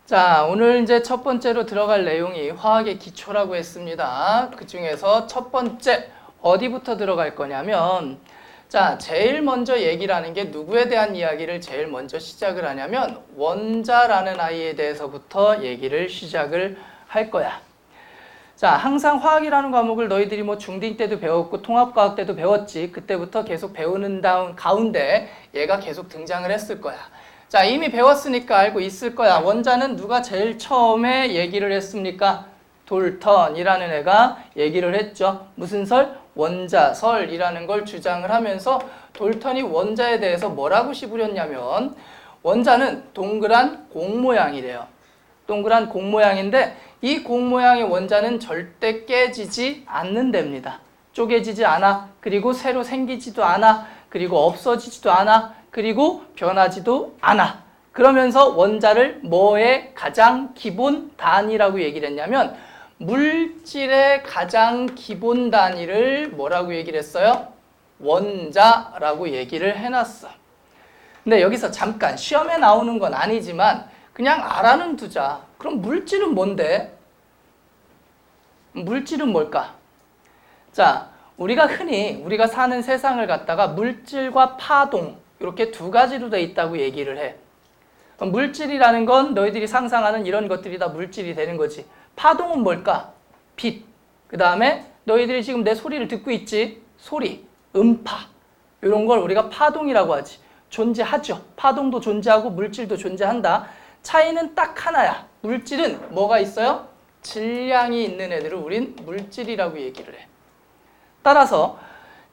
자, 오늘 이제 첫 번째로 들어갈 내용이 화학의 기초라고 했습니다. 그 중에서 첫 번째 어디부터 들어갈 거냐면, 자, 제일 먼저 얘기를 하는 게 누구에 대한 이야기를 제일 먼저 시작을 하냐면 원자라는 아이에 대해서부터 얘기를 시작을 할 거야. 자, 항상 화학이라는 과목을 너희들이 뭐 중딩 때도 배웠고 통합과학 때도 배웠지. 그때부터 계속 배우는 가운데 얘가 계속 등장을 했을 거야. 자, 이미 배웠으니까 알고 있을 거야. 원자는 누가 제일 처음에 얘기를 했습니까? 돌턴이라는 애가 얘기를 했죠. 무슨 설? 원자설이라는 걸 주장을 하면서 돌턴이 원자에 대해서 뭐라고 씹으렸냐면, 원자는 동그란 공 모양이래요. 동그란 공 모양인데 이 공 모양의 원자는 절대 깨지지 않는답니다. 쪼개지지 않아. 그리고 새로 생기지도 않아. 그리고 없어지지도 않아. 그리고 변하지도 않아. 그러면서 원자를 뭐의 가장 기본 단위라고 얘기를 했냐면 물질의 가장 기본 단위를 뭐라고 얘기를 했어요? 원자라고 얘기를 해놨어. 근데 여기서 잠깐 시험에 나오는 건 아니지만 그냥 알아는 두자. 그럼 물질은 뭔데? 물질은 뭘까? 자, 우리가 사는 세상을 갖다가 물질과 파동 이렇게 두 가지로 돼 있다고 얘기를 해. 물질이라는 건 너희들이 상상하는 이런 것들이 다 물질이 되는 거지. 파동은 뭘까? 빛. 그 다음에 너희들이 지금 내 소리를 듣고 있지? 소리, 음파. 이런 걸 우리가 파동이라고 하지. 존재하죠. 파동도 존재하고 물질도 존재한다. 차이는 딱 하나야. 물질은 뭐가 있어요? 질량이 있는 애들을 우린 물질이라고 얘기를 해. 따라서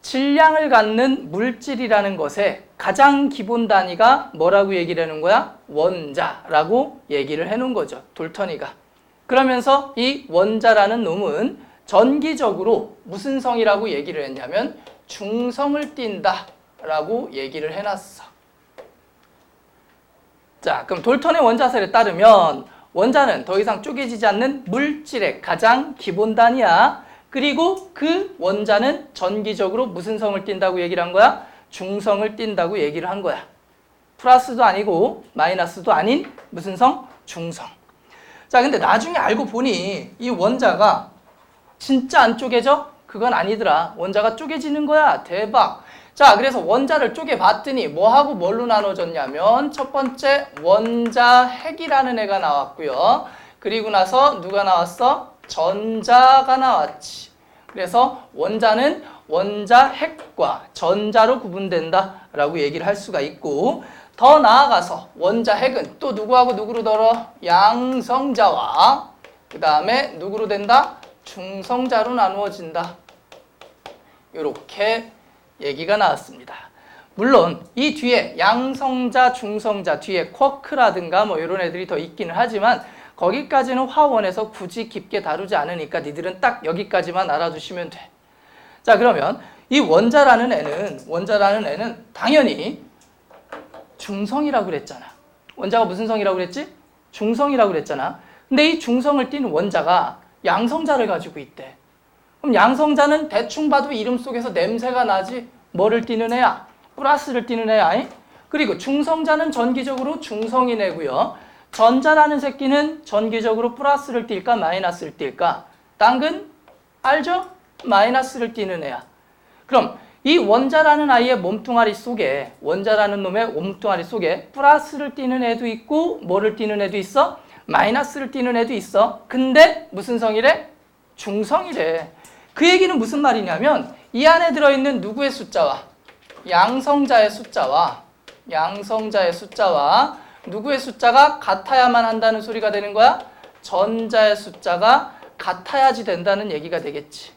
질량을 갖는 물질이라는 것의 가장 기본 단위가 뭐라고 얘기를 해놓은 거야? 원자라고 얘기를 해놓은 거죠. 돌턴이가. 그러면서 이 원자라는 놈은 전기적으로 무슨 성이라고 얘기를 했냐면 중성을 띈다 라고 얘기를 해놨어. 자, 그럼 돌턴의 원자설에 따르면 원자는 더 이상 쪼개지지 않는 물질의 가장 기본 단위야. 그리고 그 원자는 전기적으로 무슨 성을 띈다고 얘기를 한 거야? 중성을 띈다고 얘기를 한 거야. 플러스도 아니고 마이너스도 아닌 무슨 성? 중성. 자, 근데 나중에 알고 보니 이 원자가 진짜 안 쪼개져? 그건 아니더라. 원자가 쪼개지는 거야. 대박. 자, 그래서 원자를 쪼개봤더니 뭐하고 뭘로 나눠졌냐면 첫 번째 원자핵이라는 애가 나왔고요. 그리고 나서 누가 나왔어? 전자가 나왔지. 그래서 원자는 원자핵과 전자로 구분된다 라고 얘기를 할 수가 있고, 더 나아가서 원자핵은 또 누구하고 누구로 더러? 양성자와 그 다음에 누구로 된다? 중성자로 나누어진다. 이렇게 얘기가 나왔습니다. 물론 이 뒤에 양성자, 중성자 뒤에 쿼크라든가 뭐 이런 애들이 더 있기는 하지만 거기까지는 화원에서 굳이 깊게 다루지 않으니까 니들은 딱 여기까지만 알아두시면 돼. 자, 그러면 이 원자라는 애는 당연히 중성이라고 그랬잖아. 원자가 무슨 성이라고 그랬지? 중성이라고 그랬잖아. 근데 이 중성을 띠는 원자가 양성자를 가지고 있대. 그럼 양성자는 대충 봐도 이름 속에서 냄새가 나지. 뭐를 띠는 애야? 플러스를 띠는 애야. 그리고 중성자는 전기적으로 중성인 애고요. 전자라는 새끼는 전기적으로 플러스를 띨까 마이너스를 띨까? 당근? 알죠? 마이너스를 띠는 애야. 그럼 이 원자라는 아이의 몸뚱아리 속에, 원자라는 놈의 몸뚱아리 속에 플러스를 띠는 애도 있고 뭐를 띠는 애도 있어? 마이너스를 띠는 애도 있어. 근데 무슨 성이래? 중성이래. 그 얘기는 무슨 말이냐면 이 안에 들어있는 누구의 숫자와 양성자의 숫자와 누구의 숫자가 같아야만 한다는 소리가 되는 거야? 전자의 숫자가 같아야지 된다는 얘기가 되겠지.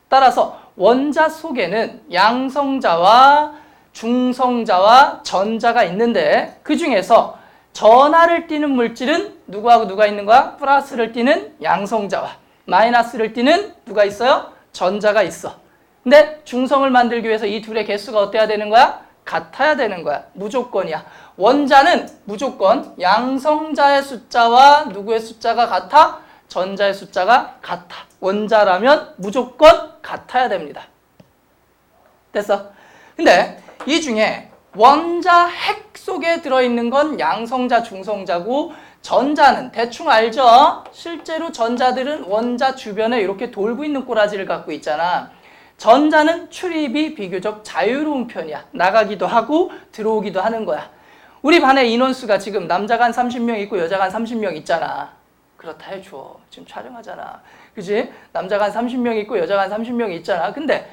따라서 원자 속에는 양성자와 중성자와 전자가 있는데 그 중에서 전하를 띠는 물질은 누구하고 누가 있는 거야? 플러스를 띠는 양성자와 마이너스를 띠는 누가 있어요? 전자가 있어. 근데 중성을 만들기 위해서 이 둘의 개수가 어때야 되는 거야? 같아야 되는 거야. 무조건이야. 원자는 무조건 양성자의 숫자와 누구의 숫자가 같아? 전자의 숫자가 같아. 원자라면 무조건 같아야 됩니다. 됐어? 근데 이 중에 원자 핵 속에 들어있는 건 양성자, 중성자고 전자는 대충 알죠? 실제로 전자들은 원자 주변에 이렇게 돌고 있는 꼬라지를 갖고 있잖아. 전자는 출입이 비교적 자유로운 편이야. 나가기도 하고 들어오기도 하는 거야. 우리 반에 인원수가 지금 남자가 한 30명 있고 여자가 한 30명 있잖아. 그렇다 해줘. 지금 촬영하잖아. 그지? 남자가 한 30명 있고 여자가 한 30명 있잖아. 근데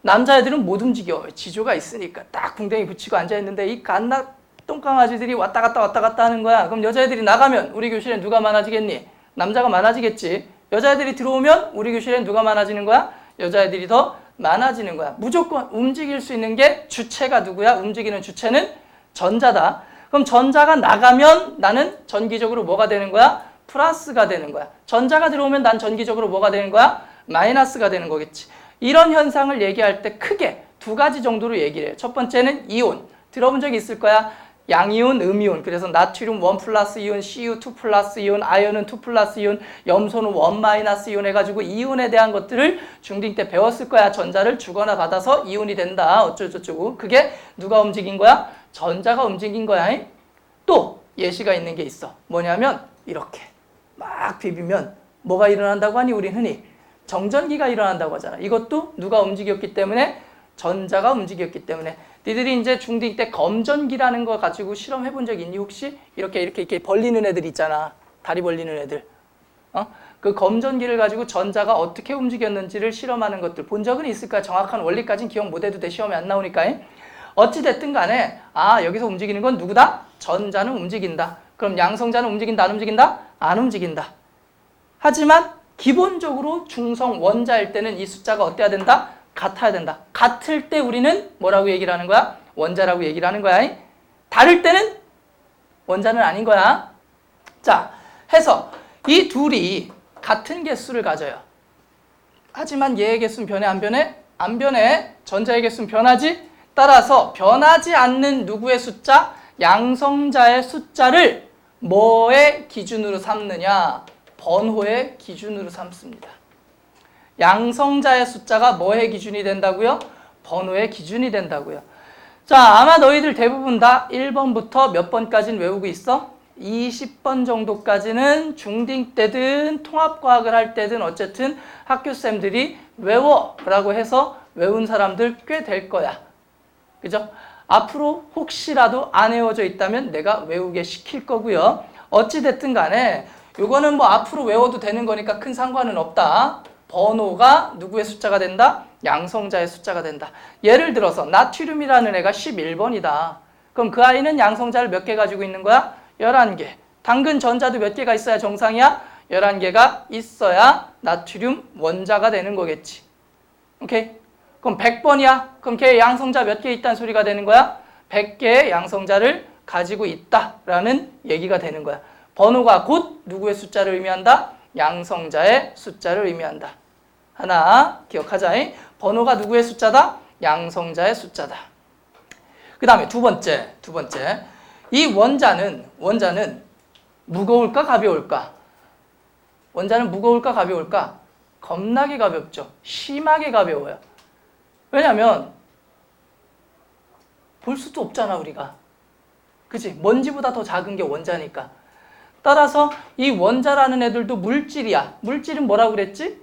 남자애들은 못 움직여. 지조가 있으니까 딱 궁뎅이 붙이고 앉아있는데 이 갓나 똥강아지들이 왔다 갔다 하는 거야. 그럼 여자애들이 나가면 우리 교실에 누가 많아지겠니? 남자가 많아지겠지. 여자애들이 들어오면 우리 교실에 누가 많아지는 거야? 여자애들이 더 많아지는 거야. 무조건 움직일 수 있는 게 주체가 누구야? 움직이는 주체는 전자다. 그럼 전자가 나가면 나는 전기적으로 뭐가 되는 거야? 플러스가 되는 거야. 전자가 들어오면 난 전기적으로 뭐가 되는 거야? 마이너스가 되는 거겠지. 이런 현상을 얘기할 때 크게 두 가지 정도로 얘기를 해요. 첫 번째는 이온. 들어본 적이 있을 거야. 양이온, 음이온. 그래서 나트륨 1 플러스 이온, CU 2 플러스 이온, 아연은 2 플러스 이온, 염소는 1 마이너스 이온 해가지고 이온에 대한 것들을 중딩 때 배웠을 거야. 전자를 주거나 받아서 이온이 된다. 어쩌고저쩌고. 그게 누가 움직인 거야? 전자가 움직인 거야. 또 예시가 있는 게 있어. 뭐냐면 이렇게 막 비비면 뭐가 일어난다고 하니? 우린 흔히 정전기가 일어난다고 하잖아. 이것도 누가 움직였기 때문에? 전자가 움직였기 때문에. 니들이 이제 중딩 때 검전기라는 거 가지고 실험해 본 적 있니 혹시? 이렇게 벌리는 애들 있잖아. 다리 벌리는 애들. 그 검전기를 가지고 전자가 어떻게 움직였는지를 실험하는 것들 본 적은 있을까? 정확한 원리까지는 기억 못 해도 돼. 시험에 안 나오니까. 어찌 됐든 간에 여기서 움직이는 건 누구다? 전자는 움직인다. 그럼 양성자는 움직인다, 안 움직인다? 안 움직인다. 하지만 기본적으로 중성 원자일 때는 이 숫자가 어때야 된다? 같아야 된다. 같을 때 우리는 뭐라고 얘기를 하는 거야? 원자라고 얘기를 하는 거야. 다를 때는 원자는 아닌 거야. 자, 해서 이 둘이 같은 개수를 가져요. 하지만 얘의 개수는 변해, 안 변해? 안 변해. 전자의 개수는 변하지? 따라서 변하지 않는 누구의 숫자? 양성자의 숫자를 뭐의 기준으로 삼느냐? 번호의 기준으로 삼습니다. 양성자의 숫자가 뭐의 기준이 된다고요? 번호의 기준이 된다고요. 자, 아마 너희들 대부분 다 1번부터 몇 번까지는 외우고 있어? 20번 정도까지는 중딩 때든 통합과학을 할 때든 어쨌든 학교쌤들이 외워라고 해서 외운 사람들 꽤 될 거야. 그죠? 앞으로 혹시라도 안 외워져 있다면 내가 외우게 시킬 거고요. 어찌됐든 간에 요거는 뭐 앞으로 외워도 되는 거니까 큰 상관은 없다. 번호가 누구의 숫자가 된다? 양성자의 숫자가 된다. 예를 들어서 나트륨이라는 애가 11번이다. 그럼 그 아이는 양성자를 몇 개 가지고 있는 거야? 11개. 당근 전자도 몇 개가 있어야 정상이야? 11개가 있어야 나트륨 원자가 되는 거겠지. 오케이? 그럼 100번이야? 그럼 걔 양성자 몇 개 있다는 소리가 되는 거야? 100개의 양성자를 가지고 있다라는 얘기가 되는 거야. 번호가 곧 누구의 숫자를 의미한다? 양성자의 숫자를 의미한다. 하나 기억하자. 번호가 누구의 숫자다? 양성자의 숫자다. 그 다음에 두 번째. 이 원자는 무거울까 가벼울까? 원자는 무거울까 가벼울까? 겁나게 가볍죠. 심하게 가벼워요. 왜냐면 볼 수도 없잖아 우리가. 그치? 먼지보다 더 작은 게 원자니까. 따라서 이 원자라는 애들도 물질이야. 물질은 뭐라고 그랬지?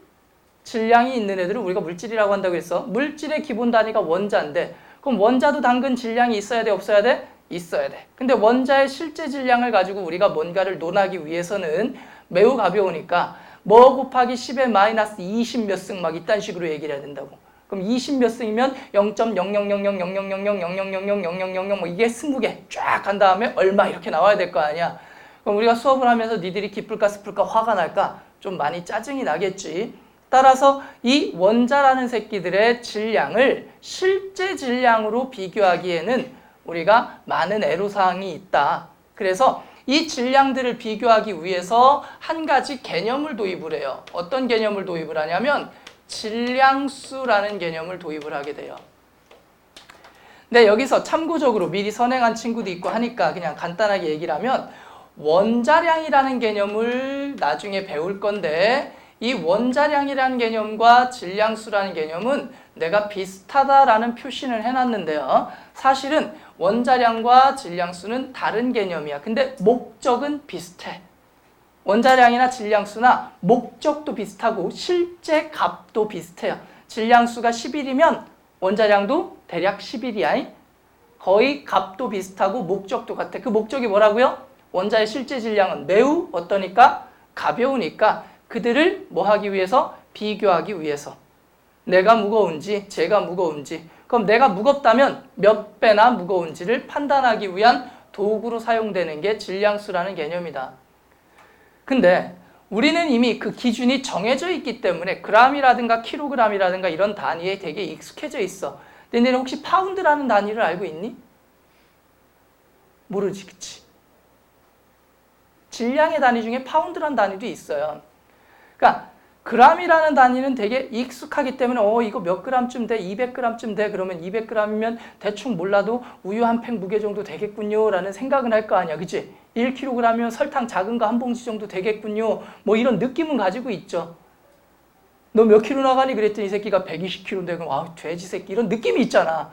질량이 있는 애들을 우리가 물질이라고 한다고 했어. 물질의 기본 단위가 원자인데 그럼 원자도 당근 질량이 있어야 돼? 없어야 돼? 있어야 돼. 근데 원자의 실제 질량을 가지고 우리가 뭔가를 논하기 위해서는 매우 가벼우니까 뭐 곱하기 10의 마이너스 20 몇 승 막 이딴 식으로 얘기를 해야 된다고. 그럼 20 몇 승이면 0.0000000000000000 뭐 이게 20개 쫙 간 다음에 얼마 이렇게 나와야 될 거 아니야. 그럼 우리가 수업을 하면서 니들이 기쁠까 슬플까 화가 날까? 좀 많이 짜증이 나겠지. 따라서 이 원자라는 새끼들의 질량을 실제 질량으로 비교하기에는 우리가 많은 애로사항이 있다. 그래서 이 질량들을 비교하기 위해서 한 가지 개념을 도입을 해요. 어떤 개념을 도입을 하냐면 질량수라는 개념을 도입을 하게 돼요. 근데 여기서 참고적으로 미리 선행한 친구도 있고 하니까 그냥 간단하게 얘기를 하면 원자량이라는 개념을 나중에 배울 건데 이 원자량이라는 개념과 질량수라는 개념은 내가 비슷하다라는 표시를 해놨는데요. 사실은 원자량과 질량수는 다른 개념이야. 근데 목적은 비슷해. 원자량이나 질량수나 목적도 비슷하고 실제 값도 비슷해요. 질량수가 11이면 원자량도 대략 11이야. 거의 값도 비슷하고 목적도 같아. 그 목적이 뭐라고요? 원자의 실제 질량은 매우 어떠니까? 가벼우니까 그들을 뭐 하기 위해서? 비교하기 위해서. 내가 무거운지 쟤가 무거운지, 그럼 내가 무겁다면 몇 배나 무거운지를 판단하기 위한 도구로 사용되는 게 질량수라는 개념이다. 근데 우리는 이미 그 기준이 정해져 있기 때문에 그람이라든가 킬로그램이라든가 이런 단위에 되게 익숙해져 있어. 근데 너는 혹시 파운드라는 단위를 알고 있니? 모르지, 그치? 질량의 단위 중에 파운드라는 단위도 있어요. 그러니까 그람이라는 단위는 되게 익숙하기 때문에 이거 몇 그램쯤 돼? 200g쯤 돼? 그러면 200g이면 대충 몰라도 우유 한 팩 무게 정도 되겠군요 라는 생각은 할 거 아니야, 그치? 1kg이면 설탕 작은 거 한 봉지 정도 되겠군요, 뭐 이런 느낌은 가지고 있죠. 너 몇 킬로 나가니? 그랬더니 이 새끼가 120kg인데 그럼 아우 돼지 새끼 이런 느낌이 있잖아.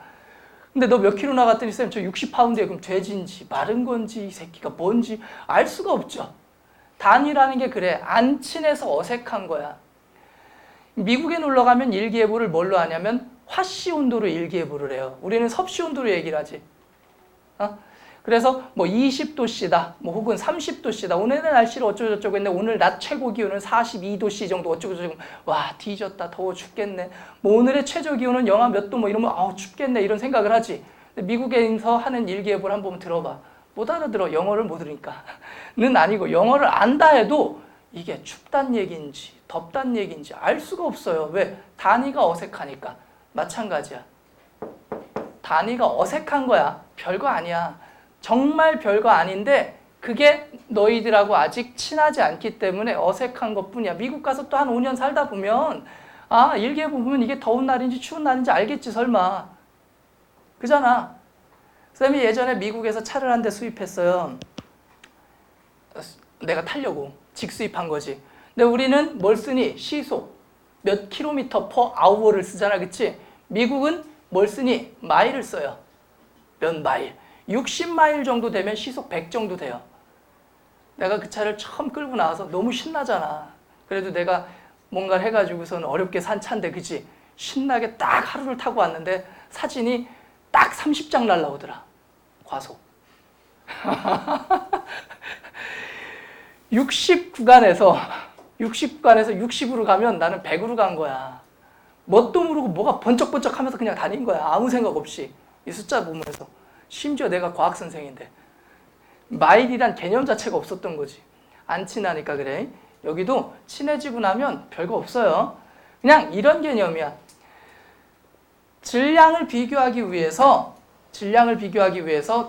근데 너 몇 킬로 나갔더니 쌤 저 60파운드에 그럼 돼지인지 마른 건지 이 새끼가 뭔지 알 수가 없죠. 단위라는 게 그래. 안 친해서 어색한 거야. 미국에 놀러 가면 일기예보를 뭘로 하냐면 화씨 온도로 일기예보를 해요. 우리는 섭씨 온도로 얘기를 하지. 그래서 뭐 20도씨다, 뭐 혹은 30도씨다. 오늘의 날씨를 어쩌고저쩌고 했는데 오늘 낮 최고 기온은 42도씨 정도 어쩌고저쩌고. 와 뒤졌다, 더워 죽겠네. 뭐 오늘의 최저 기온은 영하 몇 도 뭐 이러면 아우 춥겠네 이런 생각을 하지. 근데 미국에서 하는 일기예보를 한번 들어봐. 못 알아들어. 영어를 못 들으니까. 는 아니고 영어를 안다 해도 이게 춥단 얘기인지 덥단 얘기인지 알 수가 없어요. 왜? 단위가 어색하니까. 마찬가지야. 단위가 어색한 거야. 별거 아니야. 정말 별거 아닌데 그게 너희들하고 아직 친하지 않기 때문에 어색한 것뿐이야. 미국 가서 또 한 5년 살다 보면 일기예보 보면 이게 더운 날인지 추운 날인지 알겠지 설마. 그잖아. 쌤이 예전에 미국에서 차를 한 대 수입했어요. 내가 타려고 직수입한 거지. 근데 우리는 뭘 쓰니? 시속 몇 킬로미터 퍼 아워를 쓰잖아, 그치? 미국은 뭘 쓰니? 마일을 써요. 몇 마일? 60마일 정도 되면 시속 100 정도 돼요. 내가 그 차를 처음 끌고 나와서 너무 신나잖아. 그래도 내가 뭔가를 해가지고서는 어렵게 산 차인데, 그치? 신나게 딱 하루를 타고 왔는데 사진이 딱 30장 날라오더라. 과속. 60구간에서 60으로 가면 나는 100으로 간 거야. 뭣도 모르고 뭐가 번쩍번쩍 하면서 그냥 다닌 거야. 아무 생각 없이. 이 숫자 보면서. 심지어 내가 과학 선생인데. 마일이란 개념 자체가 없었던 거지. 안 친하니까 그래. 여기도 친해지고 나면 별거 없어요. 그냥 이런 개념이야. 질량을 비교하기 위해서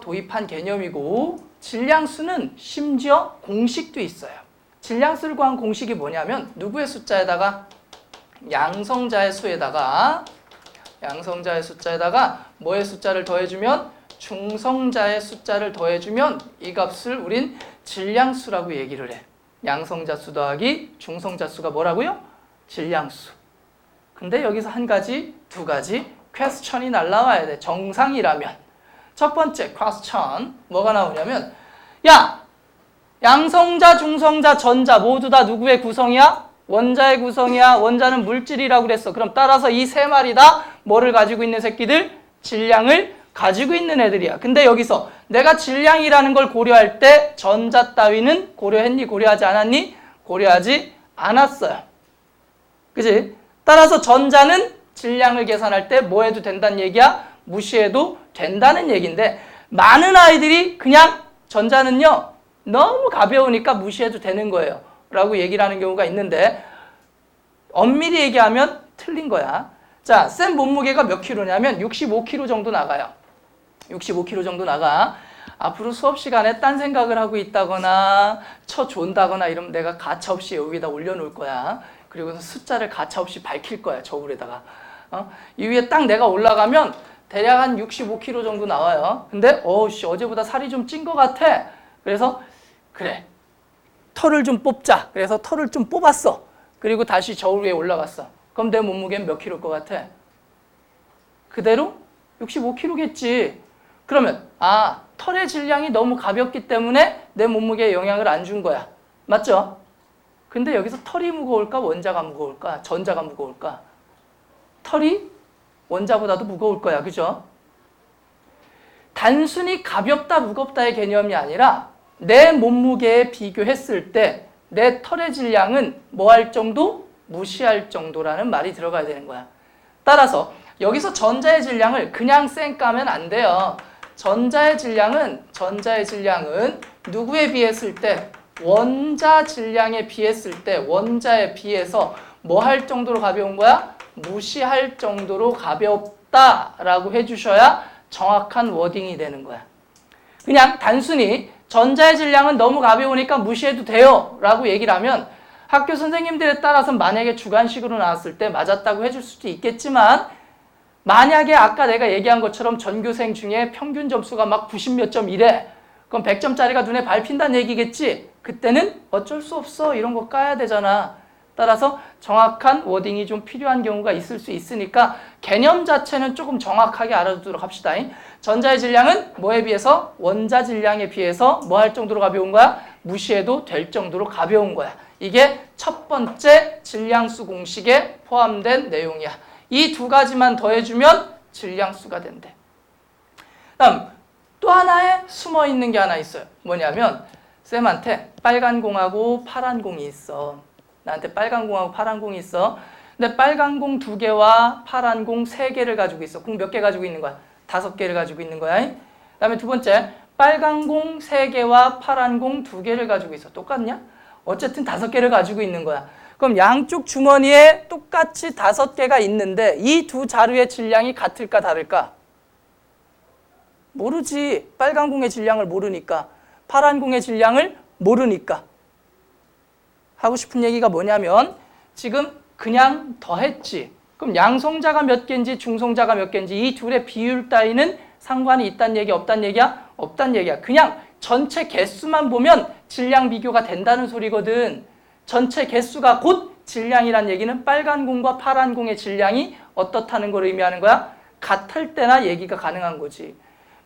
도입한 개념이고, 질량수는 심지어 공식도 있어요. 질량수를 구한 공식이 뭐냐면 누구의 숫자에다가? 양성자의 수에다가 뭐의 숫자를 더해주면? 중성자의 숫자를 더해주면 이 값을 우린 질량수라고 얘기를 해. 양성자 수 더하기 중성자 수가 뭐라고요? 질량수. 근데 여기서 두 가지 퀘스천이 날라와야 돼. 정상이라면. 첫 번째 퀘스천 뭐가 나오냐면, 야! 양성자, 중성자, 전자 모두 다 누구의 구성이야? 원자의 구성이야. 원자는 물질이라고 그랬어. 그럼 따라서 이 세 마리 다 뭐를 가지고 있는 새끼들? 질량을 가지고 있는 애들이야. 근데 여기서 내가 질량이라는 걸 고려할 때 전자 따위는 고려했니? 고려하지 않았니? 고려하지 않았어요. 그치? 따라서 전자는 질량을 계산할 때 뭐 해도 된다는 얘기야? 무시해도 된다는 얘기인데, 많은 아이들이 그냥 전자는요 너무 가벼우니까 무시해도 되는 거예요 라고 얘기를 하는 경우가 있는데, 엄밀히 얘기하면 틀린 거야. 자, 쌤 몸무게가 몇 킬로냐면 65kg 정도 나가요. 65kg 정도 나가. 앞으로 수업 시간에 딴 생각을 하고 있다거나 쳐존다거나 이러면 내가 가차없이 여기다 올려놓을 거야. 그리고 숫자를 가차없이 밝힐 거야, 저울에다가. 이 위에 딱 내가 올라가면 대략 한 65kg 정도 나와요. 근데 어제보다 살이 좀 찐 것 같아. 그래서 그래, 털을 좀 뽑자. 그래서 털을 좀 뽑았어. 그리고 다시 저울 위에 올라갔어. 그럼 내 몸무게는 몇 킬로일 것 같아? 그대로 65kg겠지. 그러면 털의 질량이 너무 가볍기 때문에 내 몸무게에 영향을 안 준 거야. 맞죠? 근데 여기서 털이 무거울까? 원자가 무거울까? 전자가 무거울까? 털이 원자보다도 무거울 거야. 그죠? 단순히 가볍다 무겁다의 개념이 아니라 내 몸무게에 비교했을 때 내 털의 질량은 뭐 할 정도? 무시할 정도라는 말이 들어가야 되는 거야. 따라서 여기서 전자의 질량을 그냥 쌩 까면 안 돼요. 전자의 질량은 누구에 비했을 때? 원자 질량에 비했을 때 원자에 비해서 뭐 할 정도로 가벼운 거야? 무시할 정도로 가볍다라고 해주셔야 정확한 워딩이 되는 거야. 그냥 단순히 전자의 질량은 너무 가벼우니까 무시해도 돼요 라고 얘기를 하면 학교 선생님들에 따라서 만약에 주관식으로 나왔을 때 맞았다고 해줄 수도 있겠지만 만약에 아까 내가 얘기한 것처럼 전교생 중에 평균 점수가 막 90 몇 점 이래. 그럼 100점짜리가 눈에 밟힌다는 얘기겠지. 그때는 어쩔 수 없어. 이런 거 까야 되잖아. 따라서 정확한 워딩이 좀 필요한 경우가 있을 수 있으니까 개념 자체는 조금 정확하게 알아두도록 합시다. 전자의 질량은 뭐에 비해서? 원자 질량에 비해서 뭐 할 정도로 가벼운 거야? 무시해도 될 정도로 가벼운 거야. 이게 첫 번째 질량수 공식에 포함된 내용이야. 이 두 가지만 더해주면 질량수가 된대. 다음 또 하나에 숨어 있는 게 하나 있어요. 뭐냐면 쌤한테 빨간 공하고 파란 공이 있어. 나한테 빨간 공하고 파란 공이 있어. 근데 빨간 공 2개와 파란 공 3개를 가지고 있어. 공 몇 개 가지고 있는 거야? 5개를 가지고 있는 거야. 그 다음에 두 번째, 빨간 공 3개와 파란 공 2개를 가지고 있어. 똑같냐? 어쨌든 5개를 가지고 있는 거야. 그럼 양쪽 주머니에 똑같이 5개가 있는데 이 두 자루의 질량이 같을까 다를까? 모르지. 빨간 공의 질량을 모르니까. 파란 공의 질량을 모르니까. 하고 싶은 얘기가 뭐냐면 지금 그냥 더했지. 그럼 양성자가 몇 개인지 중성자가 몇 개인지 이 둘의 비율 따위는 상관이 있단 얘기 없단 얘기야? 없단 얘기야. 그냥 전체 개수만 보면 질량 비교가 된다는 소리거든. 전체 개수가 곧 질량이란 얘기는 빨간 공과 파란 공의 질량이 어떻다는 걸 의미하는 거야? 같을 때나 얘기가 가능한 거지.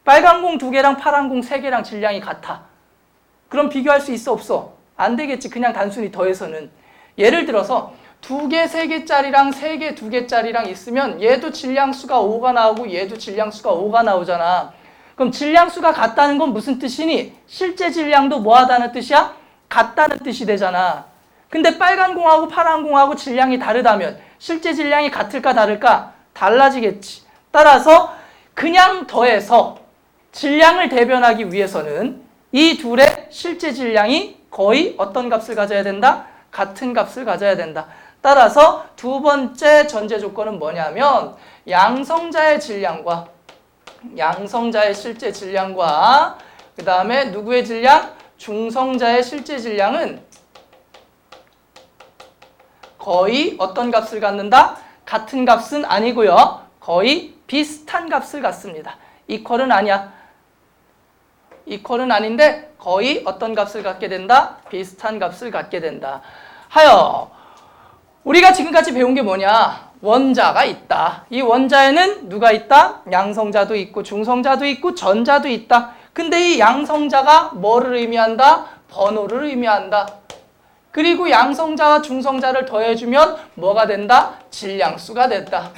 빨간 공 2개랑 파란 공 3개랑 질량이 같아. 그럼 비교할 수 있어 없어? 안 되겠지. 그냥 단순히 더해서는. 예를 들어서 2개 3개짜리랑 3개 2개짜리랑 있으면 얘도 질량수가 5가 나오고 얘도 질량수가 5가 나오잖아. 그럼 질량수가 같다는 건 무슨 뜻이니? 실제 질량도 뭐하다는 뜻이야? 같다는 뜻이 되잖아. 근데 빨간 공하고 파란 공하고 질량이 다르다면 실제 질량이 같을까 다를까? 달라지겠지. 따라서 그냥 더해서 질량을 대변하기 위해서는 이 둘의 실제 질량이 거의 어떤 값을 가져야 된다? 같은 값을 가져야 된다. 따라서 두 번째 전제 조건은 뭐냐면 양성자의 질량과 양성자의 실제 질량과 그 다음에 누구의 질량? 중성자의 실제 질량은 거의 어떤 값을 갖는다? 같은 값은 아니고요. 거의 비슷한 값을 갖습니다. 이퀄은 아니야. 이퀄은 아닌데 거의 어떤 값을 갖게 된다? 비슷한 값을 갖게 된다. 하여 우리가 지금까지 배운 게 뭐냐? 원자가 있다. 이 원자에는 누가 있다? 양성자도 있고 중성자도 있고 전자도 있다. 근데 이 양성자가 뭐를 의미한다? 번호를 의미한다. 그리고 양성자와 중성자를 더해주면 뭐가 된다? 질량수가 됐다.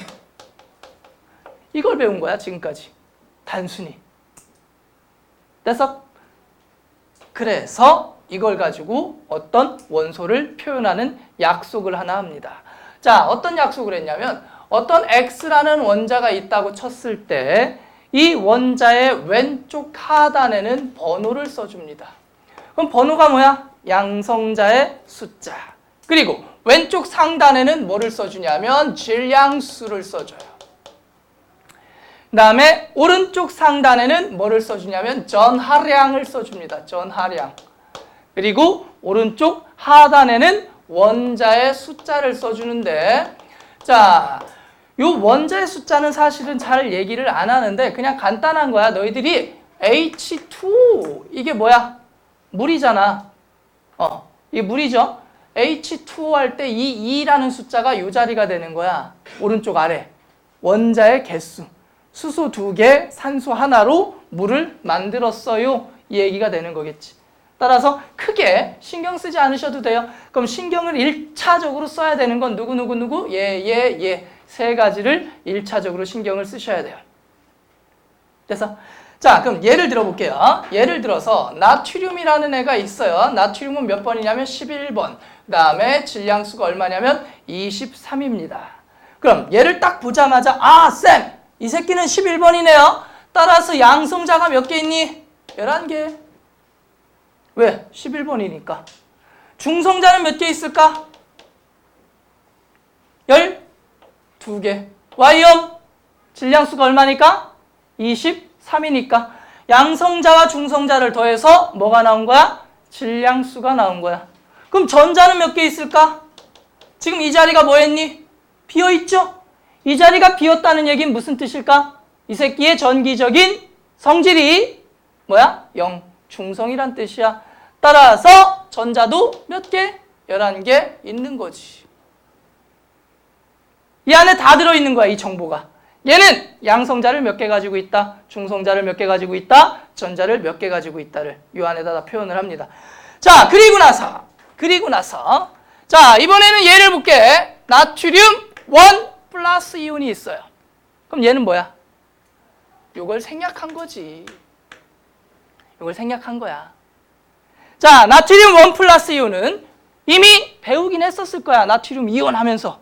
이걸 배운 거야 지금까지. 단순히. 됐어? 그래서 이걸 가지고 어떤 원소를 표현하는 약속을 하나 합니다. 자, 어떤 약속을 했냐면 어떤 X라는 원자가 있다고 쳤을 때 이 원자의 왼쪽 하단에는 번호를 써줍니다. 그럼 번호가 뭐야? 양성자의 숫자. 그리고 왼쪽 상단에는 뭐를 써주냐면 질량수를 써줘요. 그 다음에 오른쪽 상단에는 뭐를 써주냐면 전하량을 써줍니다. 전하량. 그리고 오른쪽 하단에는 원자의 숫자를 써주는데, 자, 요 원자의 숫자는 사실은 잘 얘기를 안 하는데 그냥 간단한 거야. 너희들이 H2O 이게 뭐야? 물이잖아. 이게 물이죠. H2O 할 때 이 2라는 숫자가 요 자리가 되는 거야. 오른쪽 아래. 원자의 개수. 수소 2개, 산소 하나로 물을 만들었어요. 이 얘기가 되는 거겠지. 따라서 크게 신경 쓰지 않으셔도 돼요. 그럼 신경을 1차적으로 써야 되는 건 누구? 얘. 세 가지를 1차적으로 신경을 쓰셔야 돼요. 그래서 자, 그럼 예를 들어볼게요. 예를 들어서 나트륨이라는 애가 있어요. 나트륨은 몇 번이냐면 11번. 그 다음에 질량수가 얼마냐면 23입니다. 그럼 얘를 딱 보자마자 쌤! 이 새끼는 11번이네요. 따라서 양성자가 몇 개 있니? 11개. 왜? 11번이니까. 중성자는 몇 개 있을까? 12개. Y형 질량수가 얼마니까? 23이니까. 양성자와 중성자를 더해서 뭐가 나온 거야? 질량수가 나온 거야. 그럼 전자는 몇 개 있을까? 지금 이 자리가 뭐였니? 비어있죠? 이 자리가 비었다는 얘기는 무슨 뜻일까? 이 새끼의 전기적인 성질이 뭐야? 0. 중성이란 뜻이야. 따라서 전자도 몇 개? 11개 있는 거지. 이 안에 다 들어있는 거야, 이 정보가. 얘는 양성자를 몇 개 가지고 있다, 중성자를 몇 개 가지고 있다, 전자를 몇 개 가지고 있다를 이 안에다 다 표현을 합니다. 자, 그리고 나서 자, 이번에는 얘를 볼게. 나트륨 1 플러스 이온이 있어요. 그럼 얘는 뭐야? 요걸 생략한 거지. 요걸 생략한 거야. 자, 나트륨 1 플러스 이온은 이미 배우긴 했었을 거야. 나트륨 이온 하면서.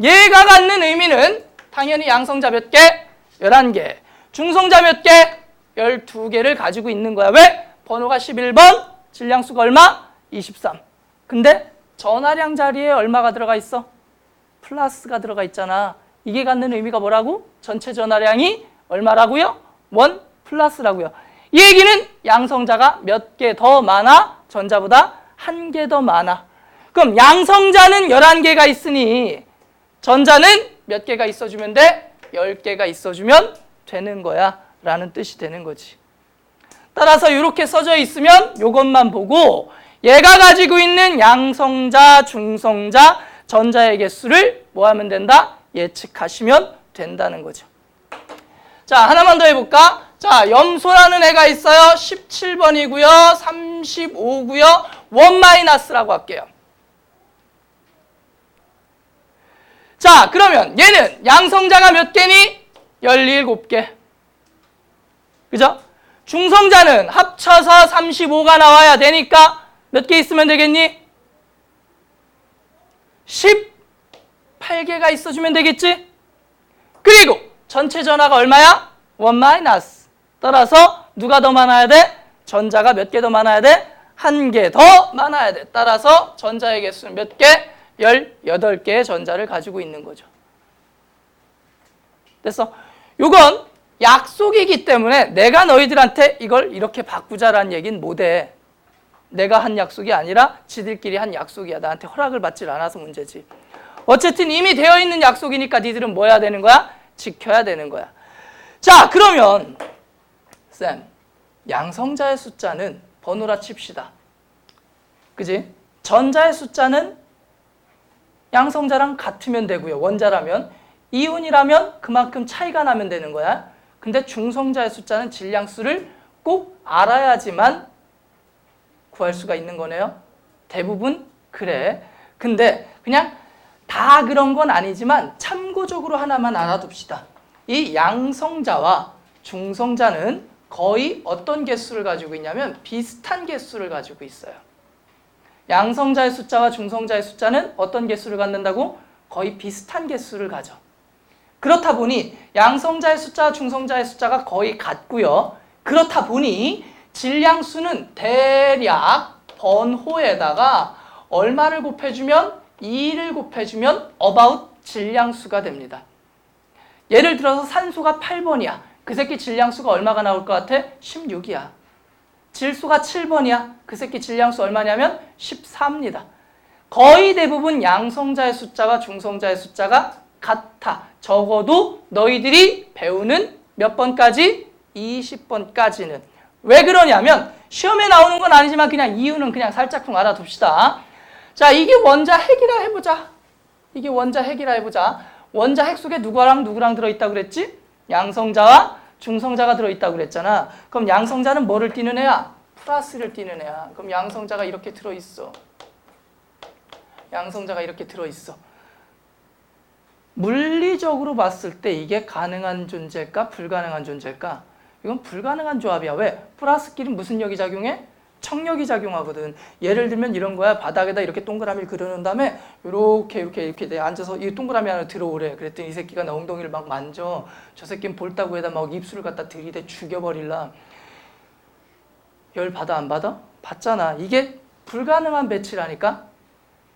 얘가 갖는 의미는 당연히 양성자 몇 개? 11개. 중성자 몇 개? 12개를 가지고 있는 거야. 왜? 번호가 11번, 질량수가 얼마? 23. 근데 전하량 자리에 얼마가 들어가 있어? 플러스가 들어가 있잖아. 이게 갖는 의미가 뭐라고? 전체 전하량이 얼마라고요? 1 플러스라고요. 이 얘기는 양성자가 몇 개 더 많아? 전자보다 1개 더 많아. 그럼 양성자는 11개가 있으니 전자는 몇 개가 있어주면 돼? 10개가 있어주면 되는 거야 라는 뜻이 되는 거지. 따라서 이렇게 써져 있으면 이것만 보고 얘가 가지고 있는 양성자, 중성자, 전자의 개수를 뭐 하면 된다? 예측하시면 된다는 거죠. 자, 하나만 더 해볼까? 자, 염소라는 애가 있어요. 17번이고요. 35고요. 1-라고 할게요. 자, 그러면 얘는 양성자가 몇 개니? 17개. 그죠? 중성자는 합쳐서 35가 나와야 되니까 몇 개 있으면 되겠니? 18개가 있어주면 되겠지? 그리고 전체 전하가 얼마야? 1-. 따라서 누가 더 많아야 돼? 전자가 몇 개 더 많아야 돼? 1개 더 많아야 돼. 따라서 전자의 개수는 몇 개? 18개의 전자를 가지고 있는 거죠. 됐어? 요건 약속이기 때문에 내가 너희들한테 이걸 이렇게 바꾸자라는 얘기는 못해. 내가 한 약속이 아니라 지들끼리 한 약속이야. 나한테 허락을 받질 않아서 문제지. 어쨌든 이미 되어 있는 약속이니까 니들은 뭐 해야 되는 거야? 지켜야 되는 거야. 자, 그러면 쌤, 양성자의 숫자는 번호라 칩시다. 그지? 전자의 숫자는 양성자랑 같으면 되고요. 원자라면. 이온이라면 그만큼 차이가 나면 되는 거야. 근데 중성자의 숫자는 질량수를 꼭 알아야지만 구할 수가 있는 거네요. 대부분 그래. 근데 그냥 다 그런 건 아니지만 참고적으로 하나만 알아둡시다. 이 양성자와 중성자는 거의 어떤 개수를 가지고 있냐면 비슷한 개수를 가지고 있어요. 양성자의 숫자와 중성자의 숫자는 어떤 개수를 갖는다고? 거의 비슷한 개수를 가져. 그렇다 보니 양성자의 숫자와 중성자의 숫자가 거의 같고요. 그렇다 보니 질량수는 대략 번호에다가 얼마를 곱해주면 2를 곱해주면 about 질량수가 됩니다. 예를 들어서 산소가 8번이야. 그 새끼 질량수가 얼마가 나올 것 같아? 16이야. 질소가 7번이야. 그 새끼 질량수 얼마냐면 14입니다. 거의 대부분 양성자의 숫자와 중성자의 숫자가 같아. 적어도 너희들이 배우는 몇 번까지? 20번까지는. 왜 그러냐면 시험에 나오는 건 아니지만 그냥 이유는 그냥 살짝쿵 알아둡시다. 자, 이게 원자 핵이라 해보자. 이게 원자 핵이라 해보자. 원자 핵 속에 누구랑 누구랑 들어있다고 그랬지? 양성자와 중성자가 들어있다고 그랬잖아. 그럼 양성자는 뭐를 띠는 애야? 플러스를 띠는 애야. 그럼 양성자가 이렇게 들어있어. 양성자가 이렇게 들어있어. 물리적으로 봤을 때 이게 가능한 존재일까? 불가능한 존재일까? 이건 불가능한 조합이야. 왜? 플러스끼리 무슨 역이 작용해? 청력이 작용하거든. 예를 들면 이런 거야. 바닥에다 이렇게 동그라미를 그려놓은 다음에 이렇게 내 앉아서 이 동그라미 안에 들어오래. 그랬더니 이 새끼가 내 엉덩이를 막 만져. 저 새끼는 볼따구에다 막 입술을 갖다 들이대 죽여버릴라. 열 받아 안 받아? 받잖아. 이게 불가능한 배치라니까.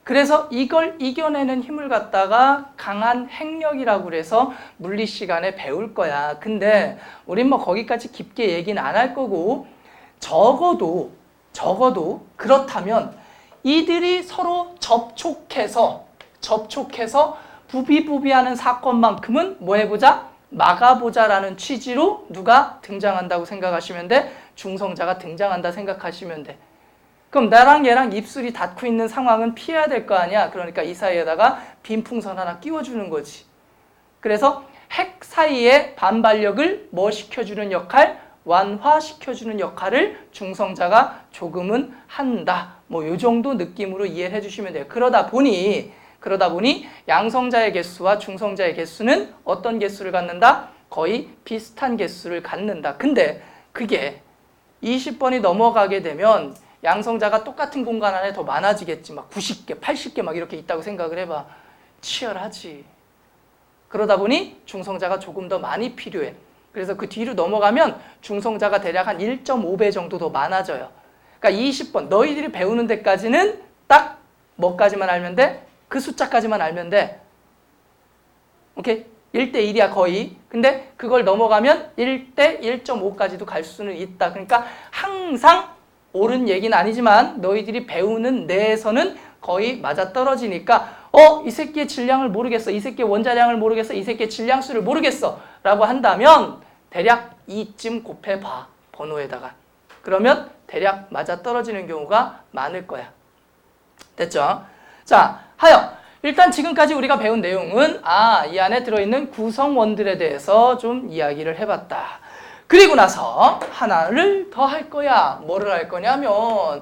그래서 이걸 이겨내는 힘을 갖다가 강한 핵력이라고 그래서 물리 시간에 배울 거야. 근데 우린 뭐 거기까지 깊게 얘기는 안 할 거고 적어도 그렇다면 이들이 서로 접촉해서 부비부비하는 사건만큼은 뭐 해보자? 막아보자라는 취지로 누가 등장한다고 생각하시면 돼? 중성자가 등장한다 생각하시면 돼. 그럼 나랑 얘랑 입술이 닿고 있는 상황은 피해야 될 거 아니야? 그러니까 이 사이에다가 빈풍선 하나 끼워주는 거지. 그래서 핵 사이에 반발력을 뭐 시켜주는 역할? 완화시켜주는 역할을 중성자가 조금은 한다. 뭐 요 정도 느낌으로 이해를 해주시면 돼요. 그러다 보니 양성자의 개수와 중성자의 개수는 어떤 개수를 갖는다? 거의 비슷한 개수를 갖는다. 근데 그게 20번이 넘어가게 되면 양성자가 똑같은 공간 안에 더 많아지겠지. 막 90개, 80개 막 이렇게 있다고 생각을 해봐. 치열하지. 그러다 보니 중성자가 조금 더 많이 필요해. 그래서 그 뒤로 넘어가면 중성자가 대략 한 1.5배 정도 더 많아져요. 그러니까 20번 너희들이 배우는 데까지는 딱 뭐까지만 알면 돼? 그 숫자까지만 알면 돼. 오케이? 1대1이야 거의. 근데 그걸 넘어가면 1대 1.5까지도 갈 수는 있다. 그러니까 항상 옳은 얘기는 아니지만 너희들이 배우는 내에서는 거의 맞아떨어지니까 이 새끼의 질량을 모르겠어. 이 새끼의 원자량을 모르겠어. 이 새끼의 질량수를 모르겠어. 라고 한다면 대략 2쯤 곱해봐. 번호에다가. 그러면 대략 맞아떨어지는 경우가 많을 거야. 됐죠? 자, 하여 일단 지금까지 우리가 배운 내용은 이 안에 들어있는 구성원들에 대해서 좀 이야기를 해봤다. 그리고 나서 하나를 더 할 거야. 뭐를 할 거냐면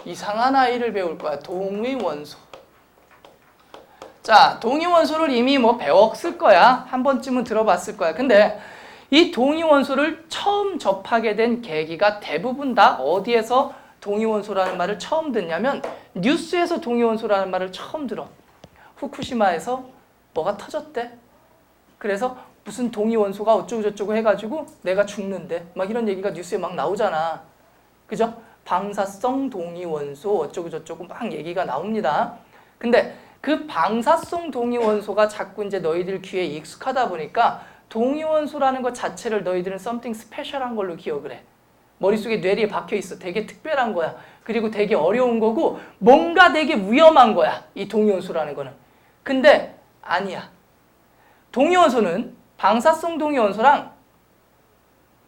이상한 아이를 배울 거야. 동위원소. 자, 동위원소를 이미 뭐 배웠을 거야. 한 번쯤은 들어봤을 거야. 근데 이 동위원소를 처음 접하게 된 계기가 대부분 다 어디에서 동위원소라는 말을 처음 듣냐면 뉴스에서 동위원소라는 말을 처음 들어. 후쿠시마에서 뭐가 터졌대. 그래서 무슨 동위원소가 어쩌고저쩌고 해가지고 내가 죽는데 막 이런 얘기가 뉴스에 막 나오잖아. 그죠? 방사성 동위원소 어쩌고저쩌고 막 얘기가 나옵니다. 근데 그 방사성 동위원소가 자꾸 이제 너희들 귀에 익숙하다 보니까 동위원소라는 것 자체를 너희들은 something special한 걸로 기억을 해. 머릿속에 뇌리에 박혀있어. 되게 특별한 거야. 그리고 되게 어려운 거고 뭔가 되게 위험한 거야. 이 동위원소라는 거는. 근데 아니야. 동위원소는 방사성 동위원소랑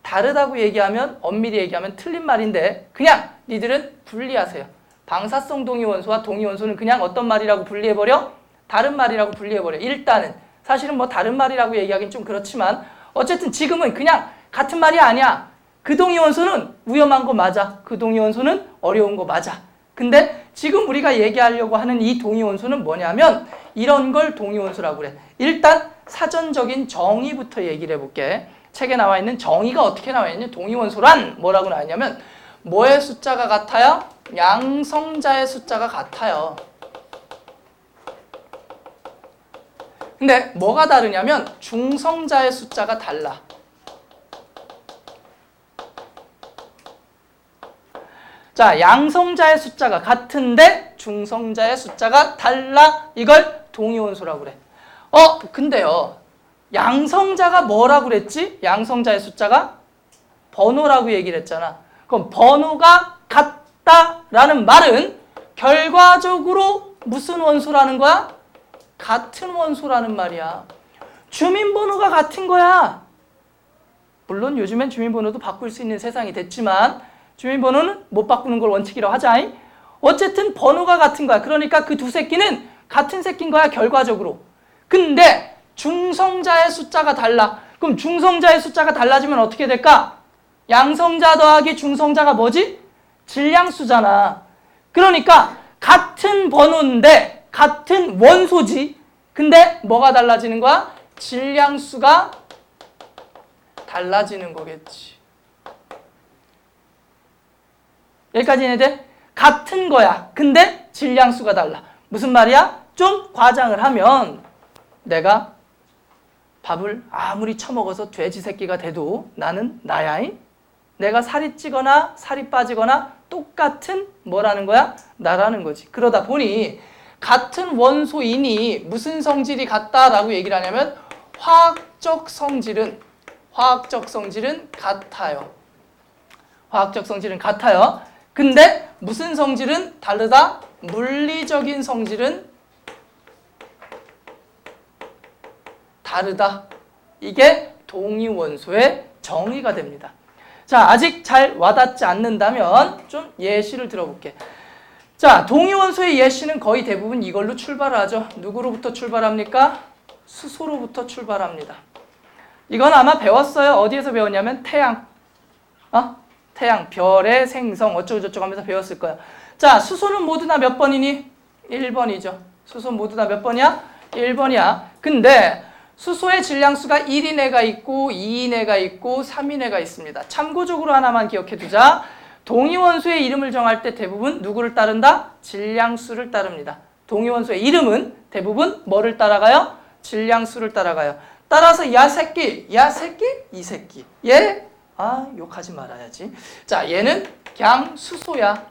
다르다고 얘기하면 엄밀히 얘기하면 틀린 말인데 그냥 니들은 분리하세요. 방사성 동위원소와 동위원소는 그냥 어떤 말이라고 분리해버려? 다른 말이라고 분리해버려. 일단은 사실은 뭐 다른 말이라고 얘기하기는 좀 그렇지만 어쨌든 지금은 그냥 같은 말이 아니야. 그 동위원소는 위험한 거 맞아. 그 동위원소는 어려운 거 맞아. 근데 지금 우리가 얘기하려고 하는 이 동위원소는 뭐냐면 이런 걸 동위원소라고 그래. 일단 사전적인 정의부터 얘기를 해볼게. 책에 나와 있는 정의가 어떻게 나와 있냐? 동위원소란 뭐라고 나와 있냐면 뭐의 숫자가 같아요? 양성자의 숫자가 같아요. 근데 뭐가 다르냐면 중성자의 숫자가 달라. 자, 양성자의 숫자가 같은데 중성자의 숫자가 달라. 이걸 동위원소라고 그래. 근데요. 양성자가 뭐라고 그랬지? 양성자의 숫자가 번호라고 얘기를 했잖아. 그럼 번호가 같다라는 말은 결과적으로 무슨 원소라는 거야? 같은 원소라는 말이야. 주민번호가 같은 거야. 물론 요즘엔 주민번호도 바꿀 수 있는 세상이 됐지만 주민번호는 못 바꾸는 걸 원칙이라고 하자. 어쨌든 번호가 같은 거야. 그러니까 그 두 새끼는 같은 새끼인 거야, 결과적으로. 근데 중성자의 숫자가 달라. 그럼 중성자의 숫자가 달라지면 어떻게 될까? 양성자 더하기 중성자가 뭐지? 질량수잖아. 그러니까 같은 번호인데 같은 원소지. 근데 뭐가 달라지는 거야? 질량수가 달라지는 거겠지. 여기까지 이해돼? 같은 거야. 근데 질량수가 달라. 무슨 말이야? 좀 과장을 하면 내가 밥을 아무리 처먹어서 돼지 새끼가 돼도 나는 나야잉? 내가 살이 찌거나 살이 빠지거나 똑같은 뭐라는 거야? 나라는 거지. 그러다 보니 같은 원소이니 무슨 성질이 같다라고 얘기를 하냐면 화학적 성질은 같아요. 화학적 성질은 같아요. 근데 무슨 성질은 다르다? 물리적인 성질은 다르다. 이게 동위원소의 정의가 됩니다. 자, 아직 잘 와닿지 않는다면 좀 예시를 들어볼게. 자, 동위원소의 예시는 거의 대부분 이걸로 출발을 하죠. 누구로부터 출발합니까? 수소로부터 출발합니다. 이건 아마 배웠어요. 어디에서 배웠냐면 태양. 태양, 별의 생성 어쩌고저쩌고 하면서 배웠을 거야. 자, 수소는 모두 다 몇 번이니? 1번이죠. 수소 모두 다 몇 번이야? 1번이야. 근데 수소의 질량수가 1인애가 있고 2인애가 있고 3인애가 있습니다. 참고적으로 하나만 기억해 두자. 동위원소의 이름을 정할 때 대부분 누구를 따른다? 질량수를 따릅니다. 동위원소의 이름은 대부분 뭐를 따라가요? 질량수를 따라가요. 따라서 야 새끼, 이 새끼. 얘 욕하지 말아야지. 자, 얘는 그냥 수소야.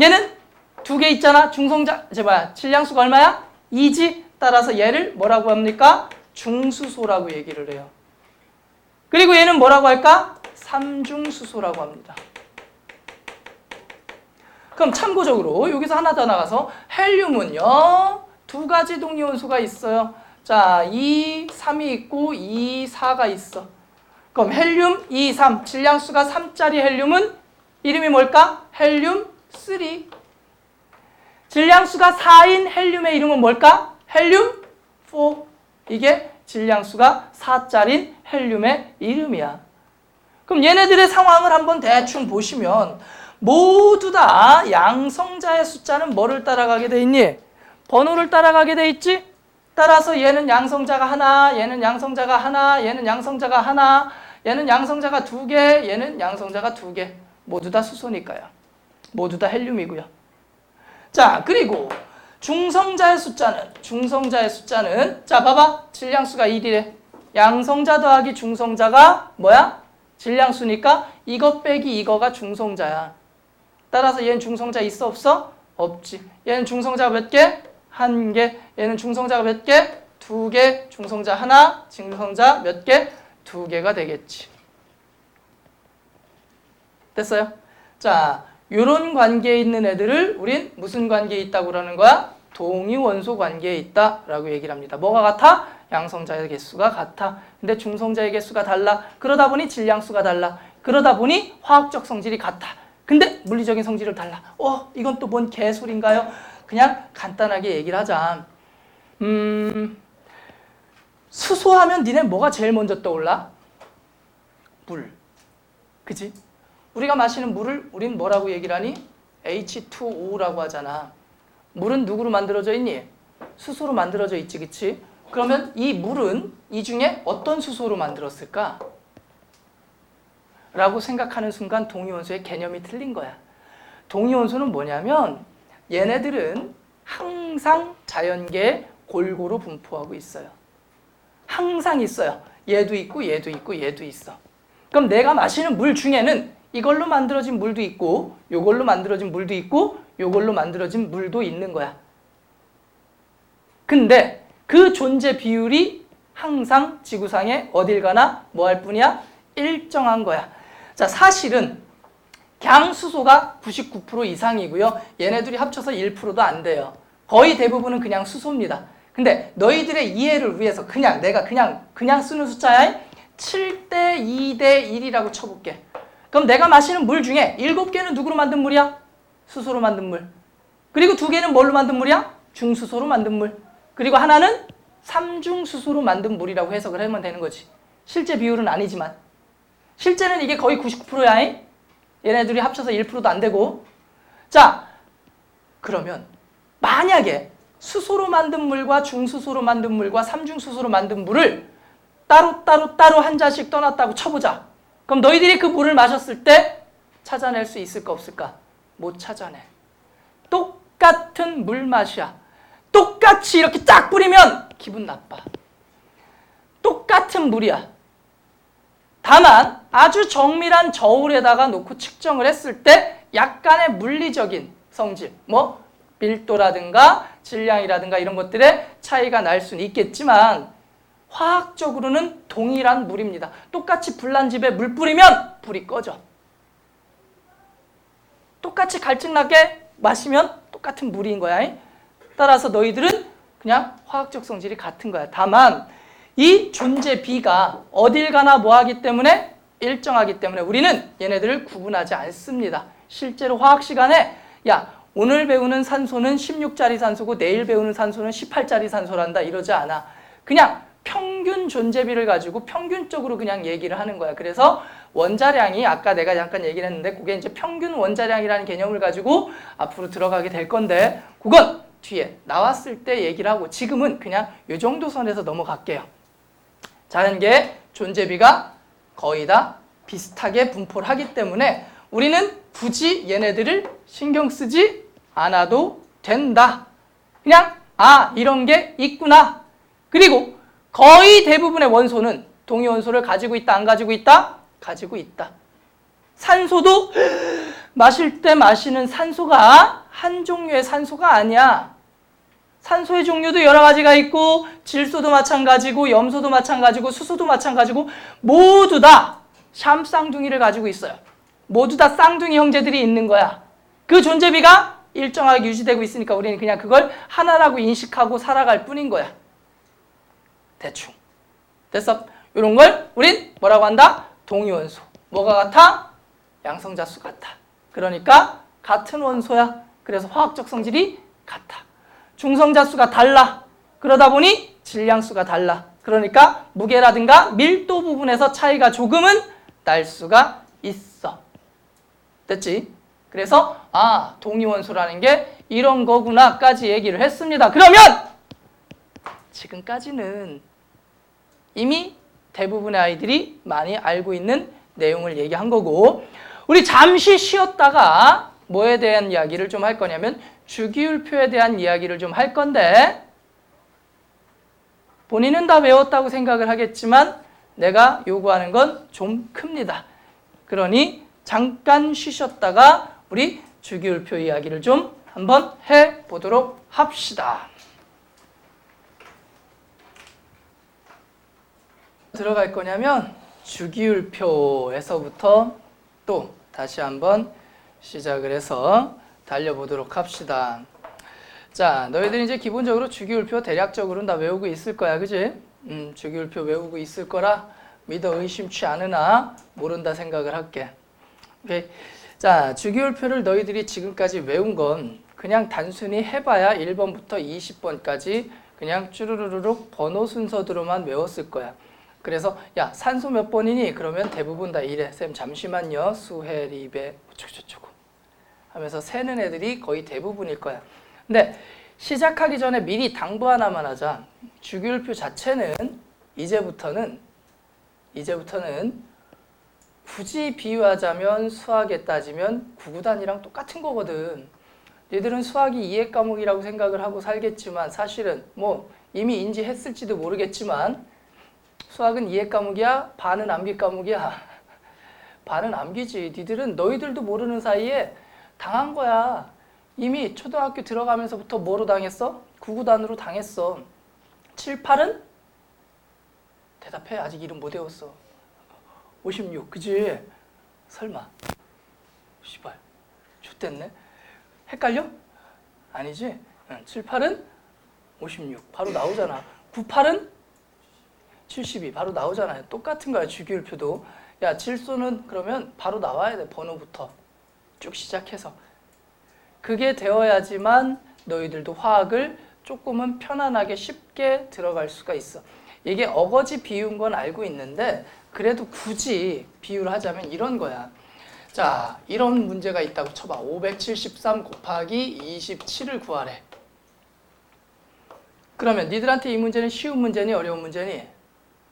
얘는 두 개 있잖아. 중성자, 질량수가 얼마야? 2지. 따라서 얘를 뭐라고 합니까? 중수소라고 얘기를 해요. 그리고 얘는 뭐라고 할까? 삼중수소라고 합니다. 그럼 참고적으로 여기서 하나 더 나가서 헬륨은요. 두 가지 동위원소가 있어요. 자, 2, 3이 있고 2, 4가 있어. 그럼 헬륨 2, 3, 질량수가 3짜리 헬륨은 이름이 뭘까? 헬륨 3. 질량수가 4인 헬륨의 이름은 뭘까? 헬륨 4. 이게 질량수가 4짜린 헬륨의 이름이야. 그럼 얘네들의 상황을 한번 대충 보시면 모두 다 양성자의 숫자는 뭐를 따라가게 돼 있니? 번호를 따라가게 돼 있지? 따라서 얘는 양성자가 하나, 얘는 양성자가 하나, 얘는 양성자가 하나, 얘는 양성자가 두 개, 얘는 양성자가 두 개. 모두 다 수소니까요. 모두 다 헬륨이고요. 자, 그리고 중성자의 숫자는 자, 봐봐. 질량수가 1이래. 양성자 더하기 중성자가 뭐야? 질량수니까 이것 빼기 이거가 중성자야. 따라서 얘는 중성자 있어 없어? 없지. 얘는 중성자가 몇 개? 한 개. 얘는 중성자가 몇 개? 두 개. 중성자 하나, 중성자 몇 개? 두 개가 되겠지. 됐어요? 자, 요런 관계에 있는 애들을 우린 무슨 관계에 있다고 그러는 거야? 동위원소 관계에 있다라고 얘기를 합니다. 뭐가 같아? 양성자의 개수가 같아. 근데 중성자의 개수가 달라. 그러다 보니 질량수가 달라. 그러다 보니 화학적 성질이 같아. 근데 물리적인 성질을 달라. 이건 또 뭔 개소리인가요? 그냥 간단하게 얘기를 하자. 수소하면 니네 뭐가 제일 먼저 떠올라? 물. 그치? 우리가 마시는 물을 우린 뭐라고 얘기를 하니? H2O라고 하잖아. 물은 누구로 만들어져 있니? 수소로 만들어져 있지, 그치? 그러면 이 물은 이 중에 어떤 수소로 만들었을까? 라고 생각하는 순간 동위원소의 개념이 틀린 거야. 동위원소는 뭐냐면 얘네들은 항상 자연계에 골고루 분포하고 있어요. 항상 있어요. 얘도 있고 얘도 있고 얘도 있어. 그럼 내가 마시는 물 중에는 이걸로 만들어진 물도 있고 요걸로 만들어진 물도 있고 요걸로 만들어진 물도 있는 거야. 근데 그 존재 비율이 항상 지구상에 어딜 가나 뭐 할 뿐이야? 일정한 거야. 자, 사실은 강수소가 99% 이상이고요. 얘네들이 합쳐서 1%도 안 돼요. 거의 대부분은 그냥 수소입니다. 근데 너희들의 이해를 위해서 내가 그냥 쓰는 숫자야. 7대 2대 1이라고 쳐볼게. 그럼 내가 마시는 물 중에 7개는 누구로 만든 물이야? 수소로 만든 물. 그리고 2개는 뭘로 만든 물이야? 중수소로 만든 물. 그리고 하나는 삼중수소로 만든 물이라고 해석을 하면 되는 거지. 실제 비율은 아니지만. 실제는 이게 거의 99%야. 얘네들이 합쳐서 1%도 안 되고. 자, 그러면 만약에 수소로 만든 물과 중수소로 만든 물과 삼중수소로 만든 물을 따로 한 잔씩 떠났다고 쳐보자. 그럼 너희들이 그 물을 마셨을 때 찾아낼 수 있을까 없을까? 못 찾아내. 똑같은 물 맛이야. 똑같이 이렇게 쫙 뿌리면 기분 나빠. 똑같은 물이야. 다만 아주 정밀한 저울에다가 놓고 측정을 했을 때 약간의 물리적인 성질, 뭐 밀도라든가 질량이라든가 이런 것들의 차이가 날 수는 있겠지만 화학적으로는 동일한 물입니다. 똑같이 불난 집에 물 뿌리면 불이 꺼져. 똑같이 갈증나게 마시면 똑같은 물인 거야. 따라서 너희들은 그냥 화학적 성질이 같은 거야. 다만 이 존재비가 어딜 가나 뭐하기 때문에 일정하기 때문에 우리는 얘네들을 구분하지 않습니다. 실제로 화학 시간에 야 오늘 배우는 산소는 16짜리 산소고 내일 배우는 산소는 18짜리 산소란다 이러지 않아. 그냥 평균 존재비를 가지고 평균적으로 그냥 얘기를 하는 거야. 그래서 원자량이 아까 내가 잠깐 얘기를 했는데 그게 이제 평균 원자량이라는 개념을 가지고 앞으로 들어가게 될 건데 그건 뒤에 나왔을 때 얘기를 하고 지금은 그냥 이 정도 선에서 넘어갈게요. 자연계의 존재비가 거의 다 비슷하게 분포를 하기 때문에 우리는 굳이 얘네들을 신경 쓰지 않아도 된다. 그냥 이런 게 있구나. 그리고 거의 대부분의 원소는 동위원소를 가지고 있다 안 가지고 있다? 가지고 있다. 산소도 마실 때 마시는 산소가 한 종류의 산소가 아니야. 산소의 종류도 여러 가지가 있고 질소도 마찬가지고 염소도 마찬가지고 수소도 마찬가지고 모두 다 샴쌍둥이를 가지고 있어요. 모두 다 쌍둥이 형제들이 있는 거야. 그 존재비가 일정하게 유지되고 있으니까 우리는 그냥 그걸 하나라고 인식하고 살아갈 뿐인 거야. 대충. 됐어? 이런 걸 우린 뭐라고 한다? 동위원소. 뭐가 같아? 양성자수 같아. 그러니까 같은 원소야. 그래서 화학적 성질이 같아. 중성자수가 달라. 그러다 보니 질량수가 달라. 그러니까 무게라든가 밀도 부분에서 차이가 조금은 날 수가 있어. 됐지? 그래서 동위원소라는 게 이런 거구나까지 얘기를 했습니다. 그러면 지금까지는 이미 대부분의 아이들이 많이 알고 있는 내용을 얘기한 거고 우리 잠시 쉬었다가 뭐에 대한 이야기를 좀 할 거냐면 주기율표에 대한 이야기를 좀 할 건데 본인은 다 외웠다고 생각을 하겠지만 내가 요구하는 건 좀 큽니다. 그러니 잠깐 쉬셨다가 우리 주기율표 이야기를 좀 한번 해보도록 합시다. 들어갈 거냐면 주기율표에서부터 또 다시 한번 시작을 해서 달려보도록 합시다. 자, 너희들 이제 기본적으로 주기율표 대략적으로는 다 외우고 있을 거야, 그지? 주기율표 외우고 있을 거라 믿어 의심치 않으나 모른다 생각을 할게. 오케이. 자, 주기율표를 너희들이 지금까지 외운 건 그냥 단순히 해봐야 1번부터 20번까지 그냥 쭈루루룩 번호 순서대로만 외웠을 거야. 그래서 야 산소 몇 번이니? 그러면 대부분 다 이래. 쌤 잠시만요. 수해, 리베, 어쩌고저쩌고 하면서 세는 애들이 거의 대부분일 거야. 근데 시작하기 전에 미리 당부 하나만 하자. 주기율표 자체는 이제부터는 굳이 비유하자면 수학에 따지면 구구단이랑 똑같은 거거든. 얘들은 수학이 이해 과목이라고 생각을 하고 살겠지만 사실은 뭐 이미 인지했을지도 모르겠지만 수학은 이해 과목이야? 반은 암기 과목이야? 반은 암기지. 니들은 너희들도 모르는 사이에 당한 거야. 이미 초등학교 들어가면서부터 뭐로 당했어? 구구단으로 당했어. 7, 8은? 대답해. 아직 이름 못 외웠어. 56, 그지? 설마. 씨발. X됐네. 헷갈려? 아니지? 7, 8은? 56. 바로 나오잖아. 9, 8은? 72. 바로 나오잖아요. 똑같은 거야. 주기율표도. 야, 질소는 그러면 바로 나와야 돼. 번호부터. 쭉 시작해서. 그게 되어야지만 너희들도 화학을 조금은 편안하게 쉽게 들어갈 수가 있어. 이게 어거지 비유인 건 알고 있는데 그래도 굳이 비유를 하자면 이런 거야. 자, 이런 문제가 있다고 쳐봐. 573 곱하기 27을 구하래. 그러면 니들한테 이 문제는 쉬운 문제니 어려운 문제니?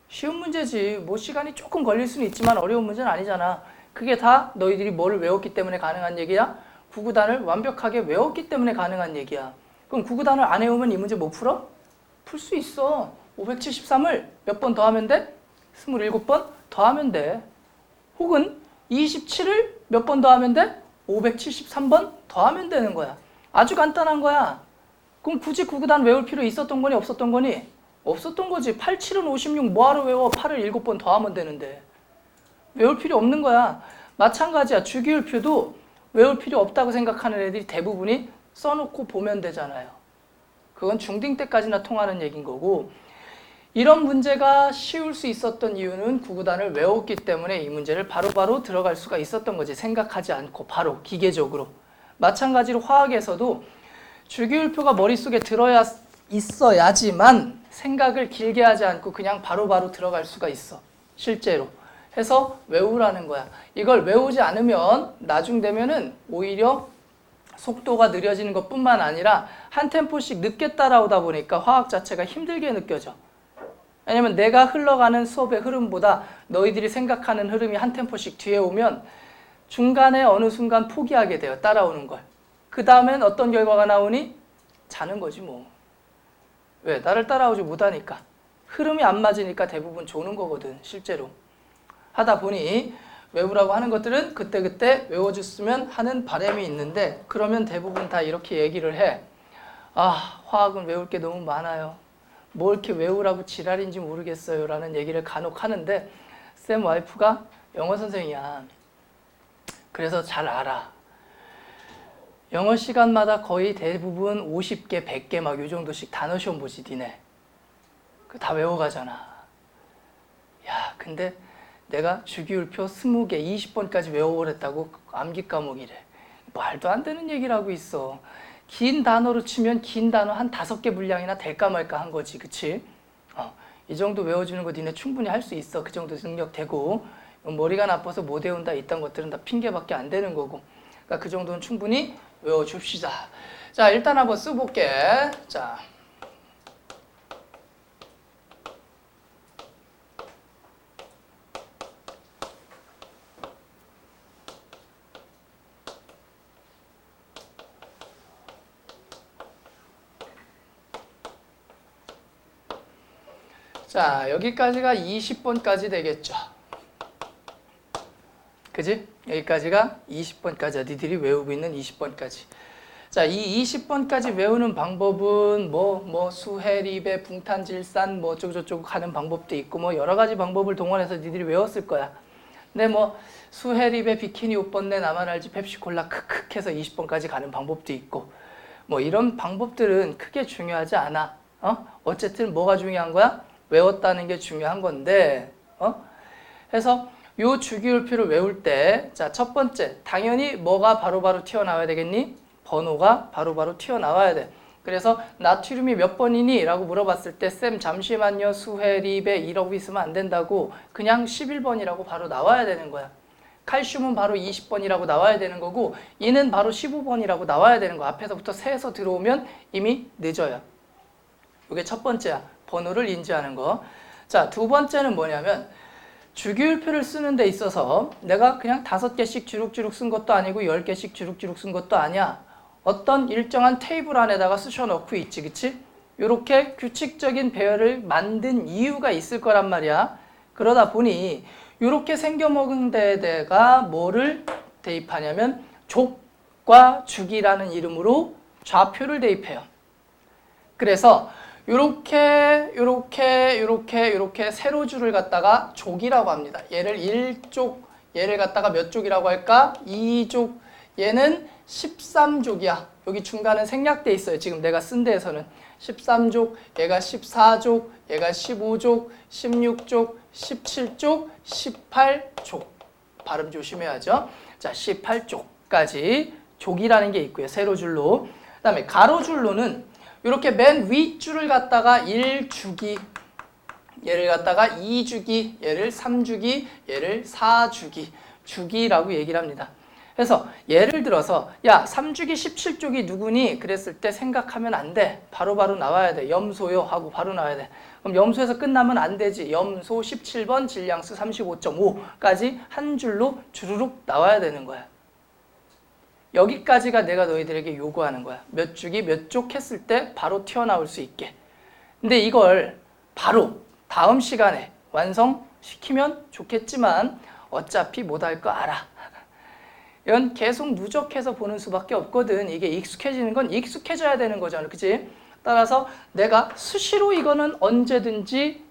쉬운 문제지. 뭐 시간이 조금 걸릴 수는 있지만 어려운 문제는 아니잖아. 그게 다 너희들이 뭐를 외웠기 때문에 가능한 얘기야? 구구단을 완벽하게 외웠기 때문에 가능한 얘기야. 그럼 구구단을 안 외우면 이 문제 못 풀어? 풀 수 있어. 573을 몇 번 더하면 돼? 27번 더하면 돼. 혹은 27을 몇 번 더하면 돼? 573번 더하면 되는 거야. 아주 간단한 거야. 그럼 굳이 구구단 외울 필요 있었던 거니 없었던 거니? 없었던 거지. 8, 7은 56 뭐하러 외워? 8을 7번 더하면 되는데. 외울 필요 없는 거야. 마찬가지야. 주기율표도 외울 필요 없다고 생각하는 애들이 대부분이 써놓고 보면 되잖아요. 그건 중딩 때까지나 통하는 얘기인 거고, 이런 문제가 쉬울 수 있었던 이유는 구구단을 외웠기 때문에 이 문제를 바로바로 들어갈 수가 있었던 거지. 생각하지 않고 바로 기계적으로. 마찬가지로 화학에서도 주기율표가 머릿속에 들어야 있어야지만 생각을 길게 하지 않고 그냥 바로바로 들어갈 수가 있어. 실제로. 해서 외우라는 거야. 이걸 외우지 않으면 나중 되면은 오히려 속도가 느려지는 것뿐만 아니라 한 템포씩 늦게 따라오다 보니까 화학 자체가 힘들게 느껴져. 왜냐면 내가 흘러가는 수업의 흐름보다 너희들이 생각하는 흐름이 한 템포씩 뒤에 오면 중간에 어느 순간 포기하게 돼요. 따라오는 걸. 그 다음엔 어떤 결과가 나오니? 자는 거지 뭐. 왜? 나를 따라오지 못하니까. 흐름이 안 맞으니까 대부분 조는 거거든. 실제로. 하다 보니 외우라고 하는 것들은 그때그때 외워줬으면 하는 바람이 있는데, 그러면 대부분 다 이렇게 얘기를 해. 아, 화학은 외울 게 너무 많아요. 뭐 이렇게 외우라고 지랄인지 모르겠어요 라는 얘기를 간혹 하는데, 쌤 와이프가 영어 선생이야. 그래서 잘 알아. 영어 시간마다 거의 대부분 50개, 100개 막 요 정도씩 단어 시험 보지 니네. 다 외워가잖아. 야, 근데 내가 주기율표 20개, 20번까지 외워버렸다고 암기 과목이래. 말도 안 되는 얘기를 하고 있어. 긴 단어로 치면 긴 단어 한 5개 분량이나 될까 말까 한 거지. 그치? 이 정도 외워주는 거 니네 충분히 할 수 있어. 그 정도 능력 되고. 머리가 나빠서 못 외운다 이딴 것들은 다 핑계밖에 안 되는 거고. 그러니까 그 정도는 충분히 외워줍시다. 자, 일단 한번 써볼게. 자. 자, 여기까지가 20번까지 되겠죠. 그지? 여기까지가 20번까지야. 니들이 외우고 있는 20번까지. 자, 이 20번까지 외우는 방법은 수해리배, 붕탄질산, 어쩌고저쩌고 하는 방법도 있고, 여러 가지 방법을 동원해서 니들이 외웠을 거야. 근데 수해리배, 비키니 옷 벗네, 나만 알지, 펩시콜라, 크크 해서 20번까지 가는 방법도 있고, 이런 방법들은 크게 중요하지 않아. 어쨌든 뭐가 중요한 거야? 외웠다는 게 중요한 건데, 그래서 요 주기율표를 외울 때, 자, 첫 번째, 당연히 뭐가 바로바로 튀어나와야 되겠니? 번호가 바로바로 튀어나와야 돼. 그래서 나트륨이 몇 번이니? 라고 물어봤을 때, 쌤 잠시만요, 수해리배 이러고 있으면 안 된다고, 그냥 11번이라고 바로 나와야 되는 거야. 칼슘은 바로 20번이라고 나와야 되는 거고, 이는 바로 15번이라고 나와야 되는 거야. 앞에서부터 세서 들어오면 이미 늦어요. 이게 첫 번째야. 번호를 인지하는 거. 자, 두 번째는 뭐냐면, 주기율표를 쓰는 데 있어서 내가 그냥 5개씩 주룩주룩 쓴 것도 아니고 10개씩 주룩주룩 쓴 것도 아니야. 어떤 일정한 테이블 안에다가 쑤셔넣고 있지, 그치? 이렇게 규칙적인 배열을 만든 이유가 있을 거란 말이야. 그러다 보니 이렇게 생겨먹은 데에다가 뭐를 대입하냐면 족과 주기라는 이름으로 좌표를 대입해요. 그래서 요렇게 세로줄을 갖다가 족이라고 합니다. 얘를 1족, 얘를 갖다가 몇 족이라고 할까? 2족, 얘는 13족이야. 여기 중간은 생략돼 있어요. 지금 내가 쓴 데에서는 13족, 얘가 14족, 얘가 15족, 16족, 17족, 18족. 발음 조심해야죠. 자, 18족까지 족이라는 게 있고요. 세로줄로. 그 다음에 가로줄로는 이렇게 맨 윗줄을 갖다가 1주기, 얘를 갖다가 2주기, 얘를 3주기, 얘를 4주기, 주기라고 얘기를 합니다. 그래서 예를 들어서 야 3주기 17쪽이 누구니? 그랬을 때 생각하면 안 돼. 바로바로 나와야 돼. 염소요 하고 바로 나와야 돼. 그럼 염소에서 끝나면 안 되지. 염소 17번 질량수 35.5까지 한 줄로 주르륵 나와야 되는 거야. 여기까지가 내가 너희들에게 요구하는 거야. 몇 주기 몇 쪽 했을 때 바로 튀어나올 수 있게. 근데 이걸 바로 다음 시간에 완성시키면 좋겠지만 어차피 못할 거 알아. 이건 계속 누적해서 보는 수밖에 없거든. 이게 익숙해지는 건 익숙해져야 되는 거잖아. 그치? 따라서 내가 수시로 이거는 언제든지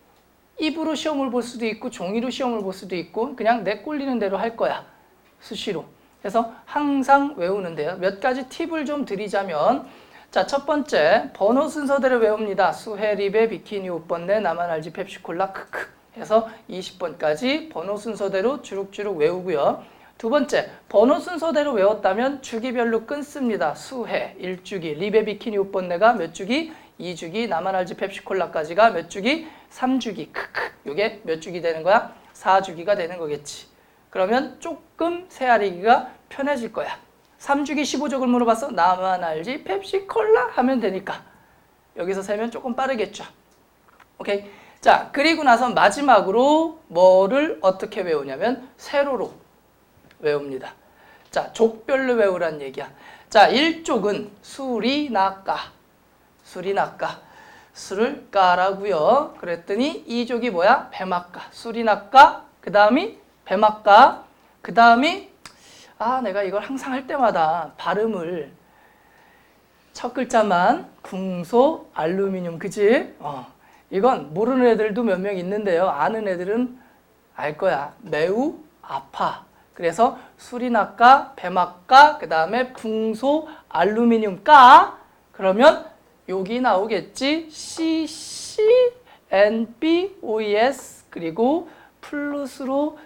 입으로 시험을 볼 수도 있고 종이로 시험을 볼 수도 있고 그냥 내 꼴리는 대로 할 거야. 수시로. 그래서 항상 외우는데요. 몇 가지 팁을 좀 드리자면 자, 첫 번째 번호 순서대로 외웁니다. 수해, 리베, 비키니, 옷 번네, 나만 알지, 펩시콜라, 크크 해서 20번까지 번호 순서대로 주룩주룩 외우고요. 두 번째, 번호 순서대로 외웠다면 주기별로 끊습니다. 수해, 1주기, 리베, 비키니, 옷 번네가 몇 주기, 2주기, 나만 알지, 펩시콜라까지가 몇 주기, 3주기, 크크 이게 몇 주기 되는 거야? 4주기가 되는 거겠지. 그러면 조금 세아리기가 편해질 거야. 3주기 15족을 물어봤어. 나만 알지 펩시콜라 하면 되니까. 여기서 세면 조금 빠르겠죠. 오케이. 자, 그리고 나서 마지막으로 뭐를 어떻게 외우냐면 세로로 외웁니다. 자, 족별로 외우란 얘기야. 자, 1족은 수리나까. 수리나까. 수를 까라고요. 그랬더니 2족이 뭐야? 배막까. 수리나까. 그 다음이 배막까. 그 다음이 내가 이걸 항상 할 때마다 발음을 첫 글자만 궁소 알루미늄 그지? 이건 모르는 애들도 몇 명 있는데요. 아는 애들은 알 거야. 매우 아파. 그래서 수리나까, 배막까, 그 다음에 붕소 알루미늄 까. 그러면 여기 나오겠지. CC, NB, OES 그리고 플러스로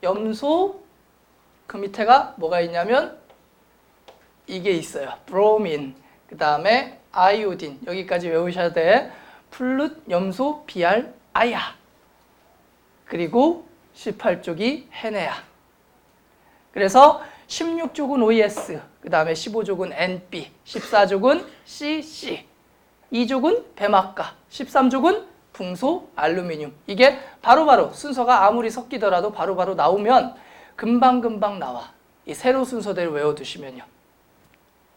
염소 그 밑에가 뭐가 있냐면 이게 있어요. 브로민, 그 다음에 아이오딘 여기까지 외우셔야 돼. 플룻, 염소, BR, 아야. 그리고 18쪽이 헤네야. 그래서 16족은 OES, 그 다음에 15족은 NB, 14족은 CC, 2족은 배막가, 13족은 붕소 알루미늄. 이게 바로바로 순서가 아무리 섞이더라도 바로바로 나오면 금방금방 나와. 이 세로 순서대로 외워두시면요.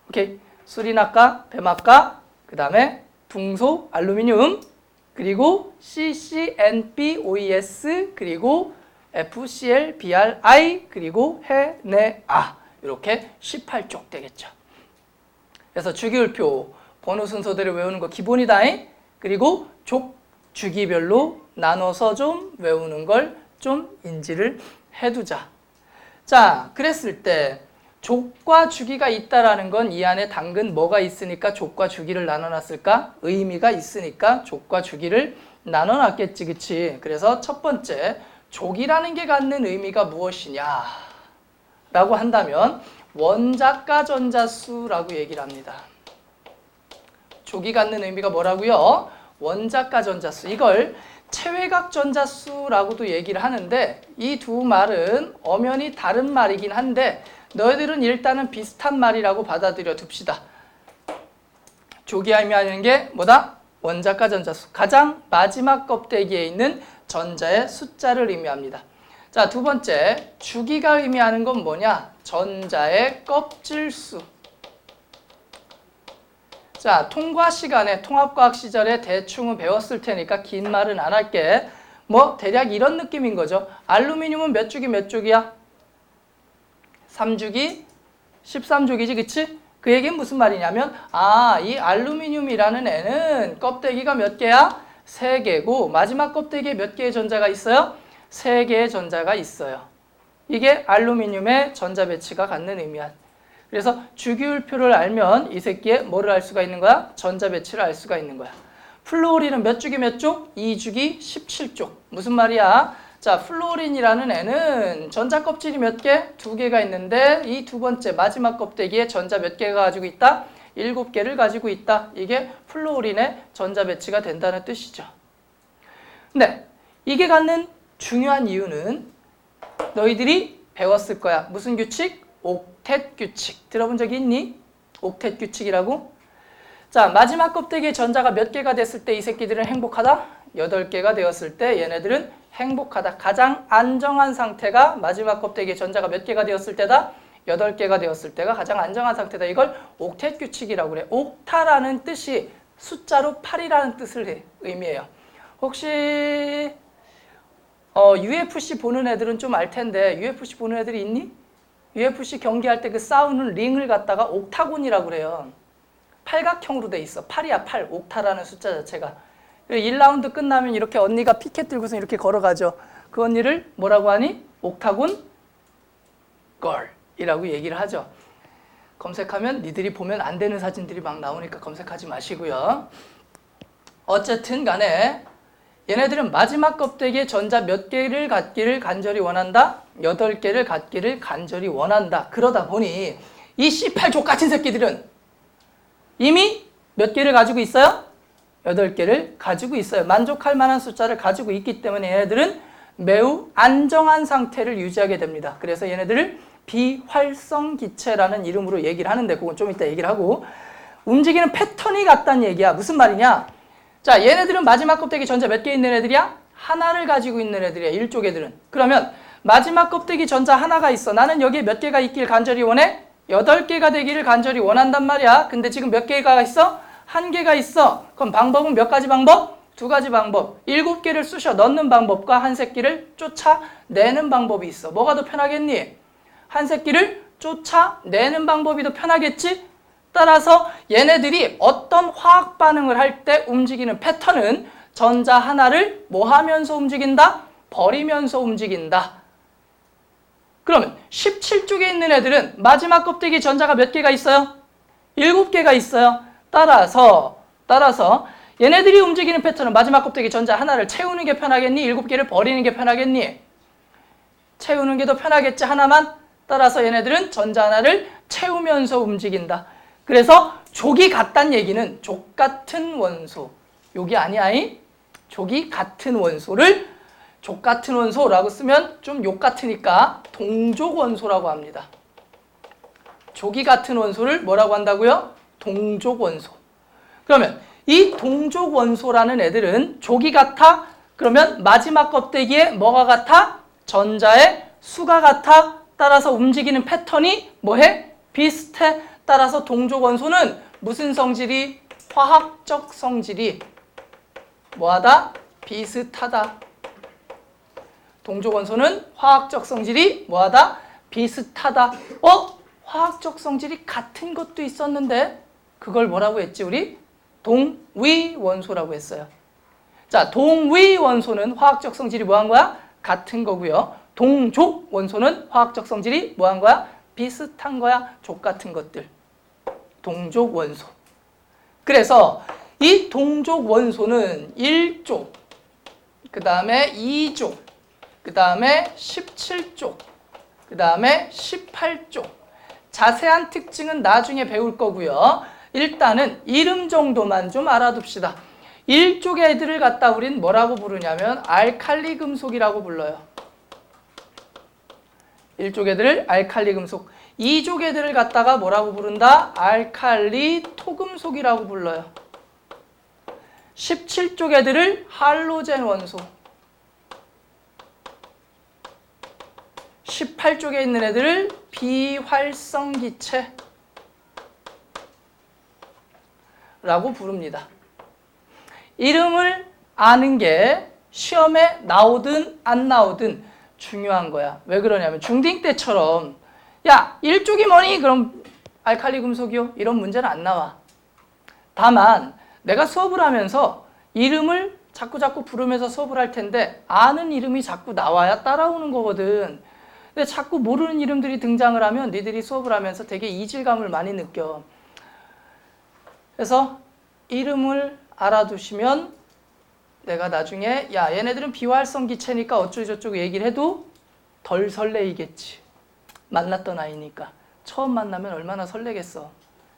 오케이. 수리나까, 배막가, 그 다음에 붕소 알루미늄, 그리고 CCNB, OES, 그리고 FCL, BRI, 그리고 헤네아. 이렇게 18쪽 되겠죠. 그래서 주기율표 번호 순서대로 외우는 거 기본이다. 그리고 족 주기별로 나눠서 좀 외우는 걸 좀 인지를 해두자. 자, 그랬을 때 족과 주기가 있다라는 건 이 안에 당근 뭐가 있으니까 족과 주기를 나눠놨을까? 의미가 있으니까 족과 주기를 나눠놨겠지, 그치? 그래서 첫 번째, 족이라는 게 갖는 의미가 무엇이냐? 라고 한다면 원자가 전자수라고 얘기를 합니다. 족이 갖는 의미가 뭐라고요? 원자가 전자수. 이걸 체외각 전자수라고도 얘기를 하는데 이 두 말은 엄연히 다른 말이긴 한데 너희들은 일단은 비슷한 말이라고 받아들여 둡시다. 족이 의미하는 게 뭐다? 원자가 전자수. 가장 마지막 껍데기에 있는 전자의 숫자를 의미합니다. 자, 두 번째, 주기가 의미하는 건 뭐냐? 전자의 껍질수. 자, 통과 시간에 통합과학 시절에 대충은 배웠을 테니까 긴 말은 안 할게. 뭐 대략 이런 느낌인 거죠. 알루미늄은 몇 주기 몇 쪽이야? 3주기 13쪽이지, 그치? 그 얘기는 무슨 말이냐면 이 알루미늄이라는 애는 껍데기가 몇 개야? 3개고 마지막 껍데기에 몇 개의 전자가 있어요? 3개의 전자가 있어요. 이게 알루미늄의 전자 배치가 갖는 의미야. 그래서 주기율표를 알면 이 새끼에 뭐를 알 수가 있는 거야? 전자 배치를 알 수가 있는 거야. 플루오린은 몇 주기 몇 쪽? 2주기 17쪽. 무슨 말이야? 자, 플루오린이라는 애는 전자 껍질이 몇 개? 2개가 있는데 이 두 번째 마지막 껍데기에 전자 몇 개가 가지고 있다? 7개를 가지고 있다. 이게 플루오린의 전자 배치가 된다는 뜻이죠. 근데 이게 갖는 중요한 이유는 너희들이 배웠을 거야. 무슨 규칙? 옥텟 규칙. 들어본 적이 있니? 옥텟 규칙이라고? 자, 마지막 껍데기에 전자가 몇 개가 됐을 때 이 새끼들은 행복하다? 8개가 되었을 때 얘네들은 행복하다. 가장 안정한 상태가 마지막 껍데기에 전자가 몇 개가 되었을 때다? 8개가 되었을 때가 가장 안정한 상태다. 이걸 옥텟 규칙이라고 그래. 옥타라는 뜻이 숫자로 8이라는 뜻을 의미해요. 혹시 UFC 보는 애들은 좀 알 텐데 UFC 보는 애들이 있니? UFC 경기할 때 그 싸우는 링을 갖다가 옥타곤이라고 그래요. 팔각형으로 돼 있어. 8이야 8. 옥타라는 숫자 자체가. 1라운드 끝나면 이렇게 언니가 피켓 들고서 이렇게 걸어가죠. 그 언니를 뭐라고 하니? 옥타곤 걸이라고 얘기를 하죠. 검색하면 니들이 보면 안 되는 사진들이 막 나오니까 검색하지 마시고요. 어쨌든 간에 얘네들은 마지막 껍데기에 전자 몇 개를 갖기를 간절히 원한다? 8개를 갖기를 간절히 원한다. 그러다 보니 이 C8족 같은 새끼들은 이미 몇 개를 가지고 있어요? 8개를 가지고 있어요. 만족할 만한 숫자를 가지고 있기 때문에 얘네들은 매우 안정한 상태를 유지하게 됩니다. 그래서 얘네들을 비활성 기체라는 이름으로 얘기를 하는데 그건 좀 이따 얘기를 하고, 움직이는 패턴이 같다는 얘기야. 무슨 말이냐? 자, 얘네들은 마지막 껍데기 전자 몇 개 있는 애들이야? 하나를 가지고 있는 애들이야. 1쪽 애들은. 그러면 마지막 껍데기 전자 하나가 있어. 나는 여기에 몇 개가 있길 간절히 원해? 8개가 되기를 간절히 원한단 말이야. 근데 지금 몇 개가 있어? 1개가 있어. 그럼 방법은 몇 가지 방법? 2가지 방법. 7개를 쑤셔 넣는 방법과 한 새끼를 쫓아내는 방법이 있어. 뭐가 더 편하겠니? 한 새끼를 쫓아내는 방법이 더 편하겠지? 따라서 얘네들이 어떤 화학 반응을 할 때 움직이는 패턴은 전자 하나를 뭐 하면서 움직인다? 버리면서 움직인다. 그러면 17쪽에 있는 애들은 마지막 껍데기 전자가 몇 개가 있어요? 7개가 있어요. 따라서 얘네들이 움직이는 패턴은 마지막 껍데기 전자 하나를 채우는 게 편하겠니? 7개를 버리는 게 편하겠니? 채우는 게 더 편하겠지, 하나만? 따라서 얘네들은 전자 하나를 채우면서 움직인다. 그래서 족이 같다는 얘기는 족 같은 원소. 여기 아니야. 족이 같은 원소를 족 같은 원소라고 쓰면 좀 욕 같으니까 동족 원소라고 합니다. 족이 같은 원소를 뭐라고 한다고요? 동족 원소. 그러면 이 동족 원소라는 애들은 족이 같아? 그러면 마지막 껍데기에 뭐가 같아? 전자의 수가 같아? 따라서 움직이는 패턴이 뭐해? 비슷해. 따라서 동족 원소는 무슨 성질이? 화학적 성질이 뭐하다? 비슷하다. 동족 원소는 화학적 성질이 뭐하다? 비슷하다. 화학적 성질이 같은 것도 있었는데 그걸 뭐라고 했지 우리? 동위 원소라고 했어요. 자, 동위 원소는 화학적 성질이 뭐한 거야? 같은 거고요. 동족 원소는 화학적 성질이 뭐한 거야? 비슷한 거야. 족 같은 것들. 동족 원소. 그래서 이 동족 원소는 1족, 그 다음에 2족, 그 다음에 17족, 그 다음에 18족. 자세한 특징은 나중에 배울 거고요. 일단은 이름 정도만 좀 알아둡시다. 1족 애들을 갖다 우린 뭐라고 부르냐면 알칼리 금속이라고 불러요. 1족 애들을 알칼리 금속. 2족 애들을 갖다가 뭐라고 부른다? 알칼리 토금속이라고 불러요. 17족 애들을 할로젠 원소. 18쪽에 있는 애들을 비활성기체라고 부릅니다. 이름을 아는 게 시험에 나오든 안 나오든 중요한 거야. 왜 그러냐면 중딩 때처럼 야, 1쪽이 뭐니? 그럼 알칼리 금속이요? 이런 문제는 안 나와. 다만 내가 수업을 하면서 이름을 자꾸 부르면서 수업을 할 텐데 아는 이름이 자꾸 나와야 따라오는 거거든. 근데 자꾸 모르는 이름들이 등장을 하면 니들이 수업을 하면서 되게 이질감을 많이 느껴. 그래서 이름을 알아두시면 내가 나중에 야, 얘네들은 비활성 기체니까 어쩌고저쩌고 얘기를 해도 덜 설레이겠지. 만났던 아이니까. 처음 만나면 얼마나 설레겠어.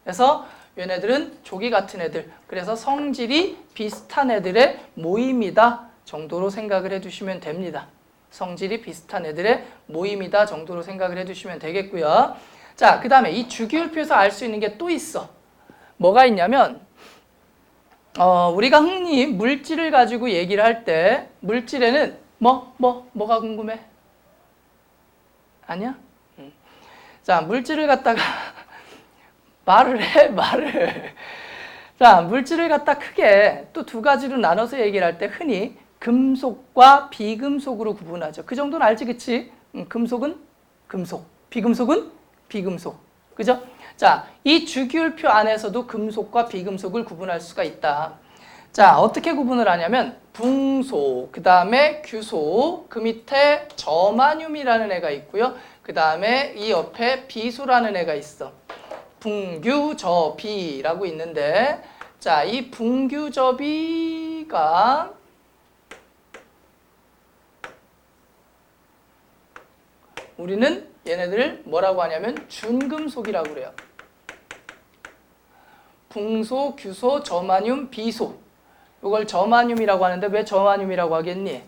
그래서 얘네들은 조기 같은 애들, 그래서 성질이 비슷한 애들의 모임이다 정도로 생각을 해두시면 됩니다. 성질이 비슷한 애들의 모임이다 정도로 생각을 해두시면 되겠고요. 자, 그 다음에 이 주기율표에서 알 수 있는 게 또 있어. 뭐가 있냐면 우리가 흔히 물질을 가지고 얘기를 할 때 물질에는 뭐가 궁금해? 아니야? 자, 물질을 갖다가 말을. 자, 물질을 갖다 크게 또 두 가지로 나눠서 얘기를 할 때 흔히 금속과 비금속으로 구분하죠. 그 정도는 알지, 그치? 금속은 금속, 비금속은 비금속. 그죠? 자, 이 주기율표 안에서도 금속과 비금속을 구분할 수가 있다. 자, 어떻게 구분을 하냐면 붕소, 그 다음에 규소, 그 밑에 저마늄이라는 애가 있고요. 그 다음에 이 옆에 비소라는 애가 있어. 붕규저비라고 있는데, 자, 이 붕규저비가 우리는 얘네들을 뭐라고 하냐면 준금속이라고 그래요. 붕소, 규소, 저마늄, 비소. 이걸 저마늄이라고 하는데 왜 저마늄이라고 하겠니?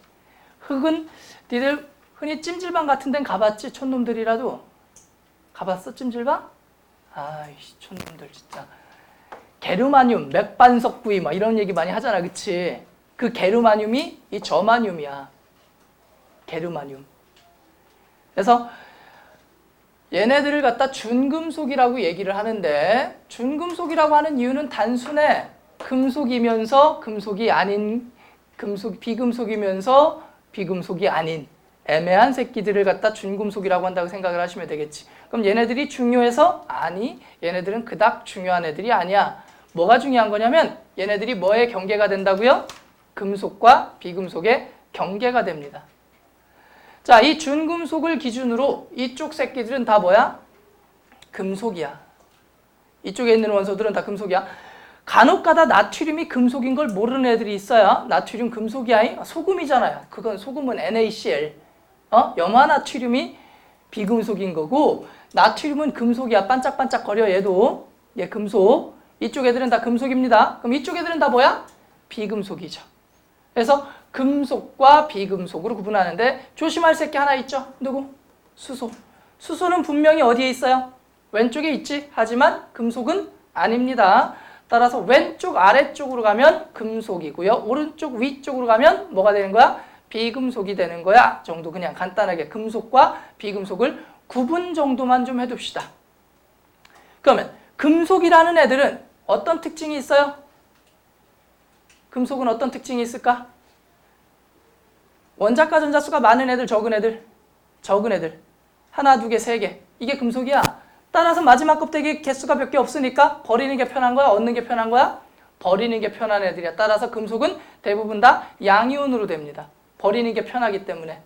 흙은 니들 흔히 찜질방 같은 데는 가봤지? 촌놈들이라도. 가봤어? 찜질방? 아이씨, 촌놈들 진짜. 게르마늄, 맥반석 부위 막 이런 얘기 많이 하잖아, 그치? 그 게르마늄이 이 저마늄이야. 게르마늄. 그래서 얘네들을 갖다 준금속이라고 얘기를 하는데, 준금속이라고 하는 이유는 단순해. 금속이면서 금속이 아닌, 비금속이면서 비금속이 아닌 애매한 새끼들을 갖다 준금속이라고 한다고 생각을 하시면 되겠지. 그럼 얘네들이 중요해서? 아니, 얘네들은 그닥 중요한 애들이 아니야. 뭐가 중요한 거냐면 얘네들이 뭐에 경계가 된다고요? 금속과 비금속의 경계가 됩니다. 자, 이 준금속을 기준으로 이쪽 새끼들은 다 뭐야? 금속이야. 이쪽에 있는 원소들은 다 금속이야. 간혹가다 나트륨이 금속인 걸 모르는 애들이 있어요. 나트륨 금속이야. 소금이잖아요. 그건 소금은 NaCl. 염화나트륨이 비금속인 거고 나트륨은 금속이야. 반짝반짝거려 얘도. 얘 금속. 이쪽 애들은 다 금속입니다. 그럼 이쪽 애들은 다 뭐야? 비금속이죠. 그래서 금속과 비금속으로 구분하는데 조심할 새끼 하나 있죠. 누구? 수소. 수소는 분명히 어디에 있어요? 왼쪽에 있지. 하지만 금속은 아닙니다. 따라서 왼쪽 아래쪽으로 가면 금속이고요. 오른쪽 위쪽으로 가면 뭐가 되는 거야? 비금속이 되는 거야. 정도 그냥 간단하게 금속과 비금속을 구분 정도만 좀 해둡시다. 그러면 금속이라는 애들은 어떤 특징이 있어요? 금속은 어떤 특징이 있을까? 원자과 전자수가 많은 애들, 적은 애들. 적은 애들. 하나, 두 개, 세 개. 이게 금속이야. 따라서 마지막 껍데기 개수가 몇 개 없으니까 버리는 게 편한 거야? 얻는 게 편한 거야? 버리는 게 편한 애들이야. 따라서 금속은 대부분 다 양이온으로 됩니다. 버리는 게 편하기 때문에.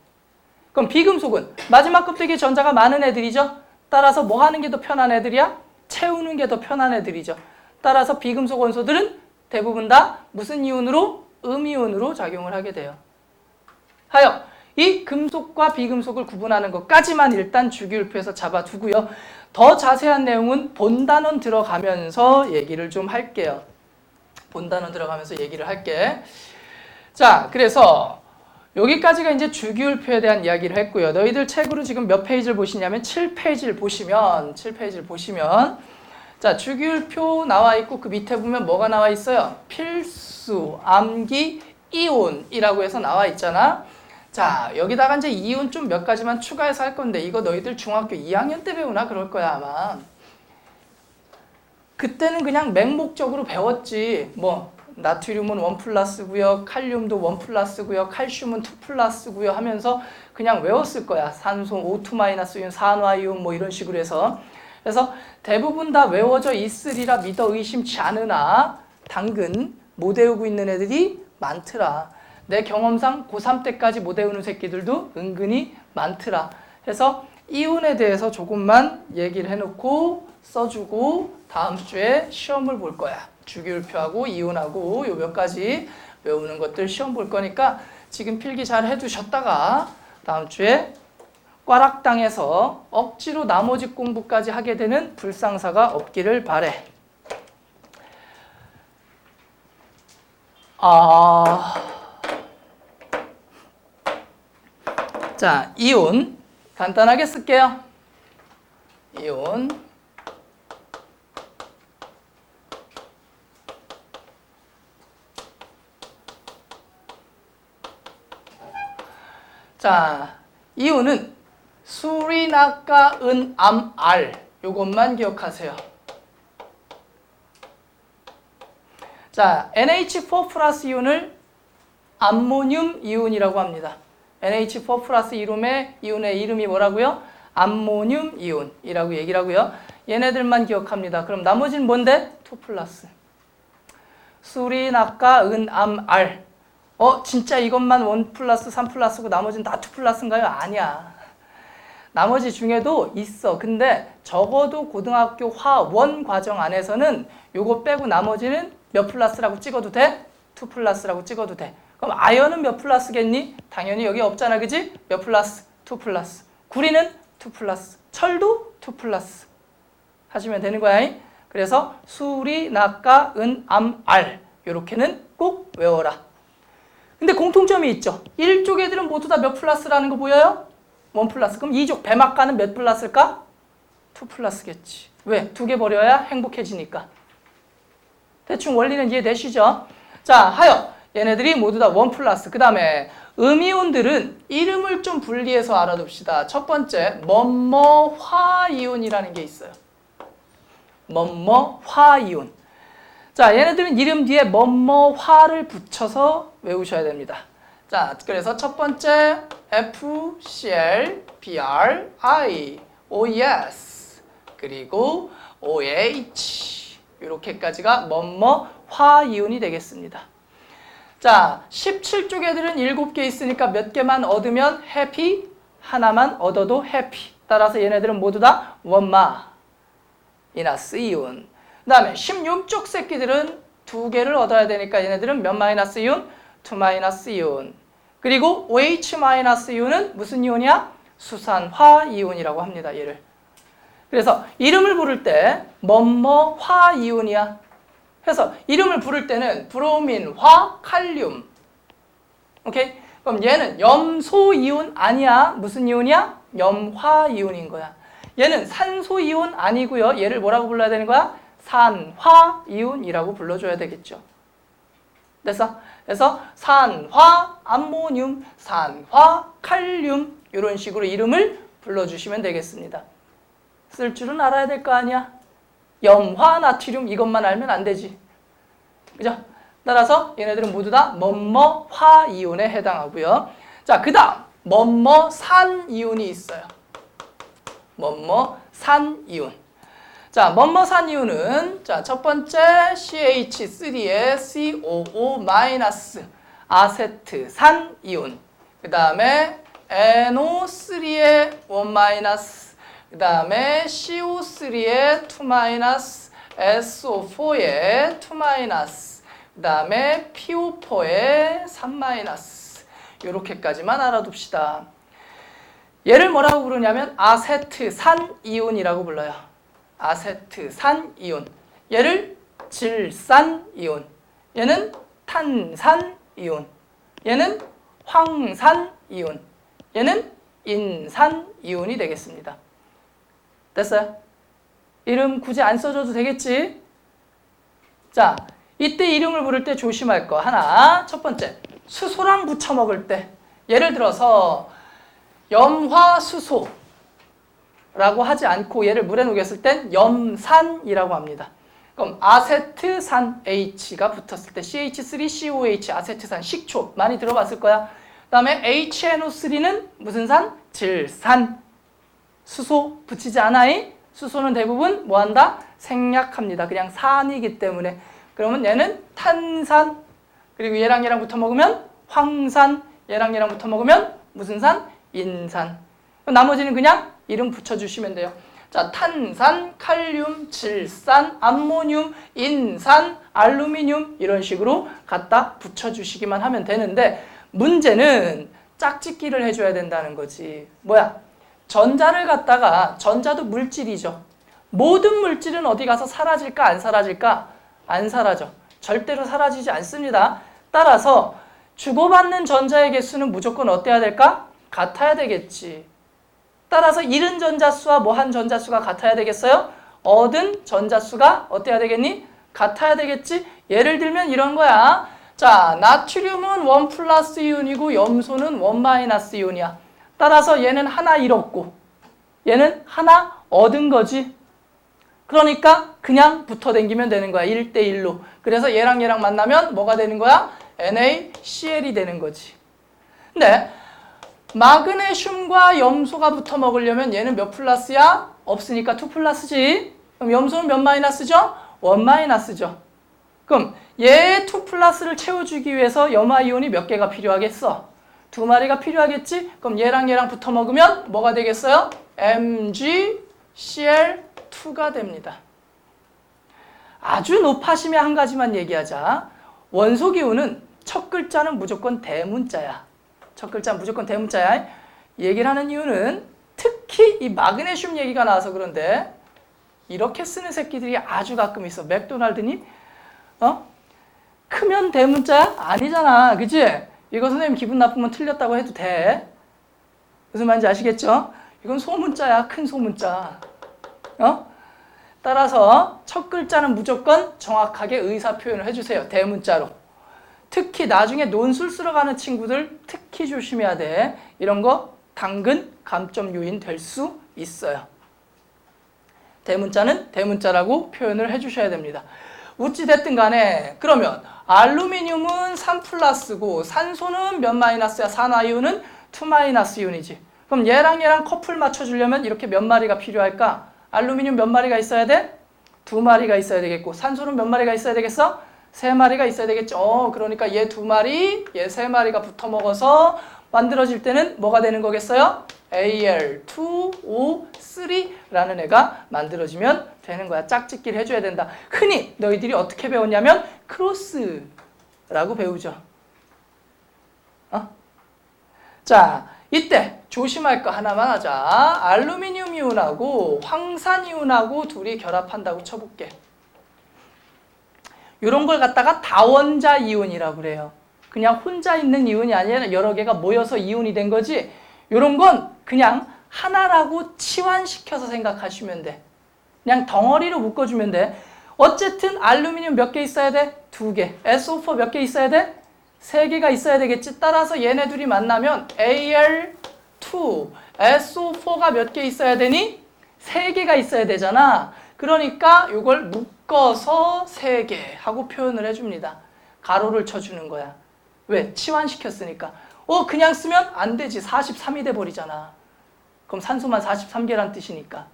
그럼 비금속은 마지막 껍데기에 전자가 많은 애들이죠. 따라서 뭐 하는 게 더 편한 애들이야? 채우는 게 더 편한 애들이죠. 따라서 비금속 원소들은 대부분 다 무슨 이온으로? 음이온으로 작용을 하게 돼요. 하여 이 금속과 비금속을 구분하는 것까지만 일단 주기율표에서 잡아두고요. 더 자세한 내용은 본단원 들어가면서 얘기를 좀 할게요. 본단원 들어가면서 얘기를 할게. 자, 그래서 여기까지가 이제 주기율표에 대한 이야기를 했고요. 너희들 책으로 지금 몇 페이지를 보시냐면 7페이지를 보시면 자, 주기율표 나와 있고 그 밑에 보면 뭐가 나와 있어요? 필수, 암기, 이온이라고 해서 나와 있잖아. 자, 여기다가 이제 이온 좀 몇 가지만 추가해서 할 건데 이거 너희들 중학교 2학년 때 배우나 그럴 거야 아마. 그때는 그냥 맹목적으로 배웠지. 뭐 나트륨은 1+고요, 칼륨도 1+고요, 칼슘은 2+고요 하면서 그냥 외웠을 거야. 산소 O2-이온, 산화이온 뭐 이런 식으로 해서. 그래서 대부분 다 외워져 있으리라 믿어 의심치 않으나 당근 못 외우고 있는 애들이 많더라. 내 경험상 고3 때까지 못 외우는 새끼들도 은근히 많더라. 그래서 이온에 대해서 조금만 얘기를 해놓고 써주고 다음 주에 시험을 볼 거야. 주기율표하고 이온하고 요 몇 가지 외우는 것들 시험 볼 거니까 지금 필기 잘 해두셨다가 다음 주에 꽈락당해서 억지로 나머지 공부까지 하게 되는 불상사가 없기를 바래. 자, 이온 간단하게 쓸게요. 이온 자, 이온은 수리나가 은암알 요것만 기억하세요. 자, NH4 플러스 이온을 암모늄 이온이라고 합니다. NH4 플러스 이온의 이름이 뭐라고요? 암모늄 이온이라고 얘기를 하고요. 얘네들만 기억합니다. 그럼 나머지는 뭔데? 2 플러스. 수리나가 은암알. 진짜 이것만 1 플러스 3 플러스고 나머지는 다 2 플러스인가요? 아니야. 나머지 중에도 있어. 근데 적어도 고등학교 화원 과정 안에서는 요거 빼고 나머지는 몇 플러스라고 찍어도 돼? 2 플러스라고 찍어도 돼. 그럼 아연은 몇 플러스겠니? 당연히 여기 없잖아, 그지? 몇 플러스? 2 플러스. 구리는 2 플러스. 철도 2 플러스. 하시면 되는 거야. 그래서 수리, 낙가, 은, 암, 알 요렇게는 꼭 외워라. 근데 공통점이 있죠. 1쪽 애들은 모두 다 몇 플러스라는 거 보여요? 1 플러스. 그럼 2쪽 배막가는 몇 플러스일까? 2 플러스겠지. 왜? 2개 버려야 행복해지니까. 대충 원리는 이해되시죠? 자, 하여 얘네들이 모두 다 1 플러스. 그 다음에 음이온들은 이름을 좀 분리해서 알아둡시다. 첫 번째, 뭐뭐화이온이라는 게 있어요. 뭐뭐화이온. 자, 얘네들은 이름 뒤에 뭐뭐화를 붙여서 외우셔야 됩니다. 자, 그래서 첫 번째 FCl, BRI, OES, 그리고 OH 이렇게까지가 뭐뭐화이온이 되겠습니다. 자, 17쪽 애들은 7개 있으니까 몇 개만 얻으면 해피, 하나만 얻어도 해피. 따라서 얘네들은 모두 다 원마, 이너스 이온. 그 다음에 16쪽 새끼들은 2개를 얻어야 되니까 얘네들은 몇 마이너스 이온? 2 마이너스 이온. 그리고 OH 마이너스 이온은 무슨 이온이야? 수산화 이온이라고 합니다, 얘를. 그래서 이름을 부를 때 뭐뭐화 이온이야. 그래서 이름을 부를 때는 브로민, 화, 칼륨. 오케이? 그럼 얘는 염소 이온 아니야. 무슨 이온이야? 염화 이온인 거야. 얘는 산소 이온 아니고요. 얘를 뭐라고 불러야 되는 거야? 산화 이온이라고 불러줘야 되겠죠. 됐어? 그래서 산화 암모늄, 산화 칼륨 이런 식으로 이름을 불러주시면 되겠습니다. 쓸 줄은 알아야 될 거 아니야? 염화 나트륨 이것만 알면 안 되지. 그죠? 따라서 얘네들은 모두 다 뭐뭐화 이온에 해당하고요. 자, 그 다음 뭐뭐산 이온이 있어요. 뭐뭐산 이온. 자, 뭐뭐산 이온은 자, 첫 번째 CH3에 COO- 아세트산 이온. 그 다음에 NO3에 1-, 그 다음에 CO3에 2-, SO4에 2-, 그 다음에 PO4에 3-. 이렇게까지만 알아둡시다. 얘를 뭐라고 부르냐면 아세트산 이온이라고 불러요. 아세트산 이온. 얘를 질산 이온. 얘는 탄산 이온. 얘는 황산 이온. 얘는 인산 이온이 되겠습니다. 됐어요? 이름 굳이 안 써줘도 되겠지? 자, 이때 이름을 부를 때 조심할 거 하나. 첫 번째, 수소랑 붙여 먹을 때. 예를 들어서 염화수소라고 하지 않고 얘를 물에 녹였을 땐 염산이라고 합니다. 그럼 아세트산 H가 붙었을 때 CH3COH 아세트산 식초 많이 들어봤을 거야. 그 다음에 HNO3는 무슨 산? 질산. 수소 붙이지 않아이? 수소는 대부분 뭐한다? 생략합니다. 그냥 산이기 때문에. 그러면 얘는 탄산. 그리고 얘랑 얘랑 붙어 먹으면 황산. 얘랑 얘랑 붙어 먹으면 무슨 산? 인산. 나머지는 그냥 이름 붙여주시면 돼요. 자, 탄산, 칼륨, 질산, 암모늄, 인산, 알루미늄 이런 식으로 갖다 붙여주시기만 하면 되는데 문제는 짝짓기를 해줘야 된다는 거지. 뭐야? 전자를 갖다가 전자도 물질이죠. 모든 물질은 어디 가서 사라질까 안 사라질까? 안 사라져. 절대로 사라지지 않습니다. 따라서 주고받는 전자의 개수는 무조건 어때야 될까? 같아야 되겠지. 따라서 잃은 전자수와 뭐 한 전자수가 같아야 되겠어요? 얻은 전자수가 어때야 되겠니? 같아야 되겠지? 예를 들면 이런 거야. 자, 나트륨은 1 플러스 이온이고 염소는 1 마이너스 이온이야. 따라서 얘는 하나 잃었고 얘는 하나 얻은 거지. 그러니까 그냥 붙어 댕기면 되는 거야. 1대1로. 그래서 얘랑 얘랑 만나면 뭐가 되는 거야? NaCl이 되는 거지. 근데 마그네슘과 염소가 붙어 먹으려면 얘는 몇 플러스야? 없으니까 2 플러스지. 그럼 염소는 몇 마이너스죠? 1 마이너스죠. 그럼 얘 2 플러스를 채워주기 위해서 염화이온이 몇 개가 필요하겠어? 2마리가 필요하겠지? 그럼 얘랑 얘랑 붙어 먹으면 뭐가 되겠어요? MgCl2가 됩니다. 아주 높아심의 한 가지만 얘기하자. 원소 기호는 첫 글자는 무조건 대문자야. 첫 글자는 무조건 대문자야. 얘기를 하는 이유는 특히 이 마그네슘 얘기가 나와서 그런데 이렇게 쓰는 새끼들이 아주 가끔 있어. 맥도날드니? 크면 대문자야? 아니잖아. 그치? 이거 선생님 기분 나쁘면 틀렸다고 해도 돼. 무슨 말인지 아시겠죠? 이건 소문자야. 큰 소문자. 따라서 첫 글자는 무조건 정확하게 의사 표현을 해주세요. 대문자로. 특히 나중에 논술 쓰러 가는 친구들 특히 조심해야 돼. 이런 거 당근 감점 요인 될 수 있어요. 대문자는 대문자라고 표현을 해주셔야 됩니다. 어찌됐든 간에 그러면 알루미늄은 3 플러스고 산소는 몇 마이너스야? 산화이온은 2 마이너스 이온이지. 그럼 얘랑 얘랑 커플 맞춰주려면 이렇게 몇 마리가 필요할까? 알루미늄 몇 마리가 있어야 돼? 2마리가 있어야 되겠고 산소는 몇 마리가 있어야 되겠어? 3마리가 있어야 되겠죠. 그러니까 얘 2마리, 얘 3마리가 붙어 먹어서 만들어질 때는 뭐가 되는 거겠어요? Al2O3라는 애가 만들어지면 되는 거야. 짝짓기를 해줘야 된다. 흔히 너희들이 어떻게 배웠냐면 크로스라고 배우죠. 자, 이때 조심할 거 하나만 하자. 알루미늄 이온하고 황산 이온하고 둘이 결합한다고 쳐볼게. 이런 걸 갖다가 다원자 이온이라고 그래요. 그냥 혼자 있는 이온이 아니라 여러 개가 모여서 이온이 된 거지. 이런 건 그냥 하나라고 치환시켜서 생각하시면 돼. 그냥 덩어리로 묶어주면 돼. 어쨌든 알루미늄 몇 개 있어야 돼? 2개. SO4 몇 개 있어야 돼? 3개가 있어야 되겠지. 따라서 얘네 둘이 만나면 Al2, SO4가 몇 개 있어야 되니? 3개가 있어야 되잖아. 그러니까 이걸 묶어서 3개 하고 표현을 해줍니다. 가로를 쳐주는 거야. 왜? 치환시켰으니까. 그냥 쓰면 안 되지. 43이 돼버리잖아. 그럼 산소만 43개란 뜻이니까.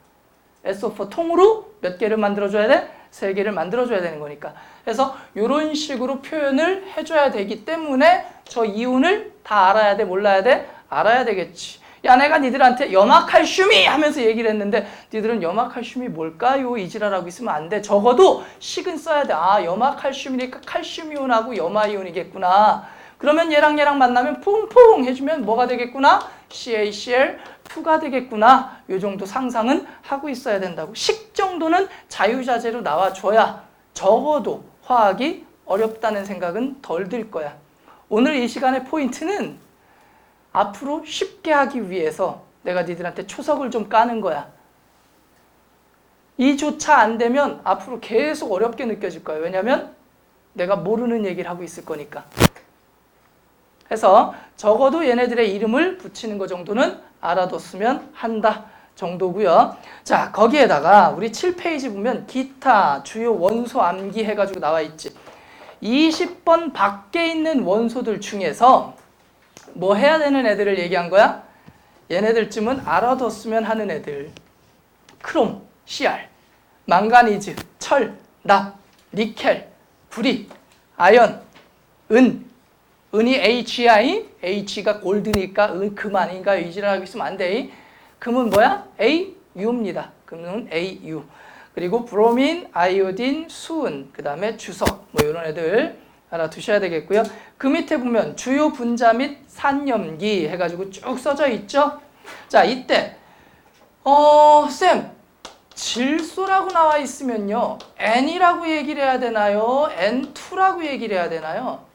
SO4 통으로 몇 개를 만들어줘야 돼? 3개를 만들어줘야 되는 거니까. 그래서 이런 식으로 표현을 해줘야 되기 때문에 저 이온을 다 알아야 돼? 몰라야 돼? 알아야 되겠지. 야, 내가 니들한테 염화칼슘이 하면서 얘기를 했는데 니들은 염화칼슘이 뭘까요? 이 지랄하고 있으면 안 돼. 적어도 식은 써야 돼. 아, 염화칼슘이니까 칼슘이온하고 염화이온이겠구나. 그러면 얘랑 얘랑 만나면 퐁퐁 해주면 뭐가 되겠구나? CaCl2가 되겠구나. 이 정도 상상은 하고 있어야 된다고. 식 정도는 자유자재로 나와줘야 적어도 화학이 어렵다는 생각은 덜 들 거야. 오늘 이 시간의 포인트는 앞으로 쉽게 하기 위해서 내가 니들한테 초석을 좀 까는 거야. 이조차 안 되면 앞으로 계속 어렵게 느껴질 거야. 왜냐면 내가 모르는 얘기를 하고 있을 거니까. 해서 적어도 얘네들의 이름을 붙이는 것 정도는 알아뒀으면 한다 정도고요. 자, 거기에다가 우리 7페이지 보면 기타 주요 원소 암기 해가지고 나와 있지. 20번 밖에 있는 원소들 중에서 뭐 해야 되는 애들을 얘기한 거야? 얘네들쯤은 알아뒀으면 하는 애들. 크롬, Cr, 망가니즈, 철, 납, 니켈, 구리, 아연, 은. 은이 HI, H가 골드니까 은 금 아닌가 이지랄하고 있으면 안 돼. 금은 뭐야? AU입니다. 금은 AU. 그리고 브로민, 아이오딘, 수은, 그 다음에 주석, 뭐 이런 애들 알아두셔야 되겠고요. 그 밑에 보면 주요 분자 및 산염기 해가지고 쭉 써져 있죠. 자, 이때 쌤, 질소라고 나와 있으면요 N이라고 얘기를 해야 되나요? N2라고 얘기를 해야 되나요?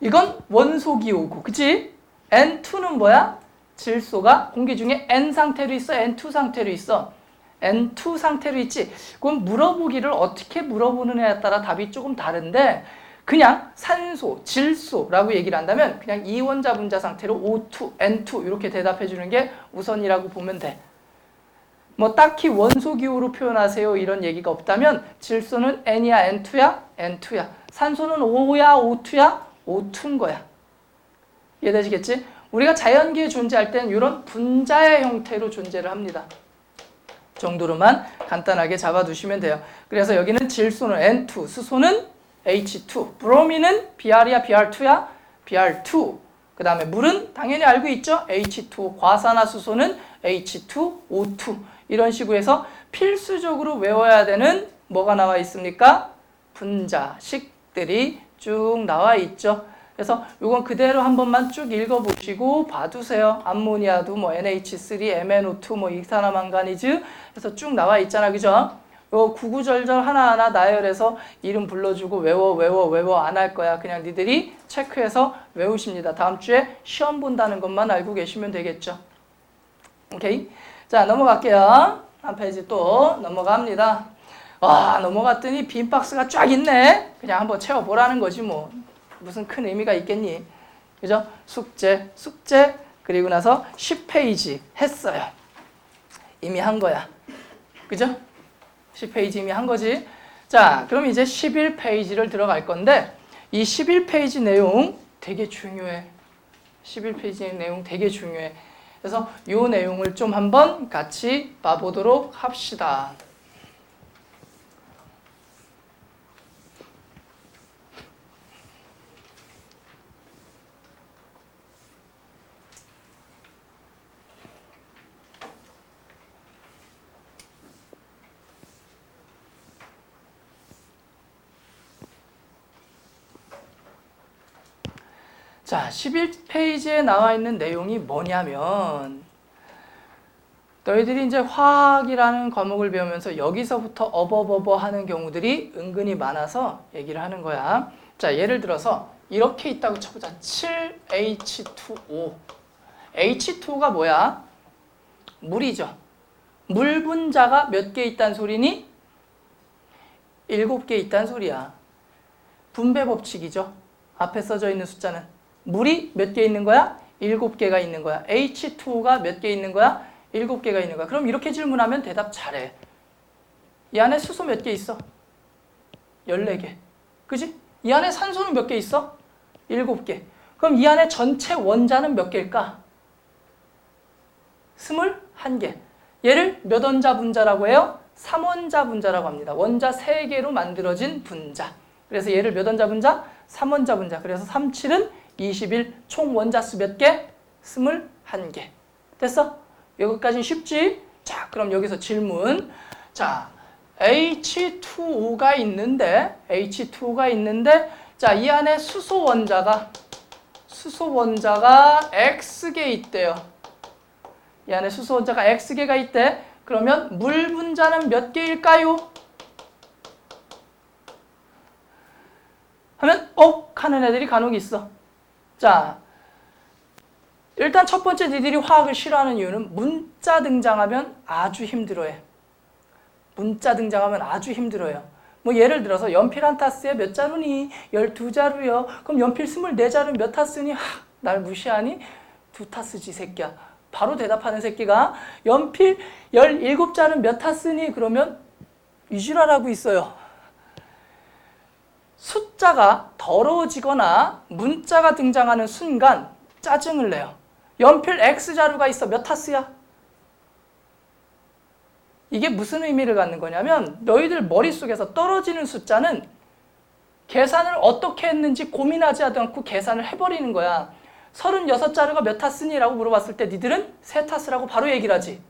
이건 원소기호고, 그치? N2는 뭐야? 질소가 공기 중에 N 상태로 있어, N2 상태로 있어? N2 상태로 있지? 그럼 물어보기를 어떻게 물어보느냐에 따라 답이 조금 다른데, 그냥 산소, 질소라고 얘기를 한다면 그냥 이원자 분자 상태로 O2, N2 이렇게 대답해 주는 게 우선이라고 보면 돼. 뭐 딱히 원소기호로 표현하세요 이런 얘기가 없다면 질소는 N이야, N2야? N2야. 산소는 O야, O2야? O2인 거야. 이해되시겠지? 우리가 자연계에 존재할 땐 이런 분자의 형태로 존재를 합니다. 정도로만 간단하게 잡아두시면 돼요. 그래서 여기는 질소는 N2, 수소는 H2, 브로미는 Br이야, Br2야? Br2. 그 다음에 물은 당연히 알고 있죠? H2O, 과산화수소는 H2O2. 이런 식으로 해서 필수적으로 외워야 되는 뭐가 나와 있습니까? 분자식들이 쭉 나와 있죠. 그래서 이건 그대로 한 번만 쭉 읽어보시고 봐두세요. 암모니아도 뭐 NH3, MnO2, 뭐 이산화망가니즈 그래서 쭉 나와 있잖아, 그죠? 요 구구절절 하나하나 나열해서 이름 불러주고 외워 안 할 거야. 그냥 니들이 체크해서 외우십니다. 다음 주에 시험 본다는 것만 알고 계시면 되겠죠. 오케이? 자, 넘어갈게요. 한 페이지 또 넘어갑니다. 와, 넘어갔더니 빈 박스가 쫙 있네. 그냥 한번 채워보라는 거지 뭐. 무슨 큰 의미가 있겠니? 그죠? 숙제, 그리고 나서 10페이지 했어요. 이미 한 거야. 그죠? 10페이지 이미 한 거지. 자, 그럼 이제 11페이지를 들어갈 건데 이 11페이지 내용 되게 중요해. 11페이지 내용 되게 중요해. 그래서 이 내용을 좀 한번 같이 봐보도록 합시다. 자, 11페이지에 나와 있는 내용이 뭐냐면 너희들이 이제 화학이라는 과목을 배우면서 여기서부터 어버버버 하는 경우들이 은근히 많아서 얘기를 하는 거야. 자, 예를 들어서 이렇게 있다고 쳐보자. 7H2O. H2O가 뭐야? 물이죠. 물 분자가 몇 개 있다는 소리니? 7개 있다는 소리야. 분배 법칙이죠. 앞에 써져 있는 숫자는. 물이 몇 개 있는 거야? 7개가 있는 거야. H2O가 몇 개 있는 거야? 7개가 있는 거야. 그럼 이렇게 질문하면 대답 잘해. 이 안에 수소 몇 개 있어? 14개. 그지? 이 안에 산소는 몇 개 있어? 7개. 그럼 이 안에 전체 원자는 몇 개일까? 21개. 얘를 몇 원자 분자라고 해요? 3원자 분자라고 합니다. 원자 3개로 만들어진 분자. 그래서 얘를 몇 원자 분자? 3원자 분자. 그래서 37은 21, 총 원자수 몇 개? 21개. 됐어? 여기까지는 쉽지? 자, 그럼 여기서 질문. 자, H2O가 있는데, 자, 이 안에 수소 원자가 X개 있대요. 이 안에 수소 원자가 X개가 있대. 그러면 물 분자는 몇 개일까요? 하면 하는 애들이 간혹 있어. 자, 일단 첫 번째 니들이 화학을 싫어하는 이유는 문자 등장하면 아주 힘들어해. 문자 등장하면 아주 힘들어요. 뭐 예를 들어서 연필 한 타스에 몇 자루니? 12자루요. 그럼 연필 24자루 몇 타스니? 날 무시하니? 2타스지 새끼야. 바로 대답하는 새끼가 연필 17자루 몇 타스니? 그러면 이지랄하고 있어요. 숫자가 더러워지거나 문자가 등장하는 순간 짜증을 내요. 연필 X자루가 있어. 몇 타스야? 이게 무슨 의미를 갖는 거냐면 너희들 머릿속에서 떨어지는 숫자는 계산을 어떻게 했는지 고민하지 않고 계산을 해버리는 거야. 36자루가 몇 타스니? 라고 물어봤을 때 니들은 3타스라고 바로 얘기를 하지.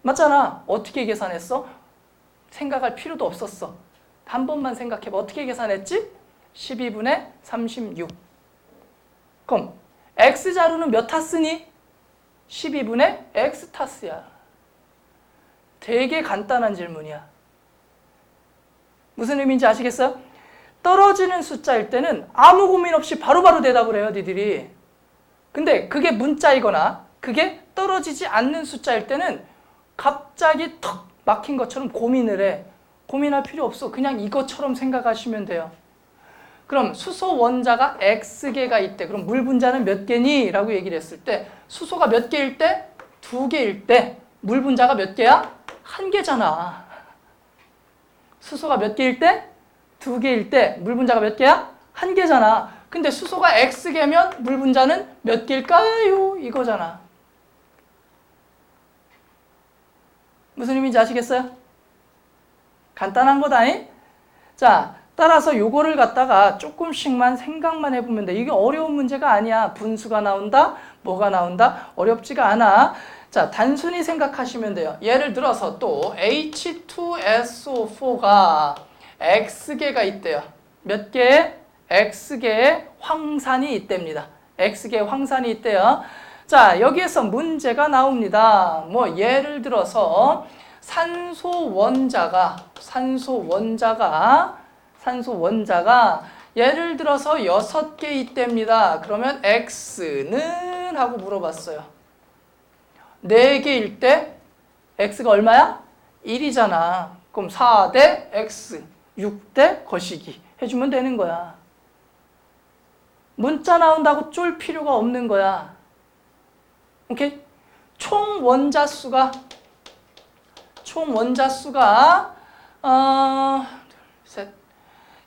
맞잖아. 어떻게 계산했어? 생각할 필요도 없었어. 한 번만 생각해봐. 어떻게 계산했지? 12분의 36. 그럼 X자루는 몇 타스니? 12분의 X타스야. 되게 간단한 질문이야. 무슨 의미인지 아시겠어요? 떨어지는 숫자일 때는 아무 고민 없이 바로바로 대답을 해요, 니들이. 근데 그게 문자이거나 그게 떨어지지 않는 숫자일 때는 갑자기 턱 막힌 것처럼 고민을 해. 고민할 필요 없어. 그냥 이것처럼 생각하시면 돼요. 그럼 수소 원자가 X개가 있대. 그럼 물 분자는 몇 개니? 라고 얘기를 했을 때 수소가 몇 개일 때? 2개일 때 물 분자가 몇 개야? 1개잖아. 수소가 몇 개일 때? 2개일 때 물 분자가 몇 개야? 1개잖아. 근데 수소가 X개면 물 분자는 몇 개일까요? 이거잖아. 무슨 의미인지 아시겠어요? 간단한 거다잉? 자, 따라서 요거를 갖다가 조금씩만 생각만 해보면 돼. 이게 어려운 문제가 아니야. 분수가 나온다? 뭐가 나온다? 어렵지가 않아. 자, 단순히 생각하시면 돼요. 예를 들어서 또 H2SO4가 X개가 있대요. 몇 개? X개의 황산이 있답니다. X개의 황산이 있대요. 자, 여기에서 문제가 나옵니다. 뭐 예를 들어서 산소 원자가 예를 들어서 6개 있답니다. 그러면 X는 하고 물어봤어요. 4개일 때 X가 얼마야? 1이잖아. 그럼 4대 X, 6대 거시기 해주면 되는 거야. 문자 나온다고 쫄 필요가 없는 거야. 오케이? 총 원자 수가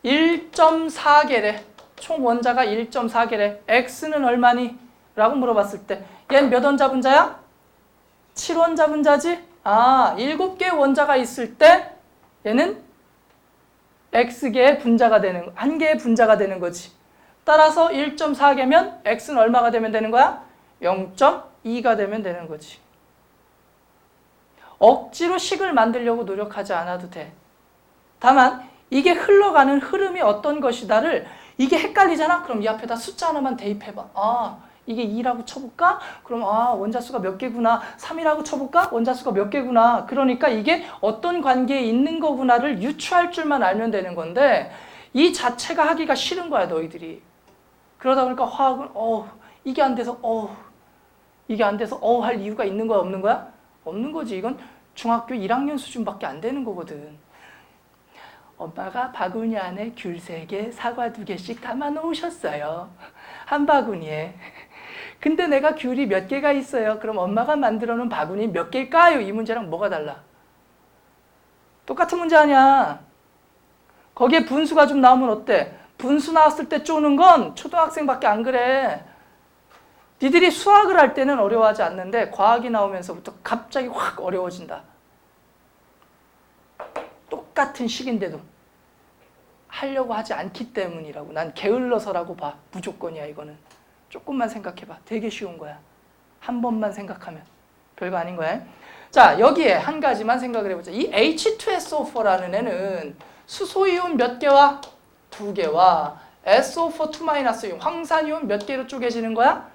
1.4개래. 총 원자가 1.4개래. X는 얼마니? 라고 물어봤을 때 얘는 몇 원자 분자야? 7원자 분자지? 7개의 원자가 있을 때 얘는 X개의 분자가 되는, 1개의 분자가 되는 거지. 따라서 1.4개면 X는 얼마가 되면 되는 거야? 0.2가 되면 되는 거지. 억지로 식을 만들려고 노력하지 않아도 돼. 다만 이게 흘러가는 흐름이 어떤 것이다를, 이게 헷갈리잖아? 그럼 이 앞에다 숫자 하나만 대입해봐. 이게 2라고 쳐볼까? 그럼 원자수가 몇 개구나. 3이라고 쳐볼까? 원자수가 몇 개구나. 그러니까 이게 어떤 관계에 있는 거구나를 유추할 줄만 알면 되는 건데 이 자체가 하기가 싫은 거야, 너희들이. 그러다 보니까 화학은 이게 안 돼서 할 이유가 있는 거야, 없는 거야? 없는 거지. 이건 중학교 1학년 수준밖에 안 되는 거거든. 엄마가 바구니 안에 귤 3개, 사과 2개씩 담아 놓으셨어요. 한 바구니에. 근데 내가 귤이 몇 개가 있어요. 그럼 엄마가 만들어 놓은 바구니 몇 개일까요? 이 문제랑 뭐가 달라? 똑같은 문제 아니야. 거기에 분수가 좀 나오면 어때? 분수 나왔을 때 쪼는 건 초등학생밖에 안 그래. 니들이 수학을 할 때는 어려워하지 않는데 과학이 나오면서부터 갑자기 확 어려워진다. 똑같은 식인데도 하려고 하지 않기 때문이라고. 난 게을러서라고 봐. 무조건이야, 이거는. 조금만 생각해봐. 되게 쉬운 거야. 한 번만 생각하면 별거 아닌 거야. 자, 여기에 한 가지만 생각을 해보자. 이 H2SO4라는 애는 수소이온 몇 개와? 2개와 SO4 2-이온 황산이온 몇 개로 쪼개지는 거야?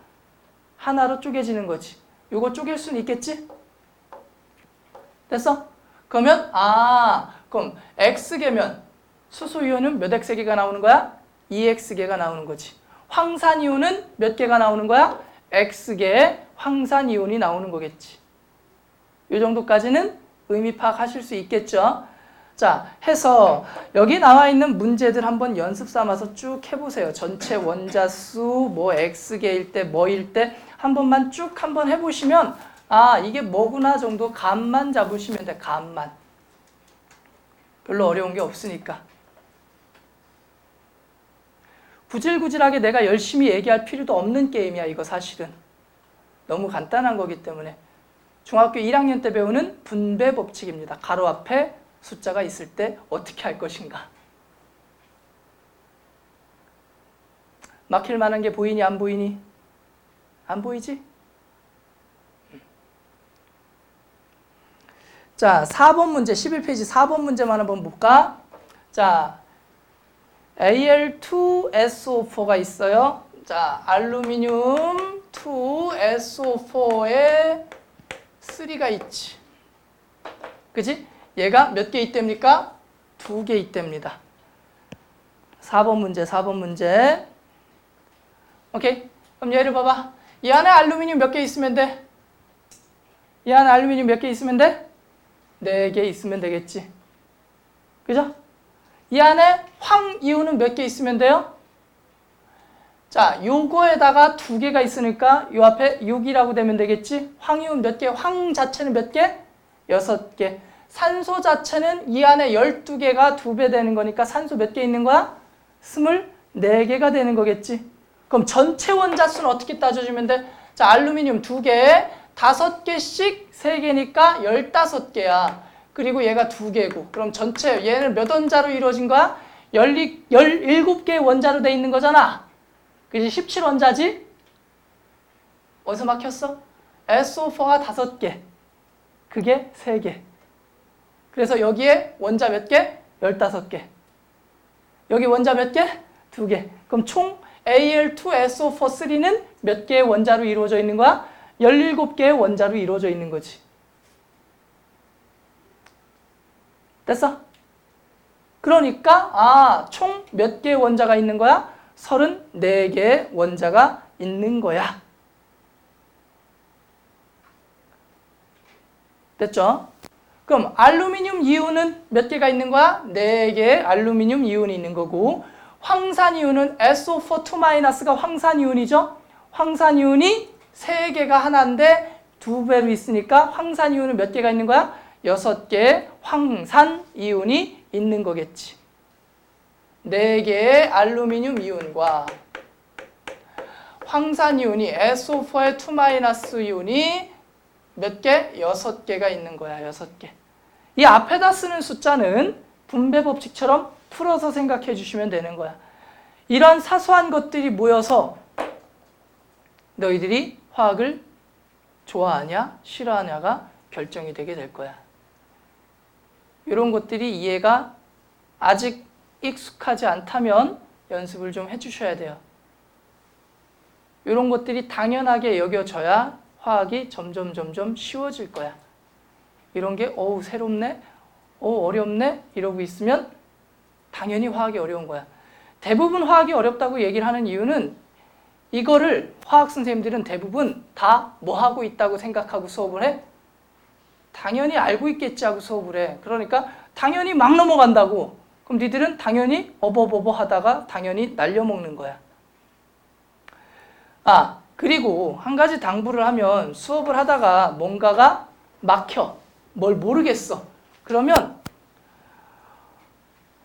하나로 쪼개지는 거지. 요거 쪼갤 수는 있겠지? 됐어? 그러면 그럼 X개면 수소이온은 몇 X개가 나오는 거야? 2X개가 나오는 거지. 황산이온은 몇 개가 나오는 거야? X개의 황산이온이 나오는 거겠지. 이 정도까지는 의미 파악하실 수 있겠죠? 자, 해서 여기 나와 있는 문제들 한번 연습 삼아서 쭉 해보세요. 전체 원자수, 뭐 X개일 때, 뭐일 때 한 번만 쭉 한번 해보시면 이게 뭐구나 정도 감만 잡으시면 돼. 감만. 별로 어려운 게 없으니까. 구질구질하게 내가 열심히 얘기할 필요도 없는 게임이야, 이거 사실은. 너무 간단한 거기 때문에. 중학교 1학년 때 배우는 분배 법칙입니다. 가로 앞에 숫자가 있을 때 어떻게 할 것인가. 막힐 만한 게 보이니 안 보이니? 안 보이지? 자, 4번 문제, 11페이지 4번 문제만 한번 볼까? 자, Al2SO4가 있어요. 자, 알루미늄 2SO4에 3가 있지. 그지? 얘가 몇 개 있답니까? 2개 있답니다. 4번 문제, 4번 문제. 오케이. 그럼 얘를 봐봐. 이 안에 알루미늄 몇 개 있으면 돼? 이 안에 알루미늄 몇 개 있으면 돼? 4개 있으면 되겠지. 그죠? 이 안에 황이온은 몇 개 있으면 돼요? 자, 요거에다가 2개가 있으니까 요 앞에 6이라고 되면 되겠지? 황이온 몇 개? 황 자체는 몇 개? 6개. 산소 자체는 이 안에 12개가 2배 되는 거니까 산소 몇 개 있는 거야? 24개가 되는 거겠지. 그럼 전체 원자수는 어떻게 따져주면 돼? 자, 알루미늄 2개, 5개씩 3개니까 15개야. 그리고 얘가 2개고. 그럼 전체 얘는 몇 원자로 이루어진 거야? 17개의 원자로 돼 있는 거잖아. 그지? 17원자지? 어디서 막혔어? SO4가 5개. 그게 3개. 그래서 여기에 원자 몇 개? 15개. 여기 원자 몇 개? 2개. 그럼 총 Al2SO4,3는 몇 개의 원자로 이루어져 있는 거야? 17개의 원자로 이루어져 있는 거지. 됐어? 그러니까 총 몇 개의 원자가 있는 거야? 34개의 원자가 있는 거야. 됐죠? 그럼 알루미늄 이온은 몇 개가 있는 거야? 4개의 알루미늄 이온이 있는 거고, 황산이온은 SO4 2-가 황산이온이죠? 황산이온이 3개가 하나인데 2배로 있으니까 황산이온은 몇 개가 있는 거야? 6개의 황산이온이 있는 거겠지. 4개의 알루미늄 이온과 황산이온이 SO4의 2-이온이 몇 개? 6개가 있는 거야. 6개. 이 앞에다 쓰는 숫자는 분배 법칙처럼 풀어서 생각해 주시면 되는 거야. 이런 사소한 것들이 모여서 너희들이 화학을 좋아하냐 싫어하냐가 결정이 되게 될 거야. 이런 것들이 이해가 아직 익숙하지 않다면 연습을 좀 해주셔야 돼요. 이런 것들이 당연하게 여겨져야 화학이 점점 쉬워질 거야. 이런 게 새롭네, 어렵네 이러고 있으면 당연히 화학이 어려운 거야. 대부분 화학이 어렵다고 얘기를 하는 이유는 이거를 화학 선생님들은 대부분 다 뭐 하고 있다고 생각하고 수업을 해? 당연히 알고 있겠지 하고 수업을 해. 그러니까 당연히 막 넘어간다고. 그럼 니들은 당연히 어버버버 하다가 당연히 날려먹는 거야. 그리고 한 가지 당부를 하면 수업을 하다가 뭔가가 막혀. 뭘 모르겠어. 그러면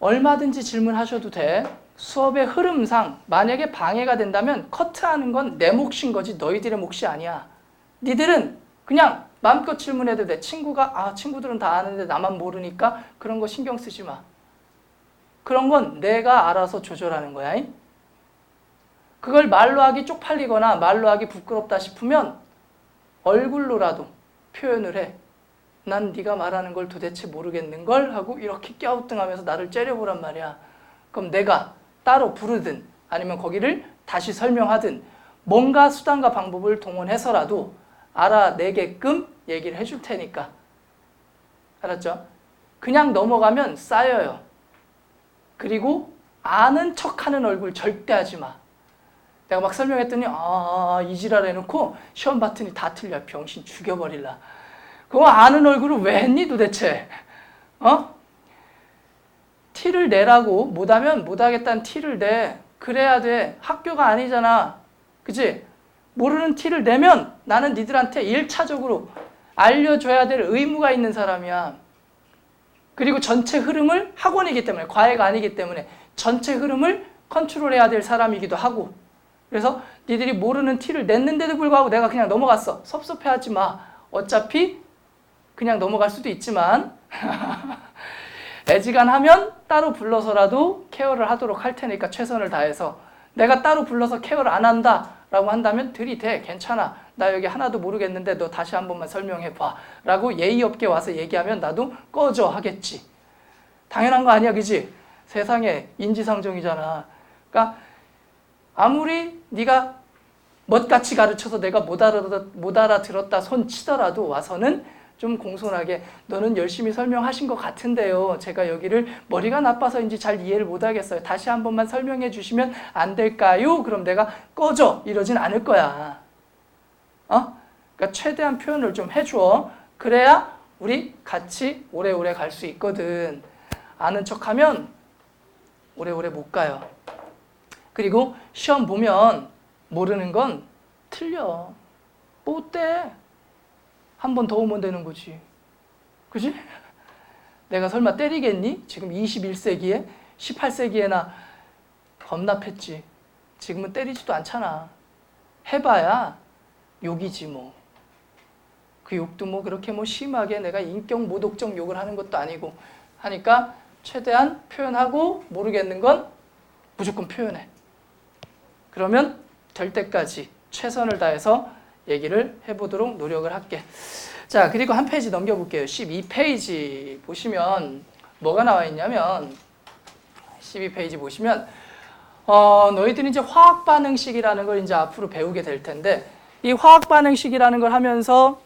얼마든지 질문하셔도 돼. 수업의 흐름상 만약에 방해가 된다면 커트하는 건 내 몫인 거지 너희들의 몫이 아니야. 니들은 그냥 마음껏 질문해도 돼. 친구들은 다 아는데 나만 모르니까 그런 거 신경 쓰지 마. 그런 건 내가 알아서 조절하는 거야. 그걸 말로 하기 쪽팔리거나 말로 하기 부끄럽다 싶으면 얼굴로라도 표현을 해. 난 네가 말하는 걸 도대체 모르겠는걸 하고 이렇게 갸우뚱하면서 나를 째려보란 말이야. 그럼 내가 따로 부르든 아니면 거기를 다시 설명하든 뭔가 수단과 방법을 동원해서라도 알아내게끔 얘기를 해줄 테니까. 알았죠? 그냥 넘어가면 쌓여요. 그리고 아는 척하는 얼굴 절대 하지 마. 내가 막 설명했더니 이 지랄 해놓고 시험 봤더니 다 틀려. 병신 죽여버릴라. 그거 아는 얼굴을 왜 했니 도대체? 티를 내라고 못하면 못하겠다는 티를 내. 그래야 돼. 학교가 아니잖아. 그치? 모르는 티를 내면 나는 니들한테 1차적으로 알려줘야 될 의무가 있는 사람이야. 그리고 전체 흐름을 학원이기 때문에 과외가 아니기 때문에 전체 흐름을 컨트롤해야 될 사람이기도 하고. 그래서 니들이 모르는 티를 냈는데도 불구하고 내가 그냥 넘어갔어. 섭섭해하지 마. 어차피 그냥 넘어갈 수도 있지만 애지간하면 따로 불러서라도 케어를 하도록 할 테니까 최선을 다해서. 내가 따로 불러서 케어를 안 한다라고 한다면 들이대. 괜찮아. 나 여기 하나도 모르겠는데 너 다시 한 번만 설명해봐 라고 예의 없게 와서 얘기하면 나도 꺼져 하겠지. 당연한 거 아니야, 그지? 세상에 인지상정이잖아. 그러니까 아무리 네가 멋같이 가르쳐서 내가 못 알아들었다 손 치더라도 와서는 좀 공손하게 너는 열심히 설명하신 것 같은데요. 제가 여기를 머리가 나빠서인지 잘 이해를 못하겠어요. 다시 한 번만 설명해 주시면 안 될까요? 그럼 내가 꺼져 이러진 않을 거야. 그러니까 최대한 표현을 좀 해줘. 그래야 우리 같이 오래오래 갈 수 있거든. 아는 척하면 오래오래 못 가요. 그리고 시험 보면 모르는 건 틀려. 뭐 어때? 한 번 더 오면 되는 거지. 그지? 내가 설마 때리겠니? 지금 21세기에 18세기에나 겁나 팼지. 지금은 때리지도 않잖아. 해봐야 욕이지 뭐. 그 욕도 뭐 그렇게 뭐 심하게 내가 인격 모독적 욕을 하는 것도 아니고 하니까 최대한 표현하고 모르겠는 건 무조건 표현해. 그러면 될 때까지 최선을 다해서 얘기를 해보도록 노력을 할게. 자, 그리고 한 페이지 넘겨볼게요. 12페이지 보시면 뭐가 나와 있냐면 12페이지 보시면 너희들이 이제 화학 반응식이라는 걸 이제 앞으로 배우게 될 텐데 이 화학 반응식이라는 걸 하면서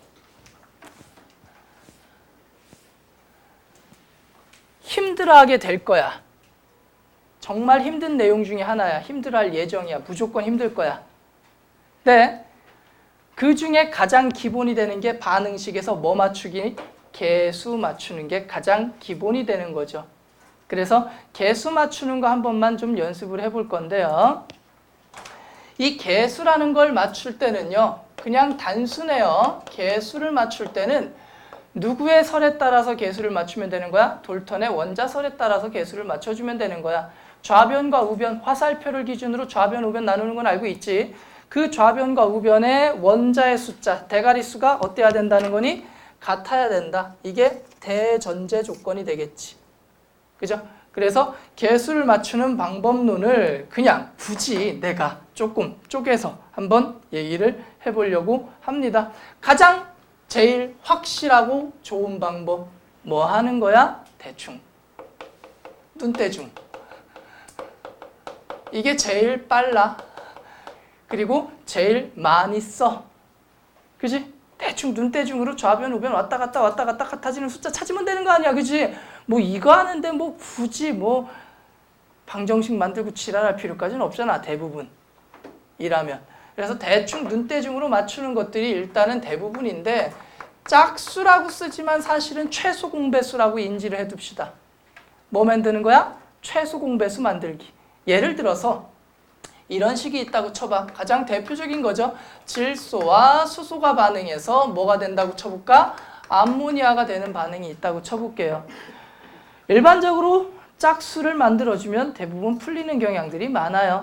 힘들어하게 될 거야. 정말 힘든 내용 중에 하나야. 힘들어할 예정이야. 무조건 힘들 거야. 네. 그 중에 가장 기본이 되는 게 반응식에서 뭐 맞추기? 개수 맞추는 게 가장 기본이 되는 거죠. 그래서 개수 맞추는 거 한 번만 좀 연습을 해볼 건데요. 이 개수라는 걸 맞출 때는요. 그냥 단순해요. 개수를 맞출 때는 누구의 설에 따라서 개수를 맞추면 되는 거야? 돌턴의 원자설에 따라서 개수를 맞춰주면 되는 거야. 좌변과 우변, 화살표를 기준으로 좌변, 우변 나누는 건 알고 있지? 그 좌변과 우변의 원자의 숫자, 대가리 수가 어때야 된다는 거니? 같아야 된다. 이게 대전제 조건이 되겠지. 그죠? 그래서 개수를 맞추는 방법론을 그냥 굳이 내가 조금 쪼개서 한번 얘기를 해보려고 합니다. 가장 제일 확실하고 좋은 방법 뭐 하는 거야? 대충. 눈대중. 이게 제일 빨라. 그리고 제일 많이 써. 그지? 대충 눈대중으로 좌변 우변 왔다 갔다 같아지는 숫자 찾으면 되는 거 아니야. 그지? 뭐 이거 하는데 뭐 굳이 뭐 방정식 만들고 지랄할 필요까지는 없잖아. 대부분 이라면. 그래서 대충 눈대중으로 맞추는 것들이 일단은 대부분인데 짝수라고 쓰지만 사실은 최소 공배수라고 인지를 해둡시다. 뭐 만드는 거야? 최소 공배수 만들기. 예를 들어서 이런 식이 있다고 쳐봐. 가장 대표적인 거죠. 질소와 수소가 반응해서 뭐가 된다고 쳐볼까? 암모니아가 되는 반응이 있다고 쳐볼게요. 일반적으로 짝수를 만들어주면 대부분 풀리는 경향들이 많아요.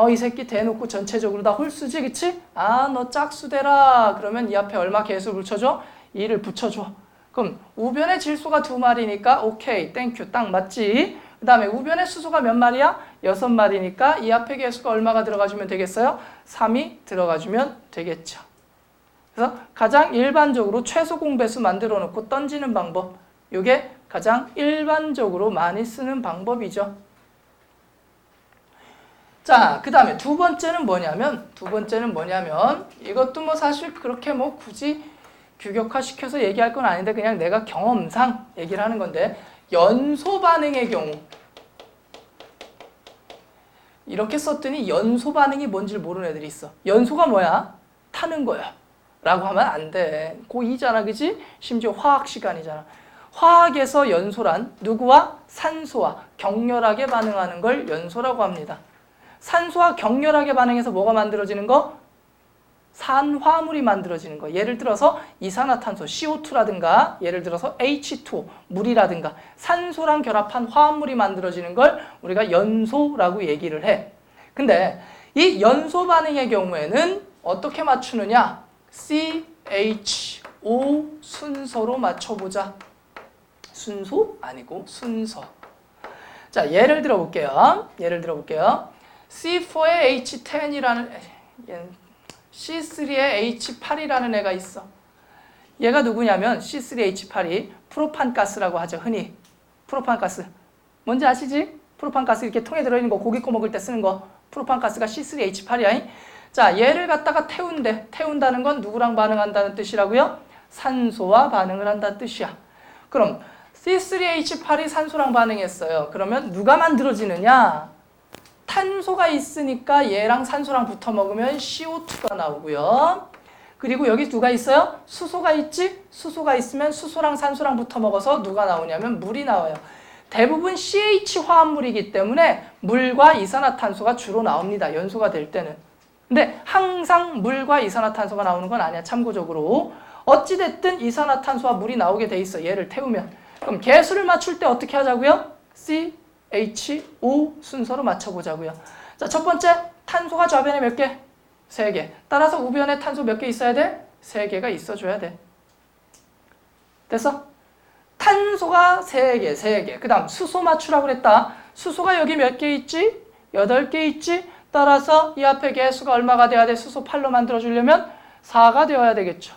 이 새끼 대놓고 전체적으로 다 홀수지, 그치? 너 짝수 대라. 그러면 이 앞에 얼마 개수 붙여줘? 2를 붙여줘. 그럼 우변의 질소가 2마리니까 오케이, 땡큐, 딱 맞지? 그 다음에 우변의 수소가 몇 마리야? 6마리니까 이 앞에 개수가 얼마가 들어가주면 되겠어요? 3이 들어가주면 되겠죠. 그래서 가장 일반적으로 최소 공배수 만들어 놓고 던지는 방법. 이게 가장 일반적으로 많이 쓰는 방법이죠. 자, 그 다음에 두 번째는 뭐냐면 이것도 뭐 사실 그렇게 뭐 굳이 규격화시켜서 얘기할 건 아닌데 그냥 내가 경험상 얘기를 하는 건데 연소 반응의 경우 이렇게 썼더니 연소 반응이 뭔지를 모르는 애들이 있어. 연소가 뭐야? 타는 거야 라고 하면 안 돼. 고2잖아, 그지? 심지어 화학 시간이잖아. 화학에서 연소란 누구와? 산소와 격렬하게 반응하는 걸 연소라고 합니다. 산소와 격렬하게 반응해서 뭐가 만들어지는 거? 산화물이 만들어지는 거. 예를 들어서 이산화탄소 CO2라든가 예를 들어서 H2O 물이라든가 산소랑 결합한 화합물이 만들어지는 걸 우리가 연소라고 얘기를 해. 근데 이 연소 반응의 경우에는 어떻게 맞추느냐? CHO 순서로 맞춰보자. 순서? 아니고 순서. 자, 예를 들어볼게요. C4에 H10이라는 C3에 H8이라는 애가 있어. 얘가 누구냐면 C3H8이 프로판가스라고 하죠. 흔히 프로판가스. 뭔지 아시지? 프로판가스 이렇게 통에 들어있는 거 고기 구워 먹을 때 쓰는 거. 프로판가스가 C3H8이야. 자, 얘를 갖다가 태운대. 태운다는 건 누구랑 반응한다는 뜻이라고요? 산소와 반응을 한다는 뜻이야. 그럼 C3H8이 산소랑 반응했어요. 그러면 누가 만들어지느냐? 탄소가 있으니까 얘랑 산소랑 붙어 먹으면 CO2가 나오고요. 그리고 여기 누가 있어요? 수소가 있지? 수소가 있으면 수소랑 산소랑 붙어 먹어서 누가 나오냐면 물이 나와요. 대부분 CH 화합물이기 때문에 물과 이산화탄소가 주로 나옵니다. 연소가 될 때는. 근데 항상 물과 이산화탄소가 나오는 건 아니야. 참고적으로. 어찌됐든 이산화탄소와 물이 나오게 돼 있어. 얘를 태우면. 그럼 개수를 맞출 때 어떻게 하자고요? CHO 순서로 맞춰보자고요. 자, 첫 번째 탄소가 좌변에 몇 개? 3개. 따라서 우변에 탄소 몇 개 있어야 돼? 3개가 있어줘야 돼. 됐어? 탄소가 3개, 3개. 그 다음 수소 맞추라고 그랬다. 수소가 여기 몇 개 있지? 8개 있지? 따라서 이 앞에 개수가 얼마가 돼야 돼? 수소 8로 만들어주려면 4가 되어야 되겠죠.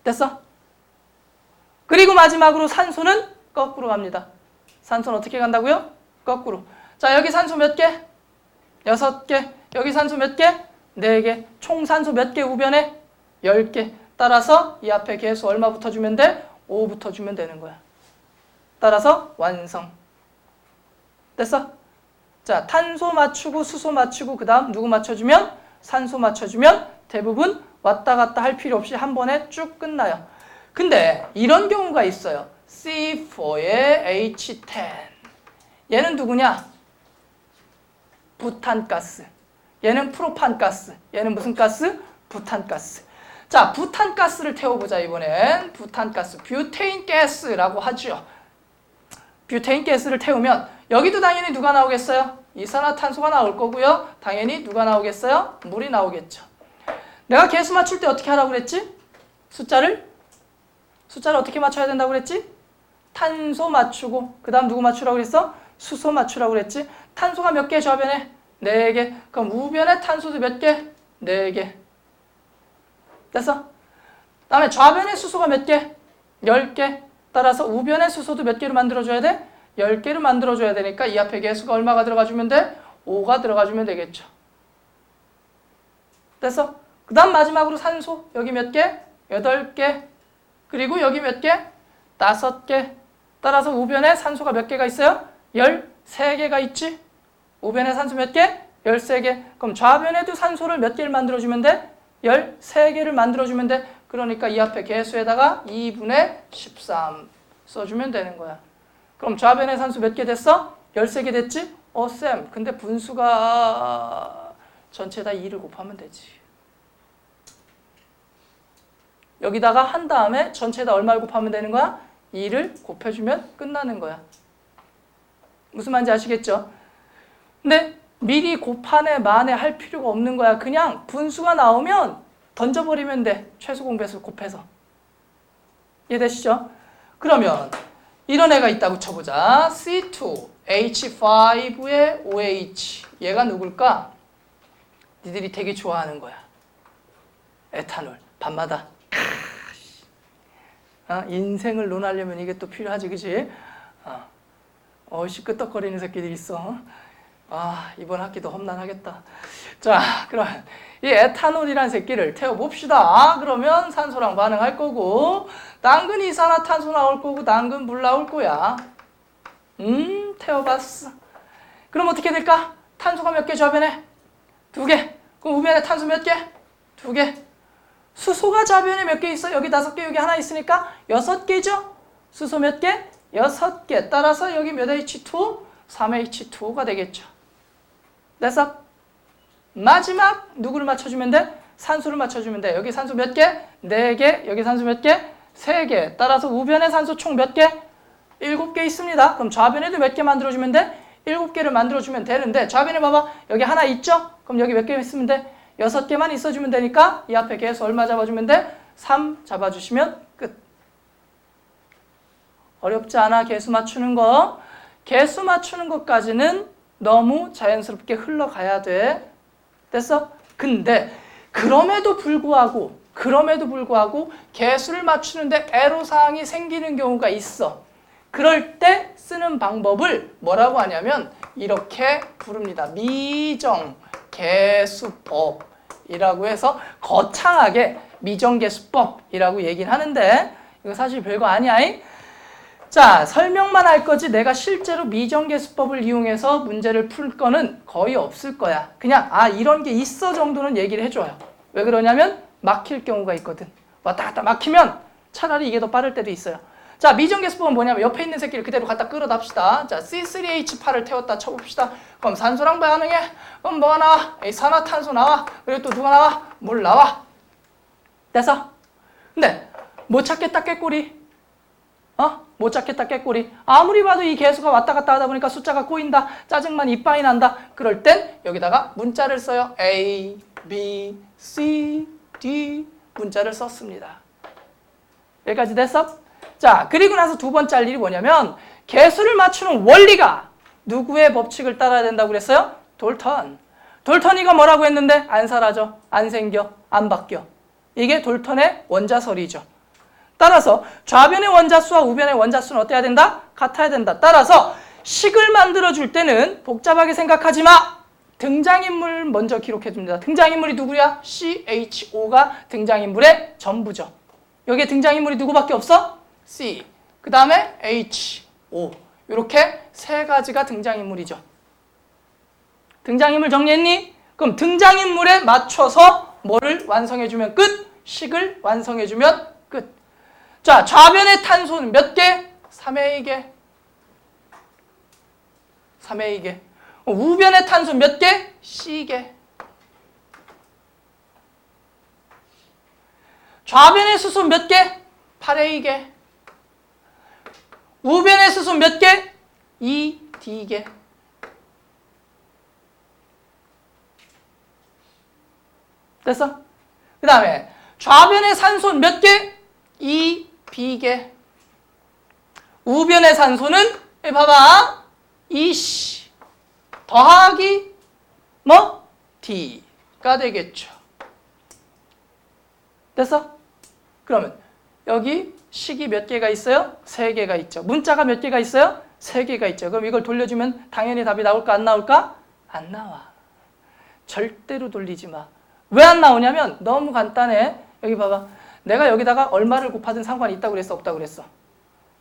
됐어? 그리고 마지막으로 산소는 거꾸로 갑니다. 산소는 어떻게 간다고요? 거꾸로. 자, 여기 산소 몇 개? 6개. 여기 산소 몇 개? 4개. 총 산소 몇 개 우변에? 10개. 따라서 이 앞에 개수 얼마 붙어주면 돼? 5 붙어주면 되는 거야. 따라서 완성. 됐어? 자, 탄소 맞추고 수소 맞추고 그 다음 누구 맞춰주면? 산소 맞춰주면 대부분 왔다 갔다 할 필요 없이 한 번에 쭉 끝나요. 근데 이런 경우가 있어요. C4에 H10. 얘는 누구냐? 부탄가스. 얘는 프로판가스. 얘는 무슨 가스? 부탄가스. 자, 부탄가스를 태워보자 이번엔. 부탄가스, 뷰테인 가스라고 하죠. 뷰테인 가스를 태우면 여기도 당연히 누가 나오겠어요? 이산화탄소가 나올 거고요. 당연히 누가 나오겠어요? 물이 나오겠죠. 내가 개수 맞출 때 어떻게 하라고 그랬지? 숫자를 어떻게 맞춰야 된다고 그랬지? 탄소 맞추고 그 다음 누구 맞추라고 그랬어? 수소 맞추라고 그랬지? 탄소가 몇 개 좌변에? 4개. 그럼 우변에 탄소도 몇 개? 4개. 됐어? 다음에 좌변에 수소가 몇 개? 10개. 따라서 우변에 수소도 몇 개로 만들어줘야 돼? 10개로 만들어줘야 되니까 이 앞에 개수가 얼마가 들어가주면 돼? 5가 들어가주면 되겠죠. 됐어? 그 다음 마지막으로 산소. 여기 몇 개? 8개. 그리고 여기 몇 개? 5개. 따라서 우변에 산소가 몇 개가 있어요? 13개가 있지? 우변에 산소 몇 개? 13개. 그럼 좌변에도 산소를 몇 개를 만들어주면 돼? 13개를 만들어주면 돼. 그러니까 이 앞에 개수에다가 2분의 13 써주면 되는 거야. 그럼 좌변에 산소 몇 개 됐어? 13개 됐지? 쌤, 근데 분수가 전체다 2를 곱하면 되지. 여기다가 한 다음에 전체에다 얼마를 곱하면 되는 거야? 2를 곱해주면 끝나는 거야. 무슨 말인지 아시겠죠? 근데 미리 곱하네 마네 할 필요가 없는 거야. 그냥 분수가 나오면 던져버리면 돼. 최소 공배수 곱해서. 이해되시죠? 그러면 이런 애가 있다고 쳐보자. C2H5의 OH. 얘가 누굴까? 니들이 되게 좋아하는 거야. 에탄올. 밤마다. 인생을 논하려면 이게 또 필요하지, 그치? 끄떡거리는 새끼들이 있어. 이번 학기도 험난하겠다. 자, 그럼 이 에탄올이란 새끼를 태워봅시다. 그러면 산소랑 반응할 거고, 당근 이산화탄소 나올 거고, 당근 물 나올 거야. 태워봤어. 그럼 어떻게 될까? 탄소가 몇 개 좌변에? 2개. 그럼 우변에 탄소 몇 개? 2개. 수소가 좌변에 몇 개 있어? 여기 5개, 여기 하나 있으니까 6개죠? 수소 몇 개? 6개. 따라서 여기 몇 H2O? 3H2O가 되겠죠. 됐어? 마지막 누구를 맞춰주면 돼? 산소를 맞춰주면 돼. 여기 산소 몇 개? 4개. 여기 산소 몇 개? 3개. 따라서 우변에 산소 총 몇 개? 7개 있습니다. 그럼 좌변에도 몇 개 만들어주면 돼? 7개를 만들어주면 되는데, 좌변에 봐봐. 여기 하나 있죠? 그럼 여기 몇 개 있으면 돼? 6개만 있어주면 되니까 이 앞에 개수 얼마 잡아주면 돼? 3 잡아주시면 끝. 어렵지 않아, 개수 맞추는 거. 개수 맞추는 것까지는 너무 자연스럽게 흘러가야 돼. 됐어? 근데 그럼에도 불구하고 개수를 맞추는데 애로사항이 생기는 경우가 있어. 그럴 때 쓰는 방법을 뭐라고 하냐면 이렇게 부릅니다. 미정개수법이라고 해서 거창하게 미정계수법이라고 얘기는 하는데 이거 사실 별거 아니야. 자, 설명만 할 거지 내가 실제로 미정계수법을 이용해서 문제를 풀 거는 거의 없을 거야. 그냥 이런 게 있어 정도는 얘기를 해줘요. 왜 그러냐면 막힐 경우가 있거든. 왔다 갔다 막히면 차라리 이게 더 빠를 때도 있어요. 자, 미정계수법은 뭐냐면 옆에 있는 새끼를 그대로 갖다 끌어답시다. 자, C3H8을 태웠다 쳐봅시다. 그럼 산소랑 반응해. 그럼 뭐가 나와? 이산화탄소 나와. 그리고 또 누가 나와? 물 나와. 됐어? 근데 못 찾겠다 깨꼬리. 못 찾겠다 깨꼬리. 아무리 봐도 이 개수가 왔다 갔다 하다 보니까 숫자가 꼬인다. 짜증만 이빠이 난다. 그럴 땐 여기다가 문자를 써요. A, B, C, D 문자를 썼습니다. 여기까지 됐어? 자, 그리고 나서 두 번째 할 일이 뭐냐면 개수를 맞추는 원리가 누구의 법칙을 따라야 된다고 그랬어요? 돌턴. 돌턴이가 뭐라고 했는데 안 사라져, 안 생겨, 안 바뀌어. 이게 돌턴의 원자설이죠. 따라서 좌변의 원자수와 우변의 원자수는 어때야 된다? 같아야 된다. 따라서 식을 만들어줄 때는 복잡하게 생각하지 마. 등장인물 먼저 기록해줍니다. 등장인물이 누구야? CHO가 등장인물의 전부죠. 여기에 등장인물이 누구밖에 없어? C. 그 다음에 HO. 이렇게 세 가지가 등장인물이죠. 등장인물 정리했니? 그럼 등장인물에 맞춰서 뭐를 완성해주면 끝? 식을 완성해주면 끝. 자, 좌변의 탄소는 몇 개? 3A 개. 3A 개. 우변의 탄소 몇 개? C 개. 좌변의 수소 몇 개? 8A 개. 우변의 수소 몇 개? 2D 개. 됐어? 그 다음에 좌변의 산소는 몇 개? 2B개. 우변의 산소는 봐봐. 2C 더하기 뭐? D가 되겠죠. 됐어? 그러면 여기 식이 몇 개가 있어요? 3개가 있죠. 문자가 몇 개가 있어요? 3개가 있죠. 그럼 이걸 돌려주면 당연히 답이 나올까 안 나올까? 안 나와. 절대로 돌리지 마. 왜 안 나오냐면 너무 간단해. 여기 봐봐. 내가 여기다가 얼마를 곱하든 상관이 있다고 그랬어? 없다고 그랬어?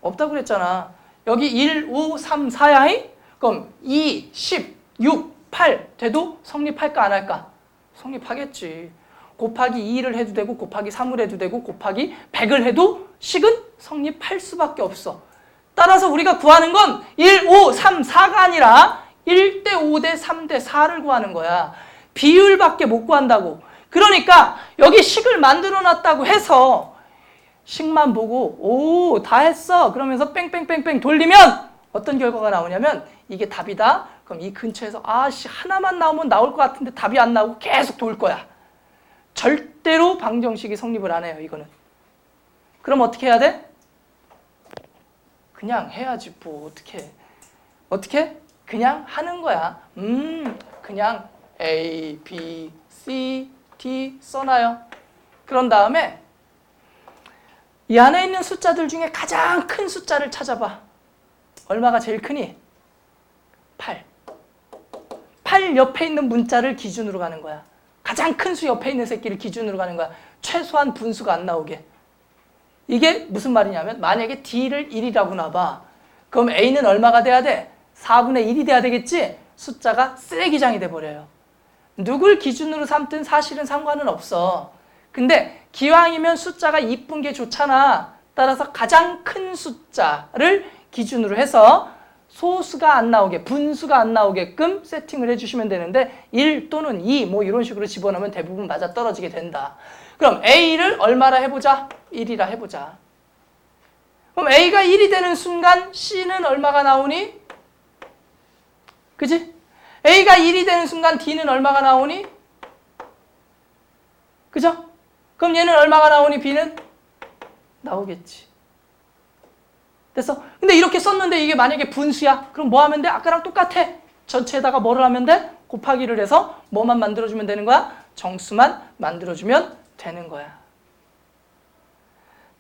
없다고 그랬잖아. 여기 1, 5, 3, 4야? 그럼 2, 10, 6, 8 돼도 성립할까 안 할까? 성립하겠지. 곱하기 2를 해도 되고 곱하기 3을 해도 되고 곱하기 100을 해도 식은 성립할 수밖에 없어. 따라서 우리가 구하는 건 1, 5, 3, 4가 아니라 1대 5대 3대 4를 구하는 거야. 비율밖에 못 구한다고. 그러니까 여기 식을 만들어 놨다고 해서 식만 보고 오, 다 했어 그러면서 뺑뺑뺑뺑 돌리면 어떤 결과가 나오냐면 이게 답이다. 그럼 이 근처에서 하나만 나오면 나올 것 같은데 답이 안 나오고 계속 돌 거야. 절대로 방정식이 성립을 안 해요. 이거는. 그럼 어떻게 해야 돼? 그냥 해야지 뭐 어떻게 해. 어떻게? 그냥 하는 거야. 그냥 A, B, C, D 써놔요. 그런 다음에 이 안에 있는 숫자들 중에 가장 큰 숫자를 찾아봐. 얼마가 제일 크니? 8. 8 옆에 있는 문자를 기준으로 가는 거야. 가장 큰 수 옆에 있는 새끼를 기준으로 가는 거야. 최소한 분수가 안 나오게. 이게 무슨 말이냐면 만약에 D를 1이라고 놔봐. 그럼 A는 얼마가 돼야 돼? 4분의 1이 돼야 되겠지? 숫자가 쓰레기장이 돼버려요. 누굴 기준으로 삼든 사실은 상관은 없어. 근데 기왕이면 숫자가 이쁜 게 좋잖아. 따라서 가장 큰 숫자를 기준으로 해서 소수가 안 나오게, 분수가 안 나오게끔 세팅을 해주시면 되는데 1 또는 2 뭐 이런 식으로 집어넣으면 대부분 맞아떨어지게 된다. 그럼 A를 얼마라 해보자? 1이라 해보자. 그럼 A가 1이 되는 순간 C는 얼마가 나오니? 그지? A가 1이 되는 순간 D는 얼마가 나오니? 그죠? 그럼 얘는 얼마가 나오니? B는? 나오겠지. 됐어? 근데 이렇게 썼는데 이게 만약에 분수야. 그럼 뭐 하면 돼? 아까랑 똑같아. 전체에다가 뭐를 하면 돼? 곱하기를 해서 뭐만 만들어주면 되는 거야? 정수만 만들어주면 되는 거야.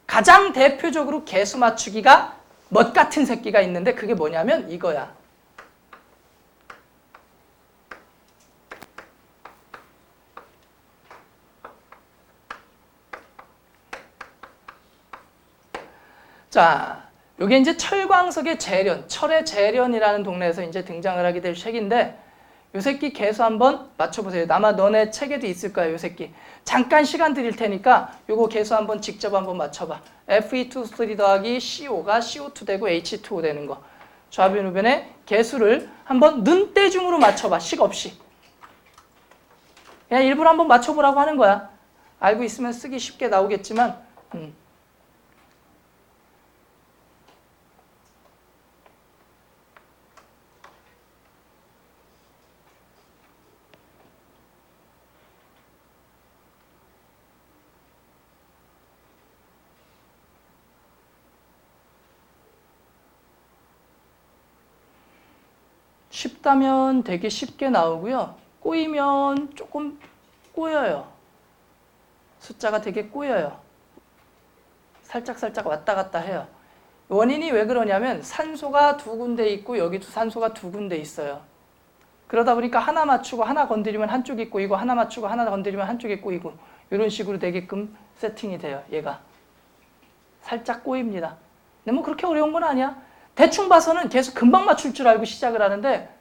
가장 대표적으로 개수 맞추기가 멋 같은 새끼가 있는데 그게 뭐냐면 이거야. 자, 요게 이제 철광석의 재련, 철의 재련이라는 동네에서 이제 등장을 하게 될 책인데 요 새끼 계수 한번 맞춰보세요. 아마 너네 책에도 있을 거야, 요 새끼. 잠깐 시간 드릴 테니까 요거 계수 한번 직접 한번 맞춰봐. Fe2O3 더하기 CO가 CO2 되고 H2O 되는 거. 좌변, 우변의 계수를 한번 눈대중으로 맞춰봐, 식 없이. 그냥 일부러 한번 맞춰보라고 하는 거야. 알고 있으면 쓰기 쉽게 나오겠지만, 쉽다면 되게 쉽게 나오고요. 꼬이면 조금 꼬여요. 숫자가 되게 꼬여요. 살짝 왔다 갔다 해요. 원인이 왜 그러냐면 산소가 두 군데 있고 여기도 산소가 두 군데 있어요. 그러다 보니까 하나 맞추고 하나 건드리면 한쪽이 꼬이고 하나 맞추고 하나 건드리면 한쪽이 꼬이고 이런 식으로 되게끔 세팅이 돼요. 얘가 살짝 꼬입니다. 근데 뭐 그렇게 어려운 건 아니야. 대충 봐서는 계속 금방 맞출 줄 알고 시작을 하는데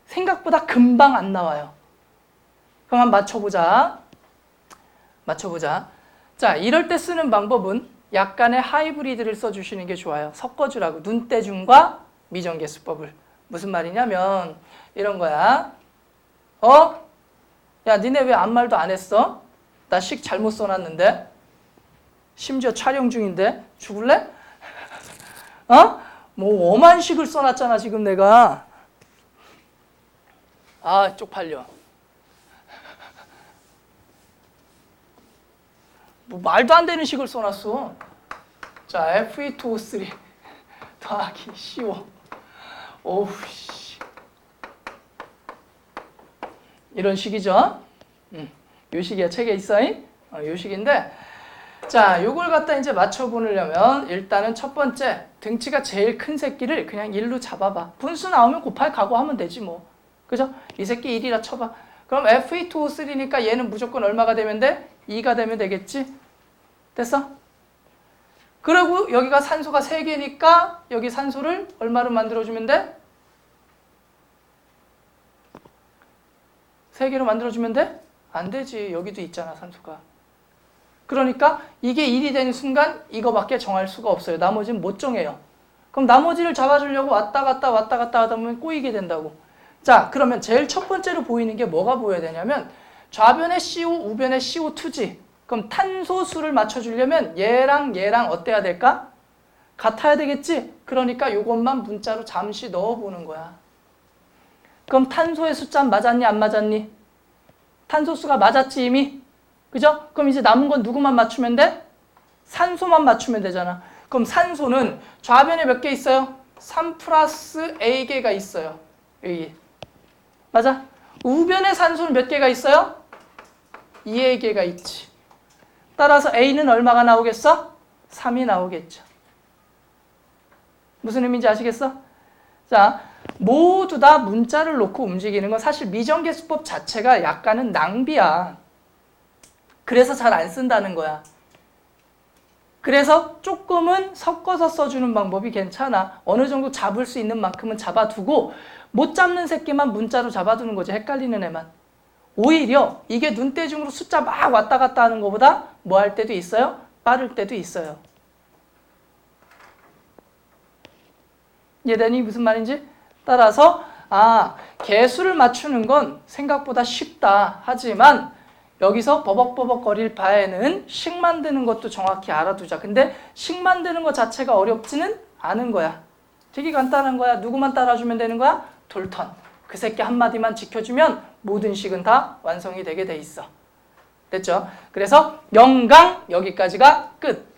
생각보다 금방 안 나와요. 그럼 한번 맞춰보자. 자, 이럴 때 쓰는 방법은 약간의 하이브리드를 써주시는 게 좋아요. 섞어주라고. 눈대중과 미정계수법을. 무슨 말이냐면 이런 거야. 야, 니네 왜 아무 말도 안 했어? 나 식 잘못 써놨는데? 심지어 촬영 중인데? 죽을래? 뭐 엄한 식을 써놨잖아 지금 내가. 아, 쪽팔려. 뭐 말도 안 되는 식을 써놨어. 자, Fe2O3 더하기 CO. 오우 씨. 이런 식이죠. 요 식이야. 책에 있어. 요 식인데, 자, 요걸 갖다 이제 맞춰보려면 일단은 첫 번째 등치가 제일 큰 새끼를 그냥 1로 잡아봐. 분수 나오면 곱할 각오하면 되지 뭐. 그죠? 이 새끼 1이라 쳐봐. 그럼 Fe2O3니까 얘는 무조건 얼마가 되면 돼? 2가 되면 되겠지? 됐어? 그리고 여기가 산소가 3개니까 여기 산소를 얼마로 만들어주면 돼? 3개로 만들어주면 돼? 안 되지. 여기도 있잖아, 산소가. 그러니까 이게 1이 되는 순간 이거밖에 정할 수가 없어요. 나머지는 못 정해요. 그럼 나머지를 잡아주려고 왔다 갔다 하다 보면 꼬이게 된다고. 자, 그러면 제일 첫 번째로 보이는 게 뭐가 보여야 되냐면 좌변에 CO, 우변에 CO2지. 그럼 탄소수를 맞춰주려면 얘랑 어때야 될까? 같아야 되겠지? 그러니까 요것만 문자로 잠시 넣어보는 거야. 그럼 탄소의 숫자는 맞았니? 안 맞았니? 탄소수가 맞았지 이미? 그죠? 그럼 이제 남은 건 누구만 맞추면 돼? 산소만 맞추면 되잖아. 그럼 산소는 좌변에 몇 개 있어요? 3 플러스 A개가 있어요. 여기. 맞아? 우변에 산소는 몇 개가 있어요? 2A개가 있지. 따라서 A는 얼마가 나오겠어? 3이 나오겠죠. 무슨 의미인지 아시겠어? 자, 모두 다 문자를 놓고 움직이는 건 사실 미정계수법 자체가 약간은 낭비야. 그래서 잘 안 쓴다는 거야. 그래서 조금은 섞어서 써주는 방법이 괜찮아. 어느 정도 잡을 수 있는 만큼은 잡아두고 못 잡는 새끼만 문자로 잡아두는 거지. 헷갈리는 애만. 오히려 이게 눈대중으로 숫자 막 왔다 갔다 하는 것보다 뭐 할 때도 있어요? 빠를 때도 있어요. 이해되니? 무슨 말인지? 따라서 개수를 맞추는 건 생각보다 쉽다. 하지만 여기서 버벅버벅거릴 바에는 식 만드는 것도 정확히 알아두자. 근데 식 만드는 것 자체가 어렵지는 않은 거야. 되게 간단한 거야. 누구만 따라주면 되는 거야? 돌턴. 그 새끼 한마디만 지켜주면 모든 식은 다 완성이 되게 돼 있어. 됐죠? 그래서 영강 여기까지가 끝.